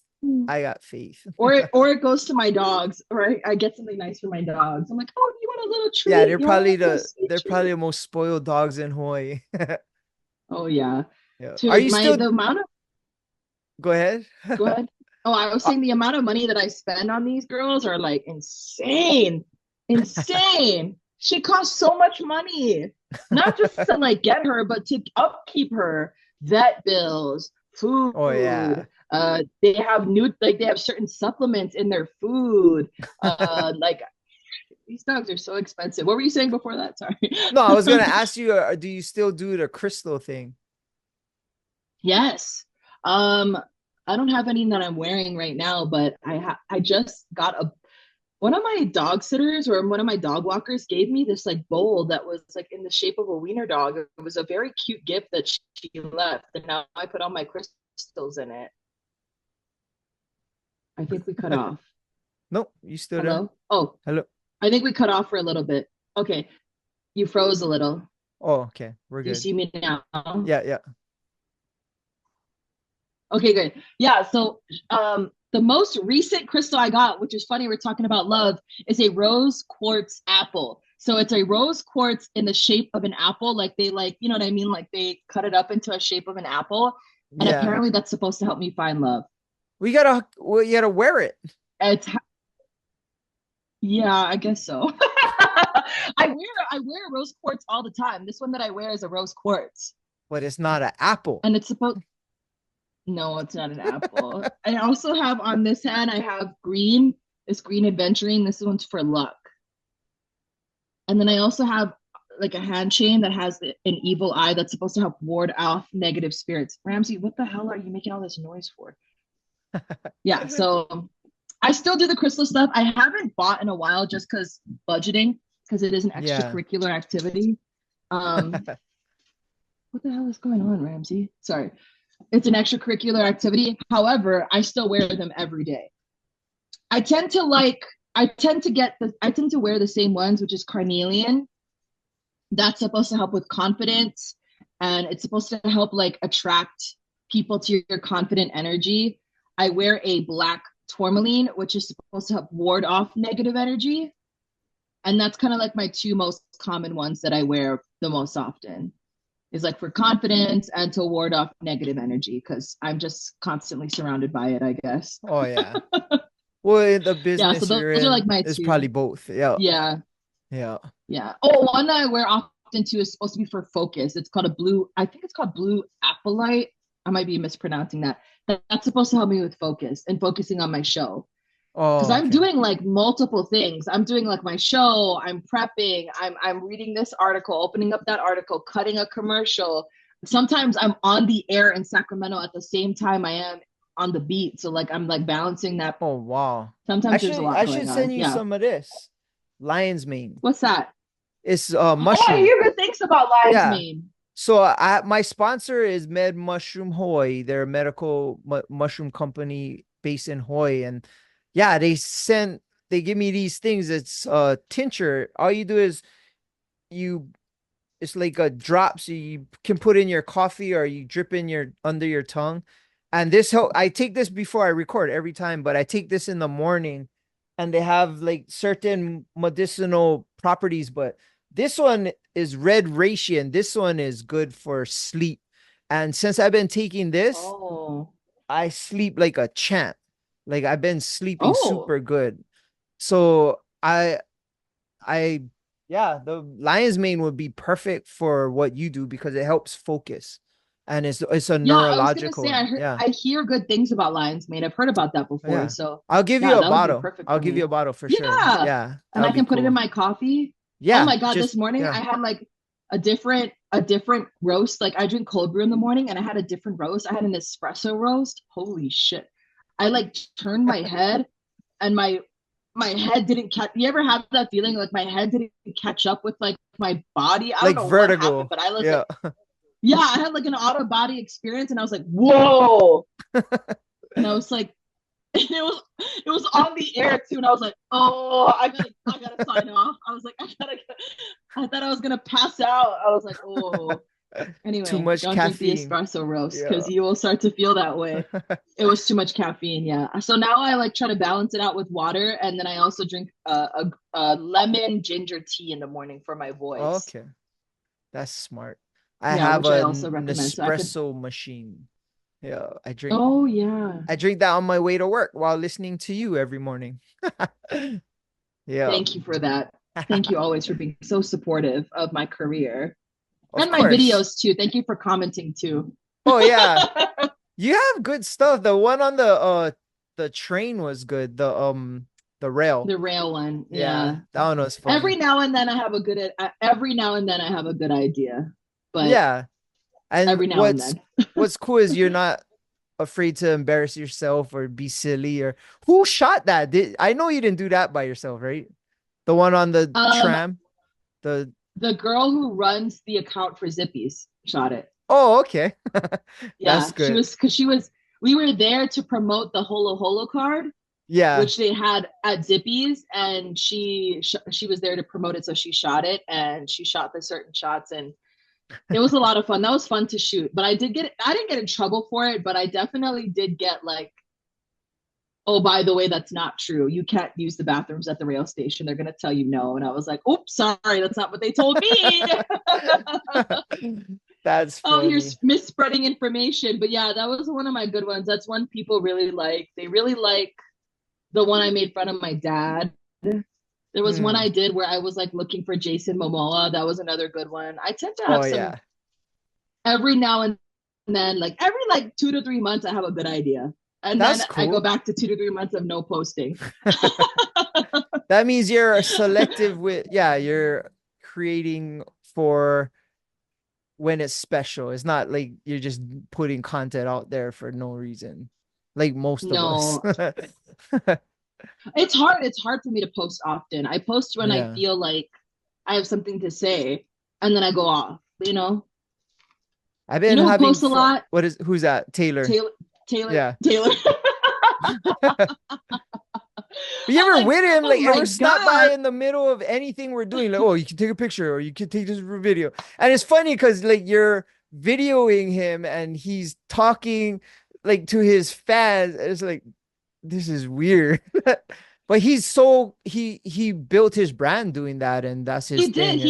I got faith. Or it goes to my dogs, or I get something nice for my dogs. I'm like, oh, you want a little Yeah, treat? You want a little sweet they're probably treat? the most spoiled dogs in Hawaii. Oh yeah, Yeah. Are dude. you My still the amount of go ahead? Go ahead. Oh, I was saying the amount of money that I spend on these girls are like insane. Insane. She costs so much money. Not just to like get her, but to upkeep her, vet bills, Oh yeah. food. They have new like they have certain supplements in their food. Like these dogs are so expensive. What were you saying before that? Sorry. No, I was gonna ask you, do you still do the crystal thing? Yes. Um, I don't have any that I'm wearing right now, but I just got a one of my dog sitters or one of my dog walkers gave me this like bowl that was like in the shape of a wiener dog. It was a very cute gift that she left, and now I put all my crystals in it. I think we cut off. Nope, you still there? Hello? Oh, Hello. I think we cut off for a little bit. Okay, you froze a little. Oh, okay, we're Do you good. see me now? Yeah, yeah. Okay, good. Yeah, so the most recent crystal I got, which is funny, we're talking about love, is a rose quartz apple. So it's a rose quartz in the shape of an apple, like they like, you know what I mean? Like they cut it up into a shape of an apple. And Yeah. apparently that's supposed to help me find love. You gotta wear it, It's yeah, I guess so. I wear rose quartz all the time. This one that I wear is a rose quartz. but it's not an apple. And it's supposed no, it's not an apple. I also have on this hand, I have green, this green aventurine. This one's for luck. And then I also have like a hand chain that has an evil eye that's supposed to help ward off negative spirits. Ramsey, what the hell are you making all this noise for? Yeah, so I still do the crystal stuff. I haven't bought in a while just because budgeting, because it is an Yeah. extracurricular activity. Um, what the hell is going on, Ramsey? Sorry. It's an extracurricular activity. However, I still wear them every day. I tend to like, I tend to wear the same ones, which is carnelian. That's supposed to help with confidence and it's supposed to help like attract people to your confident energy. I wear a black tourmaline, which is supposed to help ward off negative energy. And that's kind of like my two most common ones that I wear the most often, is like for confidence and to ward off negative energy, because I'm just constantly surrounded by it, I guess. Oh yeah. Well, in the Yeah, so business you're those are like in, my it's two. probably both. Yeah. Yeah, Yeah. yeah. Oh, one that I wear often too is supposed to be for focus. It's called a blue, I think it's called blue apple. I might be mispronouncing that. That's supposed to help me with focus and focusing on my show. Because Oh, I'm okay. doing like multiple things. I'm doing like my show, I'm prepping, I'm reading this article, opening up that article, cutting a commercial. Sometimes I'm on the air in Sacramento at the same time I am on the beat. So like I'm like balancing that. Oh wow. I Sometimes there's a should lot I going should send on. you Yeah. some of this. Lion's mane. What's that? It's Oh, I mushroom. hear good things about lion's Yeah. mane. So my sponsor is Med Mushroom Hawaii. They're a medical mushroom company based in Hawaii, and yeah, they give me these things. It's tincture. All you do is you it's like a drop, so you can put in your coffee or you drip in your under your tongue. And this help I take this before I record every time, but I take this in the morning, and they have like certain medicinal properties, but this one is red reishi, and this one is good for sleep. And since I've been taking this, Oh. I sleep like a champ. Like I've been sleeping Oh. super good. So I yeah, the lion's mane would be perfect for what you do because it helps focus. And it's a Yeah, I was gonna say neurological. Yeah. I hear good things about lion's mane. I've heard about that before. Yeah. So I'll give you yeah, a that would be bottle. perfect I'll for give you a me. bottle for sure. Yeah. Yeah, that And I would be can put it in cool. my coffee. Oh Yeah, my God, this just morning I yeah. had like a different roast. Like I drink cold brew in the morning and I had a different roast. I had an espresso roast. Holy shit. I like turned my head and my head didn't catch. You ever have that feeling like my head didn't catch up with like my body? I don't Like know what happened, vertigo. but I was Yeah. like, yeah, I had like an out of body experience and I was like, whoa. And I was like, it was on the air too, and I was like, oh, I gotta sign off. I was like, I thought I was gonna pass out. I was like, oh. Too Anyway, much don't drink the caffeine. espresso roast Yeah. because you will start to feel that way. It was too much caffeine, yeah. So now I like try to balance it out with water, and then I also drink a lemon ginger tea in the morning for my voice. Okay. That's smart. I Yeah, have which I a also recommend. So I could. Nespresso machine. Yeah, Oh yeah. I drink that on my way to work while listening to you every morning. Yeah. Thank you for that. Thank you always for being so supportive of my career Of and my course. videos too. Thank you for commenting too. Oh yeah. You have good stuff. The one on the train was good. The rail. The rail one, Yeah, yeah. that one was Every funny. now and then I have a good. Every now and then I have a good idea, but Yeah. And every now and then. what's cool is you're not afraid to embarrass yourself or be silly or who shot that? I know you didn't do that by yourself, right? The one on the Um, tram. The the girl who runs the account for Zippies shot it. Oh, okay. That's Yeah, she good. was because she was. We were there to promote the Holo Holo card, Yeah. which they had at Zippies, and she was there to promote it, so she shot it, and she shot the certain shots, and it was a lot of fun. That was fun to shoot, but I didn't get in trouble for it, but I definitely did get like, oh, by the way, that's not true. You can't use the bathrooms at the rail station. They're gonna tell you no, and I was like, oops, sorry, that's not what they told me. That's Oh, you're funny. misspreading information, but yeah, that was one of my good ones. That's one people really like. They really like the one I made fun of my dad. There was one Hmm. I did where I was like looking for Jason Momoa. That was another good one. I tend to Oh have some yeah. every now and then, like every like 2 to 3 months, I have a good idea. And then That's I go cool. back to 2 to 3 months of no posting. That means you're selective with, yeah, you're creating for when it's special. It's not like you're just putting content out there for no reason, like most of us. No, it's hard. It's hard for me to post often. I post when I Yeah. feel like I have something to say, and then I go off. I've You been know who having posts a fun. lot? Who's that? Taylor. Taylor. Taylor. Yeah. Taylor. But you I'm ever like, with him, oh like my ever stop by god. in the middle of anything we're doing? Like, oh, you can take a picture or you can take this video. And it's funny because like you're videoing him and he's talking like to his fans. It's like this is weird. But he built his brand doing that and that's his He did. thing. And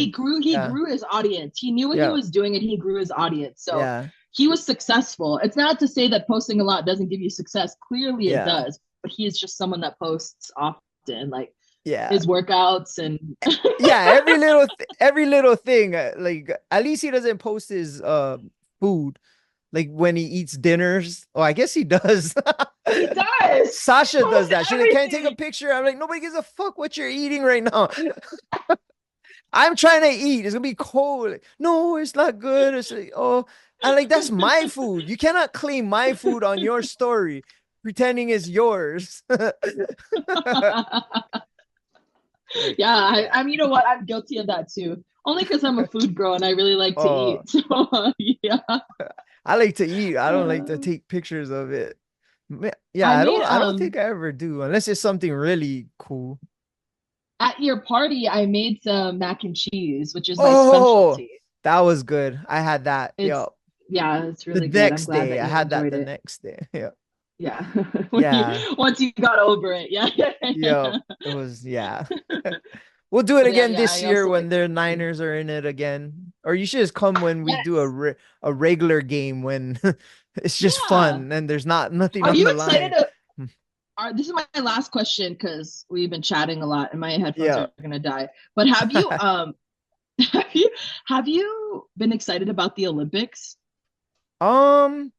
He yeah, grew his audience. He knew what he yeah, was doing and he grew his audience. So yeah, he was successful. It's not to say that posting a lot doesn't give you success. Clearly it yeah, does. But he is just someone that posts often, like yeah. his workouts and Yeah, every little thing. Like at least he doesn't post his food like when he eats dinners. Oh, I guess he does. he does. He Sasha does posts that. She's like, "Can I take a everything. picture?" I'm like, "Nobody gives a fuck what you're eating right now." I'm trying to eat. It's gonna be cold. Like, no, it's not good. It's like, oh, I like that's my food. You cannot claim my food on your story, pretending it's yours. Like, Yeah, yeah. I'm. You know what? I'm guilty of that too. Only because I'm a food girl and I really like to eat. Oh, So yeah. I like to eat. I don't like to Uh, take pictures of it. Yeah, I I made don't. I don't think I ever do, unless it's something really cool. at your party, I made some mac and cheese, which is my Oh, specialty. that was good. I had that. It's Yo, yeah, it's the really good. I'm next glad day, that I you had that enjoyed the it. next day. Yeah, Yeah. When you yeah, once you got over it. Yeah. yeah. It was yeah. We'll do it But yeah, again yeah, this I year also when like their macaroni. Niners are in it again. Or you should just come when we do Yes. a regular game when it's just Yeah. fun and there's not nothing Are on you the excited line. to this is my last question because we've been chatting a lot and my headphones Yeah. are gonna die. But have you have you have you been excited about the Olympics? Um,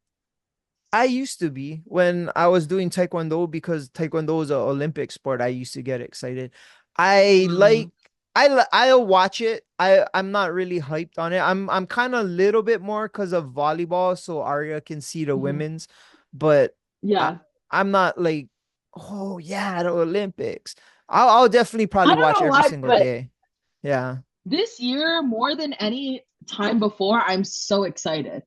I used to be when I was doing Taekwondo because Taekwondo is an Olympic sport. I used to get excited. I like Mm, I'll watch it. I'm not really hyped on it. I'm kind of a little bit more because of volleyball, so Arya can see the mhm. women's, but I Yeah. I'm not like, oh yeah, the Olympics. I'll definitely probably I don't watch know every why, single but day. Yeah. this year, more than any time before, I'm so excited.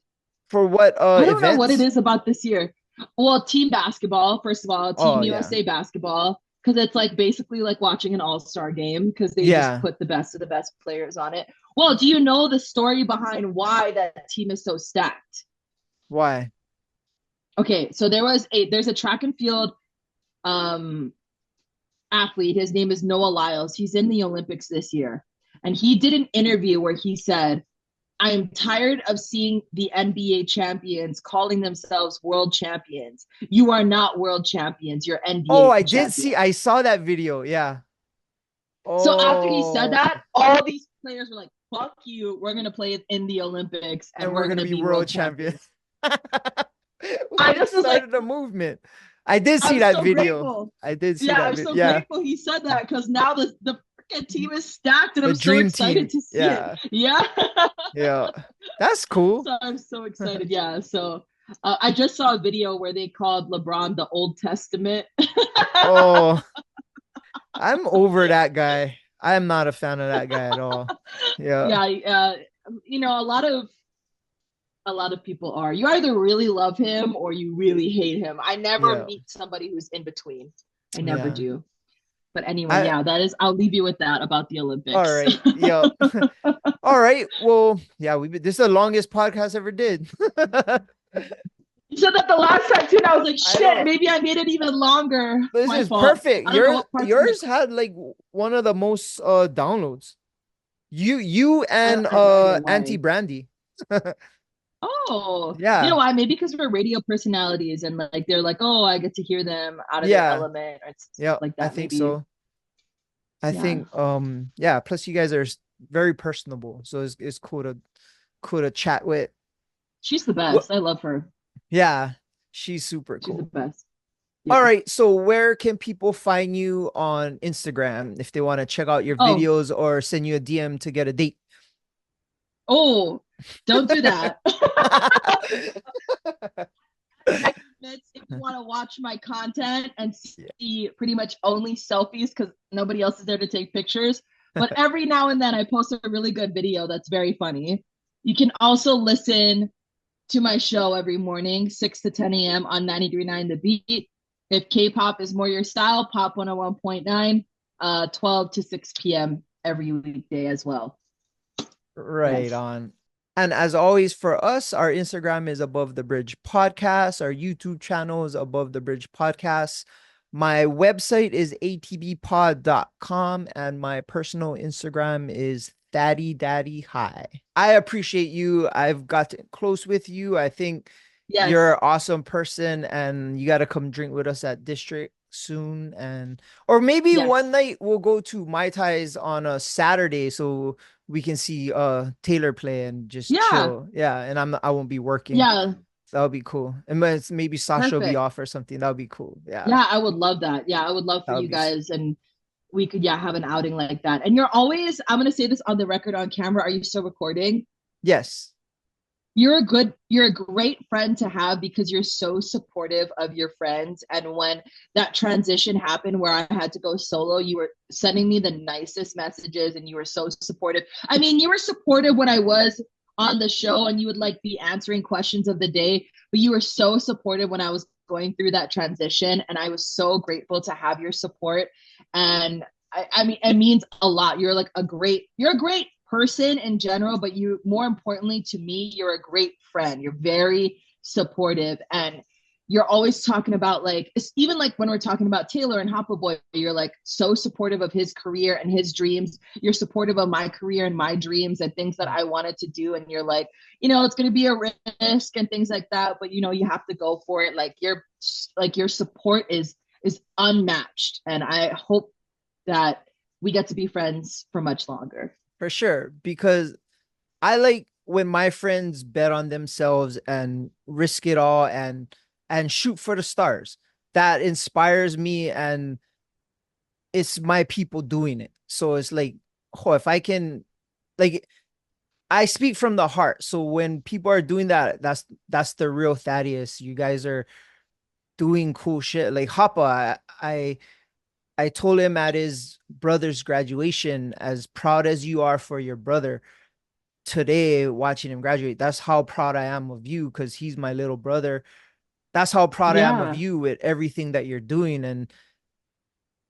For what I don't know what it events? is about this year. Well, team basketball, first of all, Oh Team yeah. USA basketball, because it's like basically like watching an all-star game because they just Yeah. put the best of the best players on it. Well, do you know the story behind why that team is so stacked? Why? Okay, so there's a track and field um athlete. His name is Noah Lyles. He's in the Olympics this year. And he did an interview where he said, I am tired of seeing the NBA champions calling themselves world champions. You are not world champions, you're Oh, I NBA did see. I champions. saw that video. Yeah. So after he said Oh, that, all these players were like, fuck you, we're going to play in the Olympics and and we're we're going gonna to be be world world champions. champions. I It just was like, started a movement. I did see I'm that so video. grateful. I did see Yeah, that I'm video. so Yeah. grateful he said that because now the freaking team is stacked and The I'm so dream excited team. to see it. Yeah. Yeah. Yeah. That's cool. So I'm so excited. Yeah. So I just saw a video where they called LeBron the Old Testament. Oh, I'm over that guy. I'm not a fan of that guy at all. Yeah. Yeah. You know, a lot of people are. You either really love him or you really hate him. I never Yeah. meet somebody who's in between. I never Yeah. do. But anyway, I yeah, that is. I'll leave you with that about the all Olympics. right. Yeah. All right. Well, yeah, this is the longest podcast ever did. You said that the last time too, and I was like, I shit, know. maybe I made it even longer. This My is fault. perfect. I don't know what parts of it. Yours had like one of the most downloads. You and I have no idea Auntie why. Brandy. Oh, you know Yeah. why? Maybe because we're radio personalities and like they're like, oh, I get to hear them out of their Yeah. element or stuff Yeah, like I that. think Maybe, so. I yeah. think yeah, plus you guys are very personable. So it's cool to chat with. She's the What best. I love her. yeah, she's super She's the cool. best. All Yeah. right, so where can people find you on Instagram if they want to check out your Oh, videos or send you a DM to get a date? oh, don't do that. Becky Mits, if you want to watch my content and Yeah. see pretty much only selfies because nobody else is there to take pictures. But every now and then I post a really good video that's very funny. You can also listen to my show every morning, 6 to 10 a.m. on 93.9 The Beat. If K-pop is more your style, Pop 101.9, 12 to 6 p.m. every weekday as well. Right Yes. on. And as always, for us, our Instagram is Above the Bridge Podcast. Our YouTube channel is Above the Bridge Podcast. My website is atbpod.com, and my personal Instagram is Daddy Daddy Hi. I appreciate you. I've got close with you. I think you're Yes. an awesome person, and you got to come drink with us at District soon. And or maybe one Yes. night we'll go to Mai Tais on a Saturday, so we can see Taylor play and just Yeah. chill. Yeah, and I won't be working. Yeah. So that'll be cool. And maybe Sasha will be Perfect. off or something. That'll be cool. Yeah, Yeah, I would love that. Yeah, I would love for that would you be guys and we could, yeah, have an outing like that. And you're always, I'm gonna say this on the record on camera. Are you still recording? yes. You're a great friend to have because you're so supportive of your friends. And when that transition happened where I had to go solo, you were sending me the nicest messages and you were so supportive. I mean, you were supportive when I was on the show and you would like be answering questions of the day, but you were so supportive when I was going through that transition. And I was so grateful to have your support. And I mean, it means a lot. You're a great person in general, but you, more importantly to me, you're a great friend. You're very supportive and you're always talking about like, even like when we're talking about Taylor and Hoppa Boy, you're like so supportive of his career and his dreams. You're supportive of my career and my dreams and things that I wanted to do. And you're like, it's going to be a risk and things like that, but you have to go for it. Your support is unmatched. And I hope that we get to be friends for much longer. For sure. Because I like when my friends bet on themselves and risk it all and shoot for the stars. That inspires me, and it's my people doing it. So it's like, oh, if I can, like, I speak from the heart. So when people are doing that, that's the real Thaddeus. You guys are doing cool shit. Like Hoppa, I told him at his brother's graduation, as proud as you are for your brother today, watching him graduate, that's how proud I am of you because he's my little brother. That's how proud I am of Yeah. you with everything that you're doing. And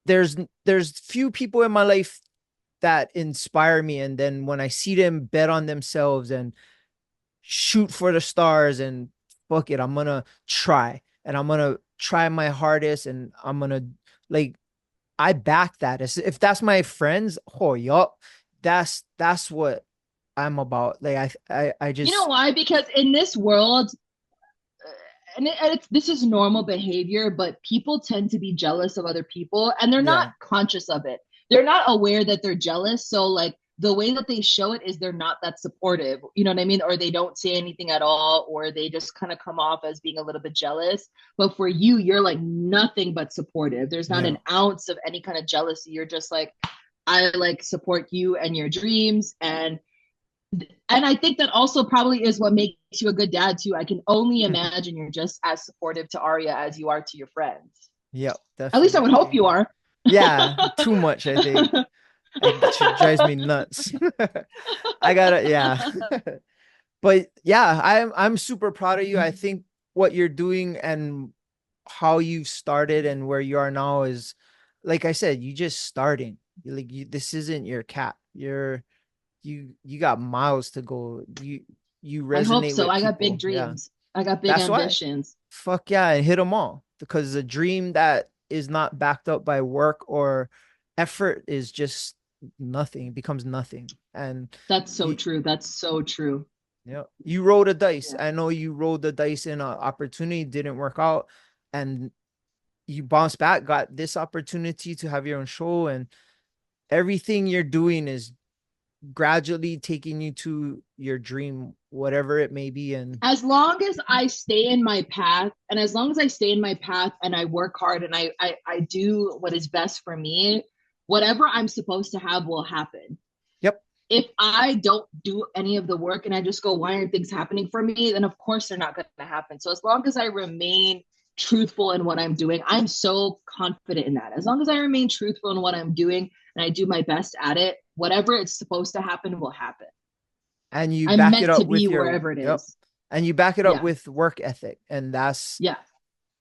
there's there's few people in my life that inspire me. And then when I see them bet on themselves and shoot for the stars and fuck it, I'm gonna try and I'm gonna try my hardest and I'm gonna like I back that. If that's my friends, oh yup, that's what I'm about. Like I You know just why? Because in this world, this is normal behavior, but people tend to be jealous of other people and they're not yeah conscious of it. They're not aware that they're jealous. So, like, the way that they show it is they're not that supportive. You know what I mean? Or they don't say anything at all, or they just kind of come off as being a little bit jealous. But for you, you're like nothing but supportive. There's not yeah an ounce of any kind of jealousy. You're just like, I like support you and your dreams. And I think that also probably is what makes you a good dad too. I can only imagine you're just as supportive to Arya as you are to your friends. yep, At least I would hope definitely. you are. Yeah, too much, I think. She drives me nuts. I gotta, yeah. But yeah, I'm super proud of you. I think what you're doing and how you've started and where you are now is, like I said, you just starting. Like this isn't your cap. You got miles to go. You I hope resonate so. with I got big people. Yeah, dreams. I got big that's why. ambitions. Fuck yeah, and hit them all because a dream that is not backed up by work or effort is just nothing. It becomes nothing. And That's so you, true. That's so true. yeah, you rolled a dice. Yeah. I know you rolled the dice in an opportunity, didn't work out, and you bounced back, got this opportunity to have your own show, and everything you're doing is gradually taking you to your dream, whatever it may be. And As long as I stay in my path, and as long as I stay in my path and I work hard and I do what is best for me, whatever I'm supposed to have will happen. yep, If I don't do any of the work and I just go, why aren't things happening for me? Then of course they're not going to happen. So as long as I remain truthful in what I'm doing, I'm so confident in that. As long as I remain truthful in what I'm doing and I do my best at it, whatever it's supposed to happen will happen. and you I'm back it meant to up be with your wherever it yep, is. and you back it up Yeah. with work ethic, and Yeah.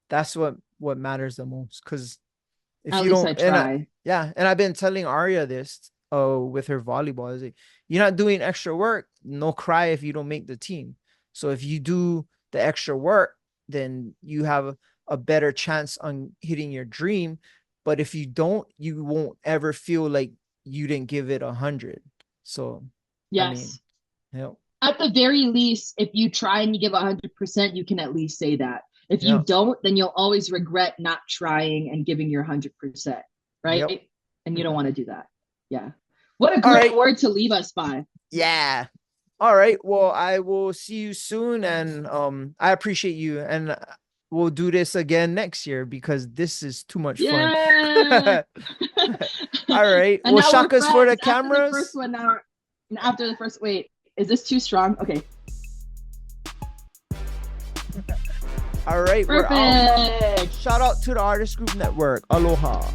that's what matters the most. Because if At you least don't, I try. yeah, and I've been telling Arya this, with her volleyball. Is like, you're not doing extra work, no cry if you don't make the team. So if you do the extra work, then you have a better chance on hitting your dream. But if you don't, you won't ever feel like you didn't give it 100. So, I mean, Yes. yeah, At the very least, if you try and you give 100%, you can at least say that. If you yeah, don't, then you'll always regret not trying and giving your 100%, yep. right? And you don't want to do that. Yeah. What a All great right. word to leave us by. Yeah. All right. Well, I will see you soon, and I appreciate you, and we'll do this again next year because this is too much fun. Yeah. All right. And Well, now we're shakas for the friends. After the first cameras. one, now, and after the first, wait, is this too strong? Okay. All right, we're out. Perfect. Shout out to the Artist Group Network. Aloha.